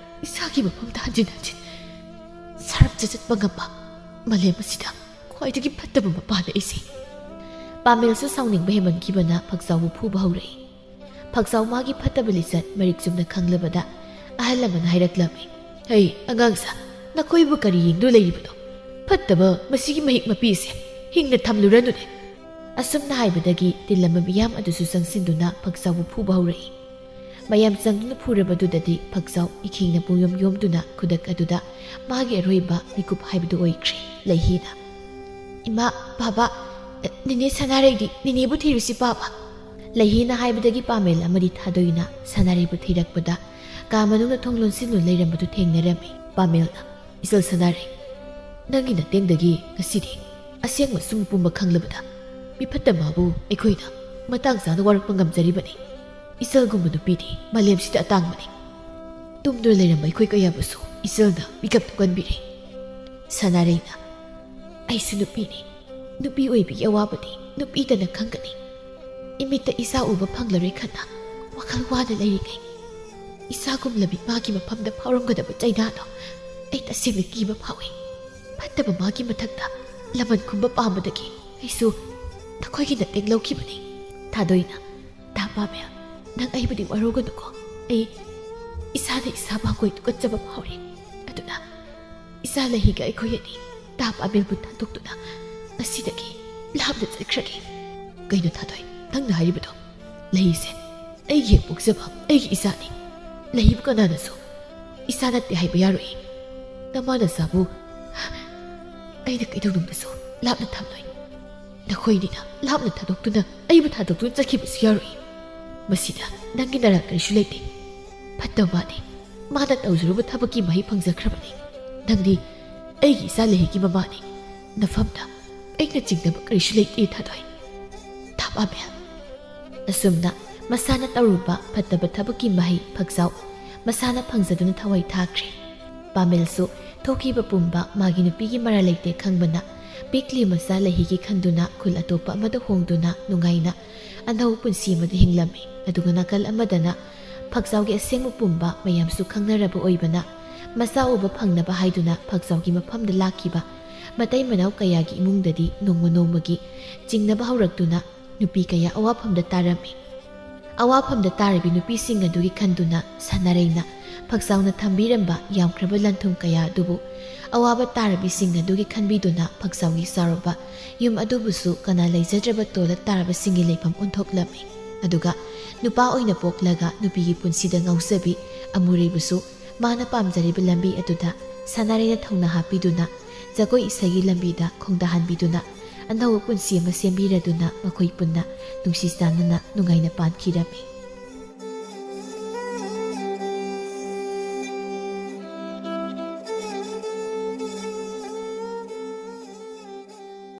ꯏꯆꯥꯒꯤ ꯃꯐꯝꯗ ꯍꯟꯖꯤꯟ ꯁꯔꯞ ꯆꯠꯄ ꯉꯝꯕ ꯃꯥꯂꯦꯝ ꯑꯁꯤꯗ ꯈ꯭ꯋꯥꯏꯗꯒꯤ ꯐꯠꯇꯕ ꯃꯄꯥꯅ ꯑꯩꯁꯦ ꯄꯥꯃꯦꯜꯁꯨ ꯁꯥꯎꯅꯤꯡꯕ ꯍꯦꯃꯟꯈꯤꯕꯅ ꯐꯛꯆꯥꯎꯕꯨ ꯐꯨꯕ ꯍꯧꯔꯛꯏ ꯐꯛꯆꯥꯎ ꯃꯥꯒꯤ ꯐꯠꯇꯕ ꯂꯤꯆꯠ ꯃꯔꯤꯛ ꯆꯨꯝꯅ ꯈꯪꯂꯕꯗ ꯑꯍꯜ ꯂꯃꯟ ꯍꯥꯏꯔꯛꯂꯝꯃꯤ ꯍꯩ ꯑꯉꯥꯡꯁꯥ ꯅꯈꯣꯏꯕꯨ ꯀꯔꯤ ꯌꯦꯡꯗꯨ ꯂꯩꯔꯤꯕꯅꯣ ꯐꯠꯇꯕ ꯃꯁꯤꯒꯤ ꯃꯍꯤꯛ ꯃꯄꯤꯁꯦ ꯍꯤꯡꯅ ꯊꯝꯂꯨꯔꯅꯨꯅꯦ ꯑꯁꯨꯝꯅ ꯍꯥꯏꯕꯗꯒꯤ ꯇꯤꯜꯂꯝꯕ ꯃꯤꯌꯥꯝ ꯑꯗꯨꯁꯨ ꯆꯪꯁꯤꯟꯗꯨꯅ ꯐꯛꯆꯥꯎꯕꯨ ꯐꯨꯕ ꯍꯧꯔꯛꯏ ꯃꯌꯥꯝ ꯆꯪꯗꯨꯅ ꯐꯨꯔꯕꯗꯨꯗꯗꯤ ꯐꯛꯆꯥꯎ ꯏꯈꯤꯡꯅ ꯄꯨꯡꯌꯣꯝ ꯌꯣꯝꯗꯨꯅ ꯈꯨꯗꯛ ꯑꯗꯨꯗ ꯃꯥꯒꯤ ꯑꯔꯣꯏꯕ ꯃꯤꯀꯨꯞ ꯍꯥꯏꯕꯗꯨ ꯑꯣꯏꯈ꯭ꯔꯦ ꯂꯩꯍꯤꯅ ꯏꯃꯥ ꯕꯥꯕꯥ ꯅꯤꯅꯦ ꯁꯅꯥꯔꯩꯗꯤ ꯅꯤꯅꯦꯕꯨ ꯊꯤꯔꯨꯁꯤ ꯄꯥꯕ ꯂꯩꯍꯤꯅ ꯍꯥꯏꯕꯗꯒꯤ ꯄꯥꯃꯦꯜ ꯑꯃꯗꯤ ꯊꯥꯗꯣꯏꯅ ꯁꯅꯥꯔꯩꯕꯨ ꯊꯤꯔꯛꯄꯗ ꯀꯥ ꯃꯅꯨꯡꯗ ꯊꯣꯡ ꯂꯣꯟꯁꯤꯟꯗꯨꯅ ꯂꯩꯔꯝꯕꯗꯨ ꯊꯦꯡꯅꯔꯝꯃꯤ ꯄꯥꯃꯦꯜꯅ ꯏꯆꯜ ꯁꯅꯥꯔꯩ ꯅꯪꯒꯤ ꯅꯇꯦꯡꯗꯒꯤ ꯉꯁꯤꯗꯤ ꯑꯁꯦꯡꯕ ꯁꯨꯝ ꯄꯨꯝꯕ ꯈꯪꯂꯕꯗ ꯃꯤꯐꯠꯇ ꯃꯥꯕꯨ ꯑꯩꯈꯣꯏꯅ ꯃꯇꯥꯡ ꯆꯥꯅ ꯋꯥꯔꯛꯄ ꯉꯝꯖꯔꯤꯕꯅꯤ ꯏꯆꯜꯒꯨꯝꯕ ꯅꯨꯄꯤꯗꯤ ꯃꯥꯂꯦꯝꯁꯤꯗ ꯑꯇꯥꯡꯕꯅꯤ ꯇꯨꯝꯗꯨꯅ ꯂꯩꯔꯝꯕ ꯑꯩꯈꯣꯏ ꯀꯌꯥꯕꯨꯁꯨ ꯏꯆꯜꯅ ꯃꯤꯀꯞ ꯊꯣꯛꯍꯟꯕꯤꯔꯤ ꯁꯅꯥꯔꯩꯅ ꯑꯩꯁꯨ ꯅꯨꯄꯤꯅꯤ ꯅꯨꯄꯤ ꯑꯣꯏꯕꯒꯤ ꯑꯋꯥꯕꯗꯤ ꯅꯨꯄꯤꯗꯅ ꯈꯪꯒꯅꯤ ꯏꯃꯤꯠꯇ ꯏꯆꯥ ꯎꯕ ꯐꯪꯂꯔꯣꯏ ꯈꯟꯅ ꯋꯥꯈꯜ ꯋꯥꯅ ꯂꯩꯔꯤꯉꯩ ꯏꯆꯥꯒꯨꯝꯂꯕꯤ ꯃꯥꯒꯤ ꯃꯐꯝꯗ ꯐꯥꯎꯔꯝꯒꯗꯕ ꯆꯩꯅꯥꯗꯣ ꯑꯩ ꯇꯁꯦꯡꯅ ꯀꯤꯕ ꯐꯥꯎꯏ ꯐꯠꯇꯕ ꯃꯥꯒꯤ ꯃꯊꯛꯇ ꯂꯃꯟ ꯈꯨꯝꯕ ꯄꯥꯝꯕꯗꯒꯤ ꯑꯩꯁꯨ ꯅꯈꯣꯏꯒꯤ ꯅꯇꯦꯡ ꯂꯧꯈꯤꯕꯅꯤ ꯊꯥꯗꯣꯏꯅ ꯇꯥ ꯄꯥꯃꯦꯜ ꯅꯪ ꯑꯩꯕꯨꯗꯤ ꯋꯥꯔꯧꯒꯅꯨꯀꯣ ꯑꯩ ꯏꯁꯥꯅ ꯏꯁꯥ ꯃꯥꯡꯒꯣꯏ ꯇꯨꯀꯠꯆꯕ ꯐꯥꯎꯔꯤ ꯑꯗꯨꯅ ꯏꯆꯥ ꯂꯩꯍꯤꯒ ꯑꯩꯈꯣꯏ ꯑꯅꯤ ꯇꯥ ꯄꯥꯃꯦꯜꯕꯨ ꯊꯥꯗꯣꯛꯇꯨꯅ ꯉꯁꯤꯗꯒꯤ ꯂꯥꯞꯅ ꯆꯠꯈ꯭ꯔꯒꯦ ꯀꯩꯅꯣ ꯊꯥꯗꯣꯏ ꯅꯪꯅ ꯍꯥꯏꯔꯤꯕꯗꯣ ꯂꯩꯍꯤꯁꯦ ꯑꯩꯒꯤ ꯍꯦꯛ ꯄꯣꯛꯆꯕ ꯑꯩꯒꯤ ꯏꯆꯥꯅꯤ ꯂꯩꯍꯤꯕꯨ ꯀꯅꯥꯅꯁꯨ ꯏꯆꯥ ꯅꯠꯇꯦ ꯍꯥꯏꯕ ꯌꯥꯔꯣꯏ ꯅꯃꯥ ꯅꯆꯥꯕꯨ ꯑꯩꯅ ꯀꯩꯗꯧꯅꯨꯡꯗꯁꯨ ꯂꯥꯞꯅ ꯊꯝꯂꯣꯏ ꯅꯈꯣꯏꯅꯤꯅ ꯂꯥꯞꯅ ꯊꯥꯗꯣꯛꯇꯨꯅ ꯑꯩꯕꯨ ꯊꯥꯗꯣꯛꯇꯨꯅ ꯆꯠꯈꯤꯕꯁꯨ ꯌꯥꯔꯣꯏ ꯃꯁꯤꯗ ꯅꯪꯒꯤ ꯅꯔꯥ ꯀꯔꯤꯁꯨ ꯂꯩꯇꯦ ꯐꯠꯇꯕ ꯃꯥꯅꯤ ꯃꯥꯅ ꯇꯧꯖꯔꯨꯕ ꯊꯕꯛꯀꯤ ꯃꯍꯩ ꯐꯪꯖꯈ꯭ꯔꯕꯅꯤ ꯅꯪꯗꯤ ꯑꯩꯒꯤ ꯏꯆꯥ ꯂꯩꯍꯤꯒꯤ ꯃꯃꯥꯅꯤ ꯅꯐꯝꯗ ꯑꯩꯅ ꯆꯤꯡꯅꯕ ꯀꯔꯤꯁꯨ ꯂꯩꯇꯦ ꯊꯥꯗꯣꯏ ꯇꯥ ꯄꯥꯃꯦꯜ ꯑꯁꯨꯝꯅ ꯃꯁꯥꯅ ꯇꯧꯔꯨꯕ ꯐꯠꯇꯕ ꯊꯕꯛꯀꯤ ꯃꯍꯩ ꯐꯛꯆꯥꯎ ꯃꯁꯥꯅ ꯐꯪꯖꯗꯨꯅ ꯊꯋꯥꯏ ꯊꯥꯈ꯭ꯔꯦ ꯄꯥꯃꯦꯜꯁꯨ ꯊꯣꯛꯈꯤꯕ ꯄꯨꯝꯕ ꯃꯥꯒꯤ ꯅꯨꯄꯤꯒꯤ ꯃꯔꯥ ꯂꯩꯇꯦ ꯈꯪꯕꯅ ꯄꯤꯛꯂꯤ ꯃꯆꯥ ꯂꯩꯍꯤꯒꯤ ꯈꯟꯗꯨꯅ ꯈꯨꯜ ꯑꯇꯣꯞꯄ ꯑꯃꯗ ꯍꯣꯡꯗꯨꯅ ꯅꯨꯡꯉꯥꯏꯅ ꯑꯅꯧꯕ ꯄꯨꯟꯁꯤ ꯑꯃꯗ ꯍꯤꯡꯂꯝꯃꯤ ꯑꯗꯨꯒ ꯅꯥꯀꯜ ꯑꯃꯗꯅ ꯐꯛꯆꯥꯎꯒꯤ ꯑꯁꯦꯡꯕ ꯄꯨꯝꯕ ꯃꯌꯥꯝꯁꯨ ꯈꯪꯅꯔꯕ ꯑꯣꯏꯕꯅ ꯃꯆꯥ ꯎꯕ ꯐꯪꯅꯕ ꯍꯥꯏꯗꯨꯅ ꯐꯛꯆꯥꯎꯒꯤ ꯃꯐꯝꯗ ꯂꯥꯛꯈꯤꯕ ꯃꯇꯩ ꯃꯅꯥꯎ ꯀꯌꯥꯒꯤ ꯏꯃꯨꯡꯗꯗꯤ ꯅꯣꯡꯃ ꯅꯣꯡꯃꯒꯤ ꯆꯤꯡꯅꯕ ꯍꯧꯔꯛꯇꯨꯅ ꯅꯨꯄꯤ ꯀꯌꯥ ꯑꯋꯥꯐꯝꯗ ꯇꯥꯔꯝꯃꯤ ꯑꯋꯥꯐꯝꯗ ꯇꯥꯔꯤꯕꯤ ꯅꯨꯄꯤꯁꯤꯡ ꯑꯗꯨꯒꯤ ꯈꯟꯗꯨꯅ ꯁꯅꯥꯔꯩꯅ ꯐꯛꯆꯥꯎꯅ ꯊꯝꯕꯤꯔꯝꯕ ꯌꯥꯝꯈ꯭ꯔꯕ ꯂꯟꯊꯨꯝ ꯀꯌꯥ ꯑꯗꯨꯕꯨ ꯑꯋꯥꯕ ꯇꯥꯔꯕꯤꯁꯤꯡ ꯑꯗꯨꯒꯤ ꯈꯟꯕꯤꯗꯨꯅ ꯐꯛꯆꯥꯎꯒꯤ ꯆꯥꯎꯔꯕ ꯌꯨꯝ ꯑꯗꯨꯕꯨꯁꯨ ꯀꯅꯥ ꯂꯩꯖꯗ꯭ꯔꯕ ꯇꯣꯜꯂ ꯇꯥꯔꯕꯁꯤꯡꯒꯤ ꯂꯩꯐꯝ ꯑꯣꯟꯊꯣꯛꯂꯝꯃꯤ ꯑꯗꯨꯒ ꯅꯨꯄꯥ ꯑꯣꯏꯅ ꯄꯣꯛꯂꯒ ꯅꯨꯄꯤꯒꯤ ꯄꯨꯟꯁꯤꯗ ꯉꯥꯎꯖꯕꯤ ꯑꯃꯨꯔꯩꯕꯨꯁꯨ ꯃꯥꯅ ꯄꯥꯝꯖꯔꯤꯕ ꯂꯝꯕꯤ ꯑꯗꯨꯗ ꯁꯅꯥꯔꯩꯅ ꯊꯧꯅ ꯍꯥꯞꯄꯤꯗꯨꯅ ꯖꯒꯣꯏ ꯏꯁꯩꯒꯤ ꯂꯝꯕꯤꯗ ꯈꯣꯡꯗꯥꯍꯟꯕꯤꯗꯨꯅ ꯑꯅꯧꯕ ꯄꯨꯟꯁꯤ ꯑꯃ ꯁꯦꯝꯕꯤꯔꯗꯨꯅ ꯃꯈꯣꯏ ꯄꯨꯟꯅ ꯅꯨꯡꯁꯤ ꯆꯥꯟꯅꯅ ꯅꯨꯡꯉꯥꯏꯅ ꯄꯥꯟꯈꯤꯔꯝꯃꯤ